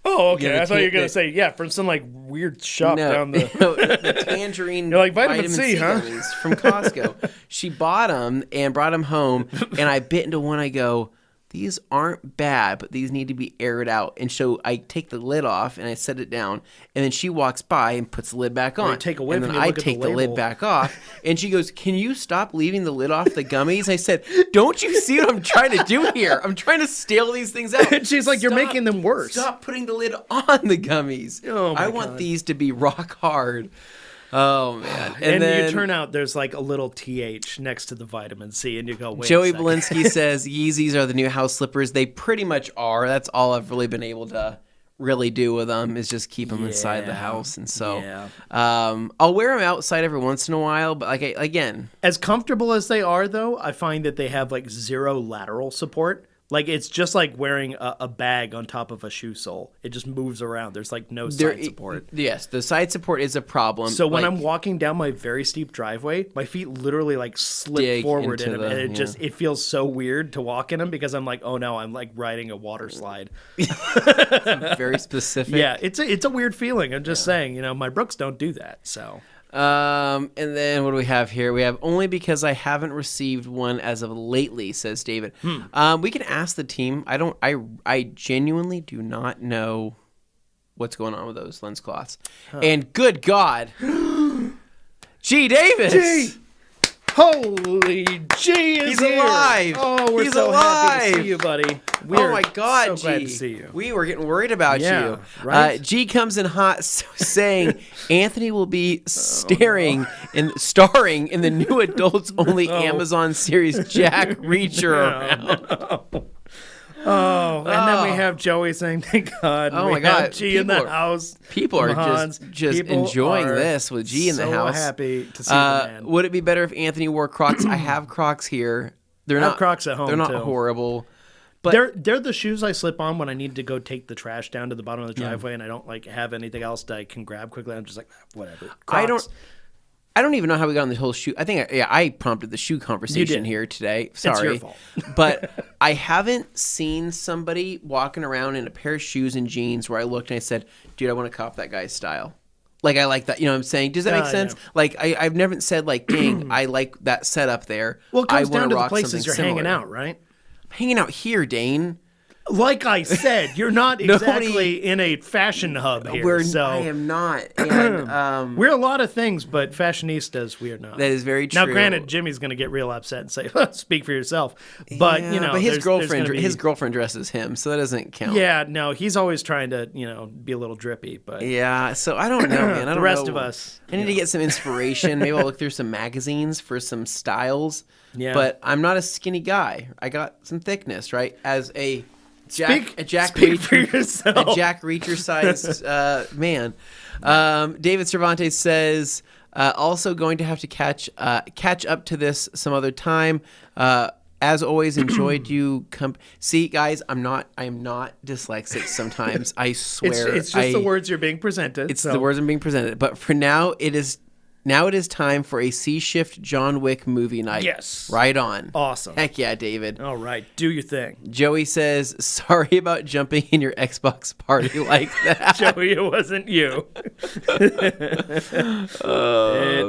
Oh, okay. Yeah, the I thought you were tan- gonna say from some like weird shop down the. No, the tangerine. You're like, vitamin C, huh? Gummies from Costco. She bought them and brought them home, and I bit into one. I go, these aren't bad, but these need to be aired out. And so I take the lid off and I set it down, and then she walks by and puts the lid back on. you take a whiff and then and you I look at the take the lid label. back off, and she goes, "Can you stop leaving the lid off the gummies?" I said, "Don't you see what I'm trying to do here? I'm trying to stale these things out." And she's like, "You're making them worse." Stop putting the lid on the gummies. Oh, my I want God. these to be rock hard. Oh man! And then you turn out there's like a little TH next to the vitamin C, and you go, wait. Joey a second. Belinsky says Yeezys are the new house slippers. They pretty much are. That's all I've really been able to really do with them is just keep them inside the Yeah. house. And so Yeah. I'll wear them outside every once in a while. But again, As comfortable as they are, though, I find that they have like zero lateral support. Like it's just like wearing a bag on top of a shoe sole. It just moves around. There's like no side support. Yes, the side support is a problem. So when Like, I'm walking down my very steep driveway, my feet literally like slip Dig forward in into them, and the- it feels so weird to walk in them because I'm like, oh no, I'm like riding a water slide. very specific. Yeah, it's a weird feeling. I'm just saying, my Brooks don't do that. So And then what do we have here? We have only because I haven't received one as of lately, says David. We can ask the team. I genuinely do not know what's going on with those lens cloths. And good God, G. Davis. G. Holy G is He's here. alive. Oh, we're He's so happy to alive. see you, buddy. We Oh are my God, so glad G. to see you. We were getting worried about Yeah, you. right? G comes in hot saying Anthony will be starring in the new adults only Amazon series Jack Reacher around. Oh, and then we have Joey saying, "Thank God." Oh we my God, have G in the house. People are Hans. just People enjoying are this with G in the so house. happy to see the man. Would it be better if Anthony wore Crocs? I have Crocs here. They're I have not Crocs at home, They're not too. horrible. But They're the shoes I slip on when I need to go take the trash down to the bottom of the driveway, and I don't like have anything else that I can grab quickly. I'm just like, whatever. Crocs. I don't even know how we got on this whole shoe. I think I prompted the shoe conversation here today. Sorry. your fault. But I haven't seen somebody walking around in a pair of shoes and jeans where I looked and I said, dude, I want to cop that guy's style. Like, I like that. You know what I'm saying? Does that make sense? Yeah. Like, I've never said, like, dang, I like that setup there. Well, it comes I wanna down to the rock places something you're similar. hanging out, right? Hanging out here, Dane. Like I said, you're not exactly in a fashion hub here. I am not. And we're a lot of things, but fashionistas, we are not. that is very true. Now, granted, Jimmy's going to get real upset and say, "Speak for yourself." But Yeah, you know, but his there's girlfriend, gonna be- his girlfriend dresses him, so that doesn't count. Yeah, no, he's always trying to, be a little drippy. But Yeah, so I don't know, man. I don't the rest know. of us, I need to get some inspiration. Maybe I'll look through some magazines for some styles. Yeah. But I'm not a skinny guy. I got some thickness, right? As a Jack speak for Reacher, yourself. a Jack Reacher sized man. David Cervantes says, also going to have to catch up to this some other time. As always, enjoyed you. See, guys, I am not dyslexic. Sometimes I swear, it's just the words you're being presented. It's the words I'm being presented. But for now, it is time for a C-shift John Wick movie night. Yes. Right on. Awesome. Heck yeah, David. All right, do your thing, Joey says, sorry about jumping in your Xbox party like that. Joey. It wasn't you.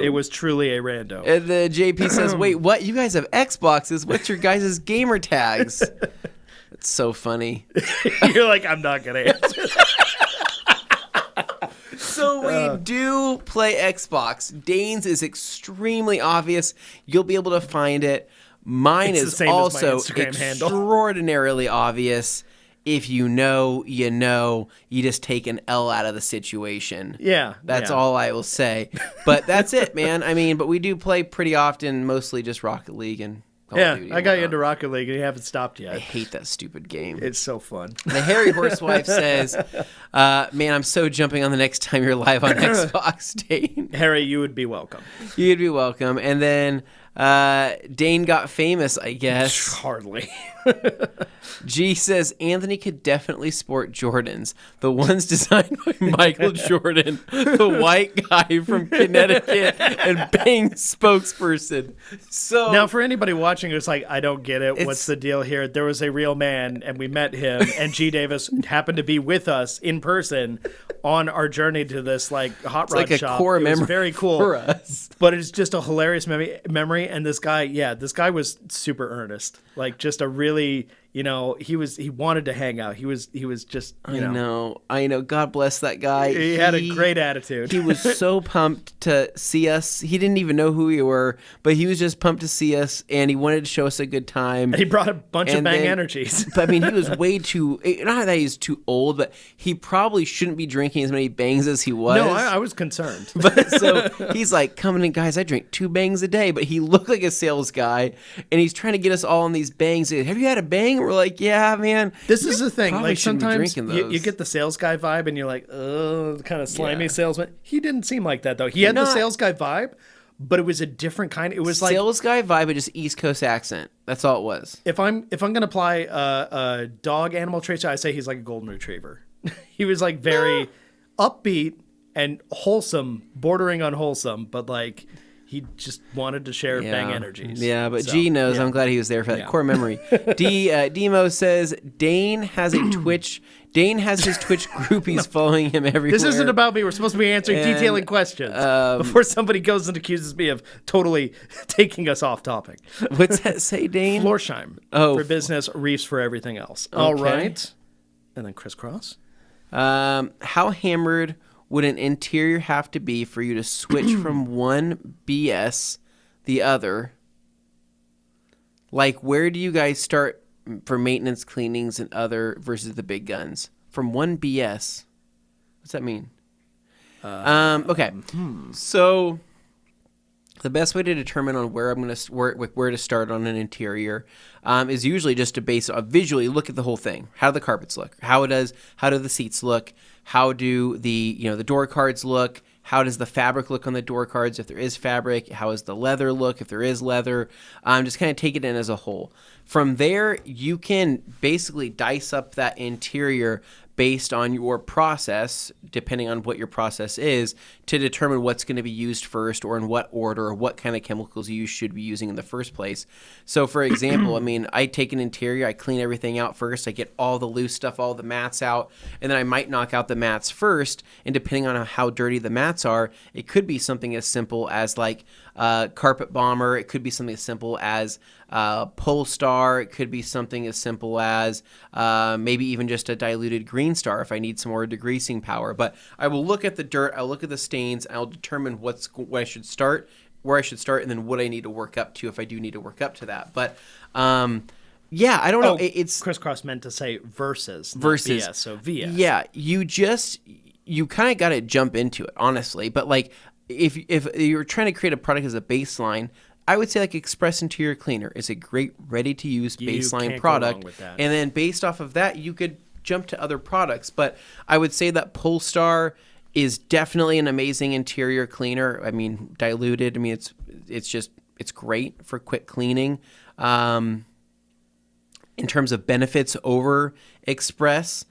It was truly a rando. And the JP says, wait, what? You guys have Xboxes? What's your guys' gamer tags? It's so funny. You're like, I'm not gonna answer that. So we do play Xbox. Dane's is extremely obvious. You'll be able to find it. Mine It's the is same as my also Instagram handle. extraordinarily obvious. If you know, you know. You just take an L out of the situation. Yeah, That's yeah. all I will say. But that's it, man. I mean, but we do play pretty often, mostly just Rocket League and Call of Duty I and got you whatnot. into Rocket League, and you haven't stopped I yet. hate that stupid game. It's so fun. The Hairy Horsewife says, man, I'm so jumping on the next time you're live on Xbox, Dane. Harry, you would be welcome. You'd be welcome. And then Dane got famous, I guess. Hardly. G says, Anthony could definitely sport Jordans. The ones designed by Michael Jordan, the white guy from Connecticut and Bang spokesperson. So Now, for anybody watching who's like, I don't get it, It's- what's the deal here? There was a real man, and we met him, and G. Davis happened to be with us in person on our journey to this hot rod like a shop. core It was memory very cool for us. But it's just a hilarious memory. And this guy was super earnest. Like, just a really, he wanted to hang out. He was just, I know. God bless that guy. he had a great attitude. He was so pumped to see us. He didn't even know who we were, but he was just pumped to see us, and he wanted to show us a good time. And he brought a bunch of And Bang then- Energies. But I mean, he was way too. Not that he's too old, but he probably shouldn't be drinking as many bangs as he was. No, I was concerned. But so he's like, coming in, guys, I drink 2 bangs a day. But he looked like a sales guy, and he's trying to get us all on these bangs. Have you had a bang? And we're like, yeah, man. This is the thing. Probably Like, shouldn't be sometimes drinking you those. get the sales guy vibe, and you're like, oh, kind of slimy Yeah. salesman. He didn't seem like that, though. He had the Not- sales guy vibe, but it was a different kind. It was like, Sales guy vibe, but just East Coast accent. That's all it was. if I'm gonna apply a dog animal trait, I say he's like a golden retriever. He was like very upbeat and wholesome, bordering on wholesome, but like he just wanted to share Bang Energies. Yeah, but So, G knows. yeah. I'm glad he was there for that Yeah. core memory. Demo says Dane has his Twitch groupies following him everywhere. This isn't about me. We're supposed to be answering And, detailing questions before somebody goes and accuses me of totally taking us off topic. What's that say, Dane? Florsheim Oh, for business, reefs for everything else. All right. And then crisscross. How hammered would an interior have to be for you to switch from one BS the other? Like, where do you guys start for maintenance, cleanings, and other versus the big guns? From one BS. What's that mean? Okay. So The best way to determine on where where to start on an interior is usually just to visually look at the whole thing. How do the carpets look? How do the seats look? How do the door cards look? How does the fabric look on the door cards if there is fabric? How does the leather look if there is leather? Just kind of take it in as a whole. From there, you can basically dice up that interior based on your process, depending on what your process is, to determine what's going to be used first or in what order or what kind of chemicals you should be using in the first place. So, for example, I take an interior, I clean everything out first, I get all the loose stuff, all the mats out, and then I might knock out the mats first, and depending on how dirty the mats are, it could be something as simple as like carpet bomber, it could be something as simple as Polestar, it could be something as simple as maybe even just a diluted Green Star if I need some more degreasing power. But I will look at the dirt, I'll look at the stains, I'll determine where I should start, and then what I need to work up to if I do need to work up to that. But yeah, I don't know. It's crisscross meant to say versus VS, so VS. Yeah, you kind of got to jump into it, honestly. But like if you're trying to create a product as a baseline, I would say like Express Interior Cleaner is a great ready-to-use baseline product. And then based off of that, you could jump to other products. But I would say that Polestar is definitely an amazing interior cleaner. I mean, diluted. I mean, it's great for quick cleaning. In terms of benefits over Express,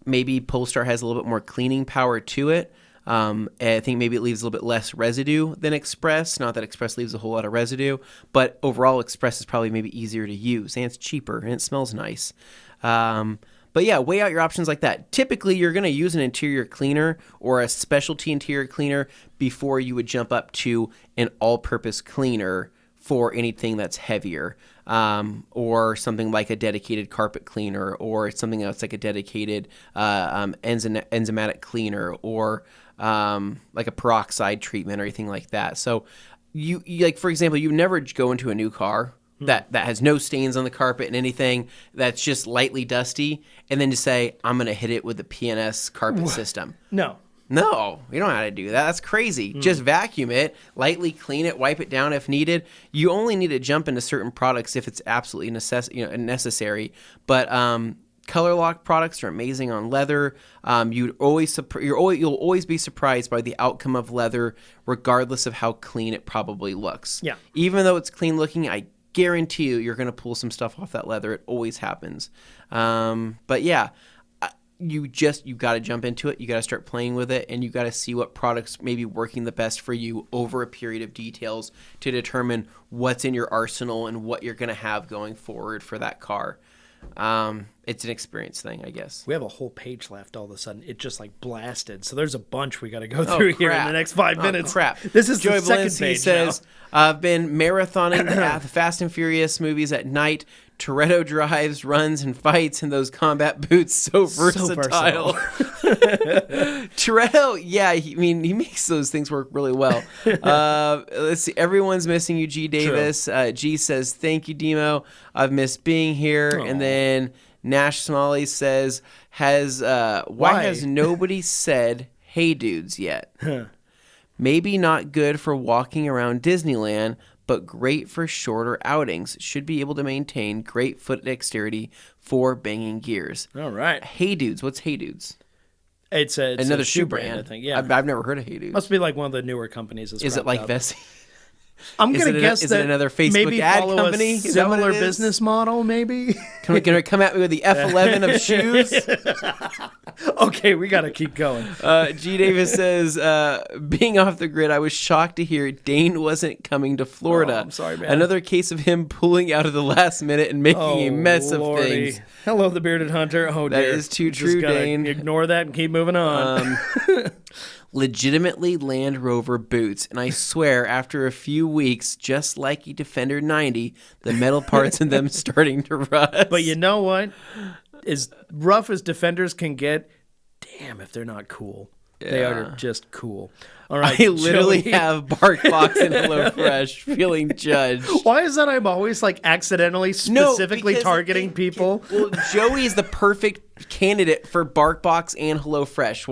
maybe Polestar has a little bit more cleaning power to it. I think maybe it leaves a little bit less residue than Express. Not that Express leaves a whole lot of residue, but overall Express is probably maybe easier to use, and it's cheaper, and it smells nice. But yeah, weigh out your options like that. Typically, you're going to use an interior cleaner or a specialty interior cleaner before you would jump up to an all-purpose cleaner for anything that's heavier, or something like a dedicated carpet cleaner, or something that's like a dedicated enzymatic cleaner, or like a peroxide treatment or anything like that. So you like, for example, you never go into a new car that has no stains on the carpet and anything that's just lightly dusty, and then to say, I'm going to hit it with the PNS carpet system. No, you don't know how to do that. That's crazy. Just vacuum it, lightly clean it, wipe it down if needed. You only need to jump into certain products if it's absolutely necessary. But color lock products are amazing on leather. You'll always be surprised by the outcome of leather, regardless of how clean it probably looks. Yeah. Even though it's clean looking, I guarantee you're going to pull some stuff off that leather. It always happens. But yeah, you got to jump into it. You got to start playing with it, and you got to see what products may be working the best for you over a period of details to determine what's in your arsenal and what you're going to have going forward for that car. It's an experience thing, I guess. We have a whole page left all of a sudden. It just like blasted. So there's a bunch we got to go through here in the next 5 minutes. Crap. This is Joy the second Valenci page says, now. I've been marathoning the Fast and Furious movies at night. Toretto drives, runs, and fights in those combat boots. So versatile. Toretto, yeah, he makes those things work really well. Let's see. Everyone's missing you, G. Davis. G says, thank you, Demo. I've missed being here. Aww. And then Nash Smalley says, why has nobody said, hey, dudes, yet? Maybe not good for walking around Disneyland, but great for shorter outings. Should be able to maintain great foot dexterity for banging gears. All right. Hey Dudes. What's Hey Dudes? It's another a shoe brand, I think. Yeah. I've never heard of Hey Dudes. Must be like one of the newer companies. Is it like Vessi? I'm going to guess is it another Facebook maybe ad follow company? A similar business model, maybe? Can we come at me with the F11 of shoes? Okay, we got to keep going. G. Davis says, being off the grid, I was shocked to hear Dane wasn't coming to Florida. Oh, I'm sorry, man. Another case of him pulling out of the last minute and making a mess of things. Hello, the bearded hunter. Oh, that dear. is too true, Dane. Ignore that and keep moving on. Legitimately Land Rover boots, and I swear after a few weeks, just like a Defender 90, the metal parts in them starting to rust. But you know what? As rough as Defenders can get, damn if they're not cool. Yeah. They are just cool. All right, I literally have BarkBox and HelloFresh feeling judged. Why is that I'm always like accidentally specifically targeting people? Well, Joey is the perfect candidate for BarkBox and HelloFresh.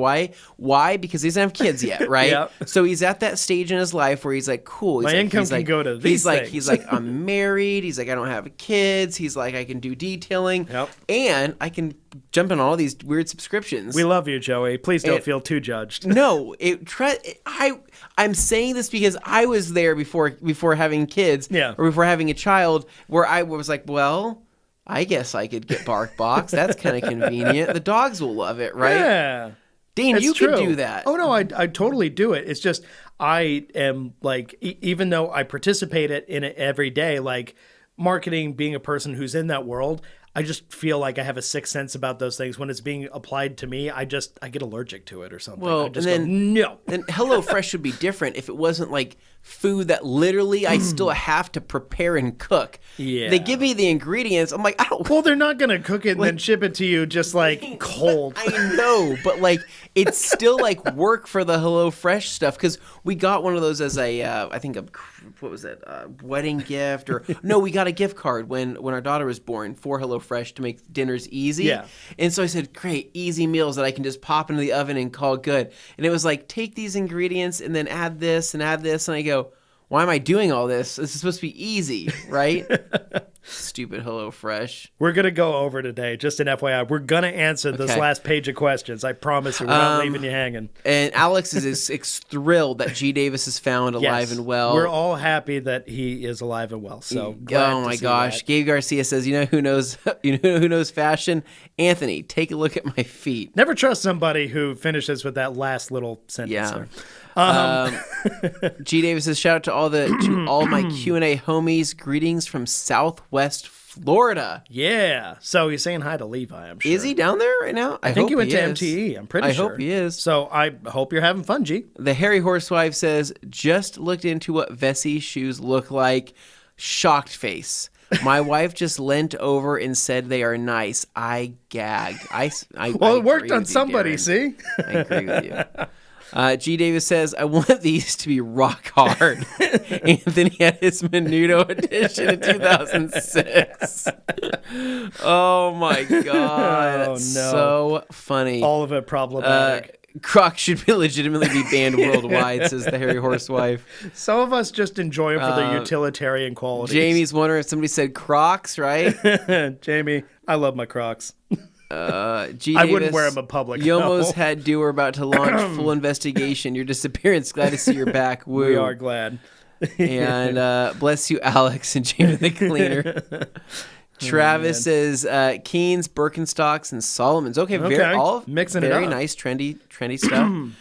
Why? Because he doesn't have kids yet, right? Yep. So he's at that stage in his life where he's like, cool. My income can go to these things. He's like, I'm married. He's like, I don't have kids. He's like, I can do detailing. Yep. And I can jump on all these weird subscriptions. We love you, Joey. Please don't feel too judged. No, I'm saying this because I was there before having kids, or before having a child, where I was like, well, I guess I could get BarkBox. That's kind of convenient. The dogs will love it, right? Yeah. Dane, It's you true. could do that. Oh, no, I totally do it. It's just I am like, even though I participate in it every day, like marketing, being a person who's in that world, I just feel like I have a sixth sense about those things. When it's being applied to me, I get allergic to it or something. Well, I just and then, go, no. Then HelloFresh would be different if it wasn't like food that literally I still have to prepare and cook. Yeah. They give me the ingredients. I'm like, I don't. Well, they're not going to cook it and then ship it to you just like cold. I know, but like it's still like work for the HelloFresh stuff because we got one of those as I think what was it, wedding gift or no, we got a gift card when our daughter was born for HelloFresh to make dinners easy. Yeah. And so I said, great, easy meals that I can just pop into the oven and call good. And it was like, take these ingredients and then add this. And I go, why am I doing all this? This is supposed to be easy, right? Stupid HelloFresh. We're going to go over today, just an FYI. We're going to answer this last page of questions. I promise you, we're not leaving you hanging. And Alex is thrilled that G. Davis is found alive and well. We're all happy that he is alive and well. So glad oh to my see gosh. that. Gabe Garcia says, you know who knows fashion? Anthony, take a look at my feet. Never trust somebody who finishes with that last little sentence Yeah. there. G. Davis says, shout out to all my Q&A homies. Greetings from Southwest Florida. Yeah. So he's saying hi to Levi, I'm sure. Is he down there right now? I think he went to is. MTE. I'm pretty sure. I hope he is. So I hope you're having fun, G. The Hairy Horsewife says, just looked into what Vessi shoes look like. Shocked face. My wife just leant over and said they are nice. I gagged. Well, it worked on somebody, see? I agree with you. G. Davis says, I want these to be rock hard. Anthony had his Menudo edition in 2006. Oh, my God. That's so funny. All of it problematic. Crocs should legitimately be banned worldwide, says the Hairy Horsewife. Some of us just enjoy them for their utilitarian qualities. Jamie's wondering if somebody said Crocs, right? Jamie, I love my Crocs. G. I Davis, wouldn't wear them in public. You almost no. had we're about to launch full investigation. Your disappearance. Glad to see you're back. Woo. We are glad. And bless you, Alex and Jamie the Cleaner. Travis says Keens, Birkenstocks, and Solomon's. Okay. All mixing very it up. nice, trendy stuff.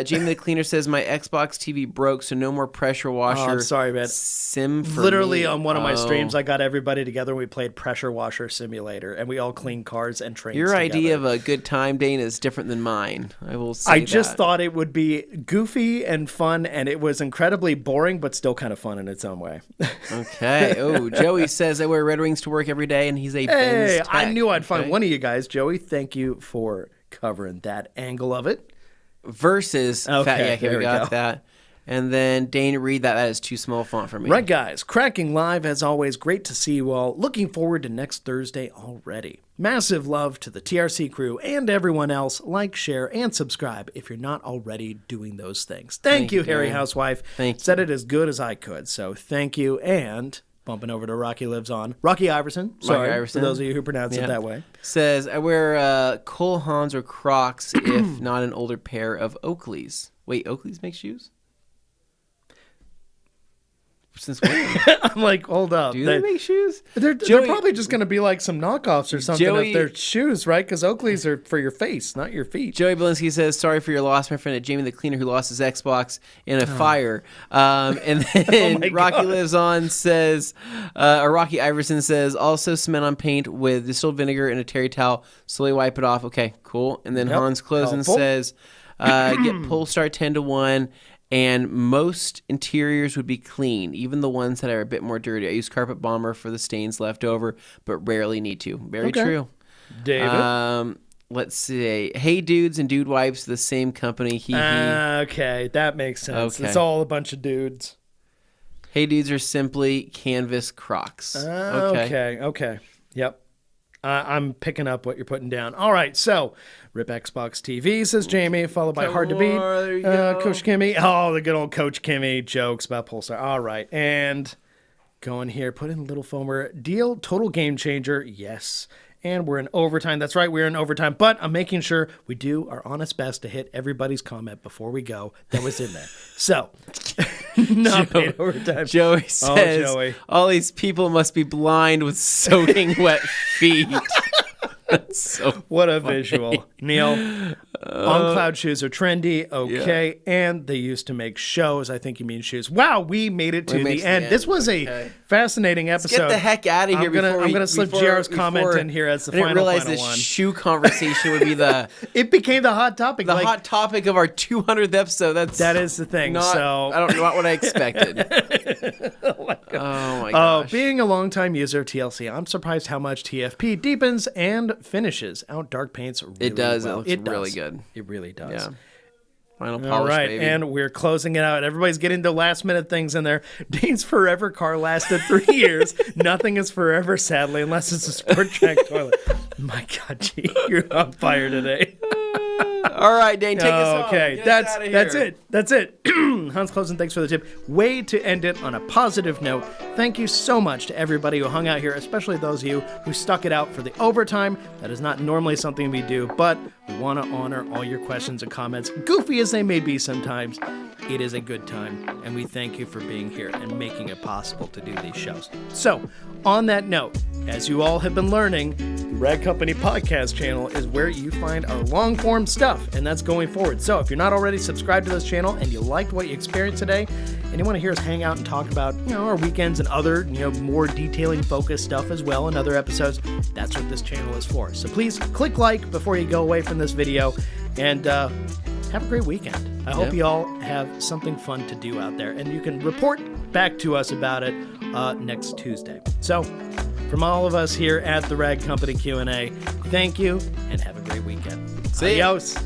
Jamie the Cleaner says my Xbox TV broke, so no more pressure washer. Oh, I'm sorry, man. Sim for Literally me. on one of my streams, I got everybody together and we played Pressure Washer Simulator, and we all cleaned cars and trains Your together. idea of a good time, Dane, is different than mine. I will say I just that. thought it would be goofy and fun, and it was incredibly boring, but still kind of fun in its own way. Okay. Oh, Joey says I wear Red Wings to work every day, and he's a Hey, Benz I tech. knew I'd find Okay. one of you guys. Joey, thank you for covering that angle of it. Versus Okay, Fat Yak. there We we got go. that. And then Dane, read that. That is too small font for me. Right, guys, cracking live as always. Great to see you all. Looking forward to next Thursday already. Massive love to the TRC crew and everyone else. Like, share, and subscribe if you're not already doing those things. Thank you, Harry Darren. Housewife. Thank you. Said it as good as I could, so thank you. And bumping over to Rocky Lives On. Rocky Iverson. Sorry, Iverson. for those of you who pronounce Yeah. it that way. Says I wear Cole Haans or Crocs if not an older pair of Oakleys. Wait, Oakleys make shoes? Since when? I'm like, hold up. Do they make shoes? They're Joey- probably just going to be like some knockoffs or something Joey- of their shoes, right? Because Oakleys are for your face, not your feet. Joey Belinsky says, sorry for your loss, my friend, at Jamie the Cleaner who lost his Xbox in a fire. And then my Rocky God. Lives On says, or Rocky Iverson says, also cement on paint with distilled vinegar and a terry towel. Slowly wipe it off. Okay, cool. And then Yep, Hans Closen helpful. says, get Polestar 10-1. And most interiors would be clean, even the ones that are a bit more dirty. I use Carpet Bomber for the stains left over, but rarely need to. Very Okay. true. David? Let's see. Hey Dudes and Dude Wipes, the same company. Hee hee. Okay, that makes sense. Okay. It's all a bunch of dudes. Hey Dudes are simply canvas Crocs. Okay. Yep. I'm picking up what you're putting down. All right, so Rip Xbox TV, says Jamie, followed by Hard to Beat. There you go. Coach Kimmy. Oh, the good old Coach Kimmy jokes about Pulsar. All right, and going here, put in Little Foamer. Deal, total game changer. Yes. And we're in overtime. That's right, we're in overtime. But I'm making sure we do our honest best to hit everybody's comment before we go that was in there. So, not paid overtime. Joey says, Joey. all these people must be blind with soaking wet feet. That's so What a visual. Neil, on cloud shoes are trendy. Okay. And they used to make shows. I think you mean shoes. Wow, we made it to the end. This was a fascinating episode. Get the heck out of here. I'm going to slip JR's comment in here as the final one. I didn't realize this shoe conversation would be the it became the hot topic. The hot topic of our 200th episode. That is the thing. I don't know what I expected. Oh my gosh. Being a longtime user of TLC, I'm surprised how much TFP deepens and finishes out dark paints really It does. well. It looks really good. It really does. Yeah. Final polish, All right, baby. and we're closing it out. Everybody's getting the last minute things in there. Dane's Forever car lasted 3 years. Nothing is forever, sadly, unless it's a Sport Track toilet. My God, G, you're on fire today. All right, Dane, take us home. Okay, that's it. That's it. Hans Closen, thanks for the tip. Way to end it on a positive note. Thank you so much to everybody who hung out here, especially those of you who stuck it out for the overtime. That is not normally something we do, but we want to honor all your questions and comments. Goofy as they may be sometimes, it is a good time, and we thank you for being here and making it possible to do these shows. So, on that note, as you all have been learning, the Rag Company podcast channel is where you find our long-form stuff, and that's going forward. So if you're not already subscribed to this channel and you liked what you experienced today, and you want to hear us hang out and talk about, our weekends and other, more detailing focused stuff as well in other episodes, that's what this channel is for. So please click like before you go away from this video, and have a great weekend. I hope you all have something fun to do out there, and you can report back to us about it next Tuesday. So, from all of us here at the Rag Company Q&A, thank you, and have a great weekend. See ya. Adios.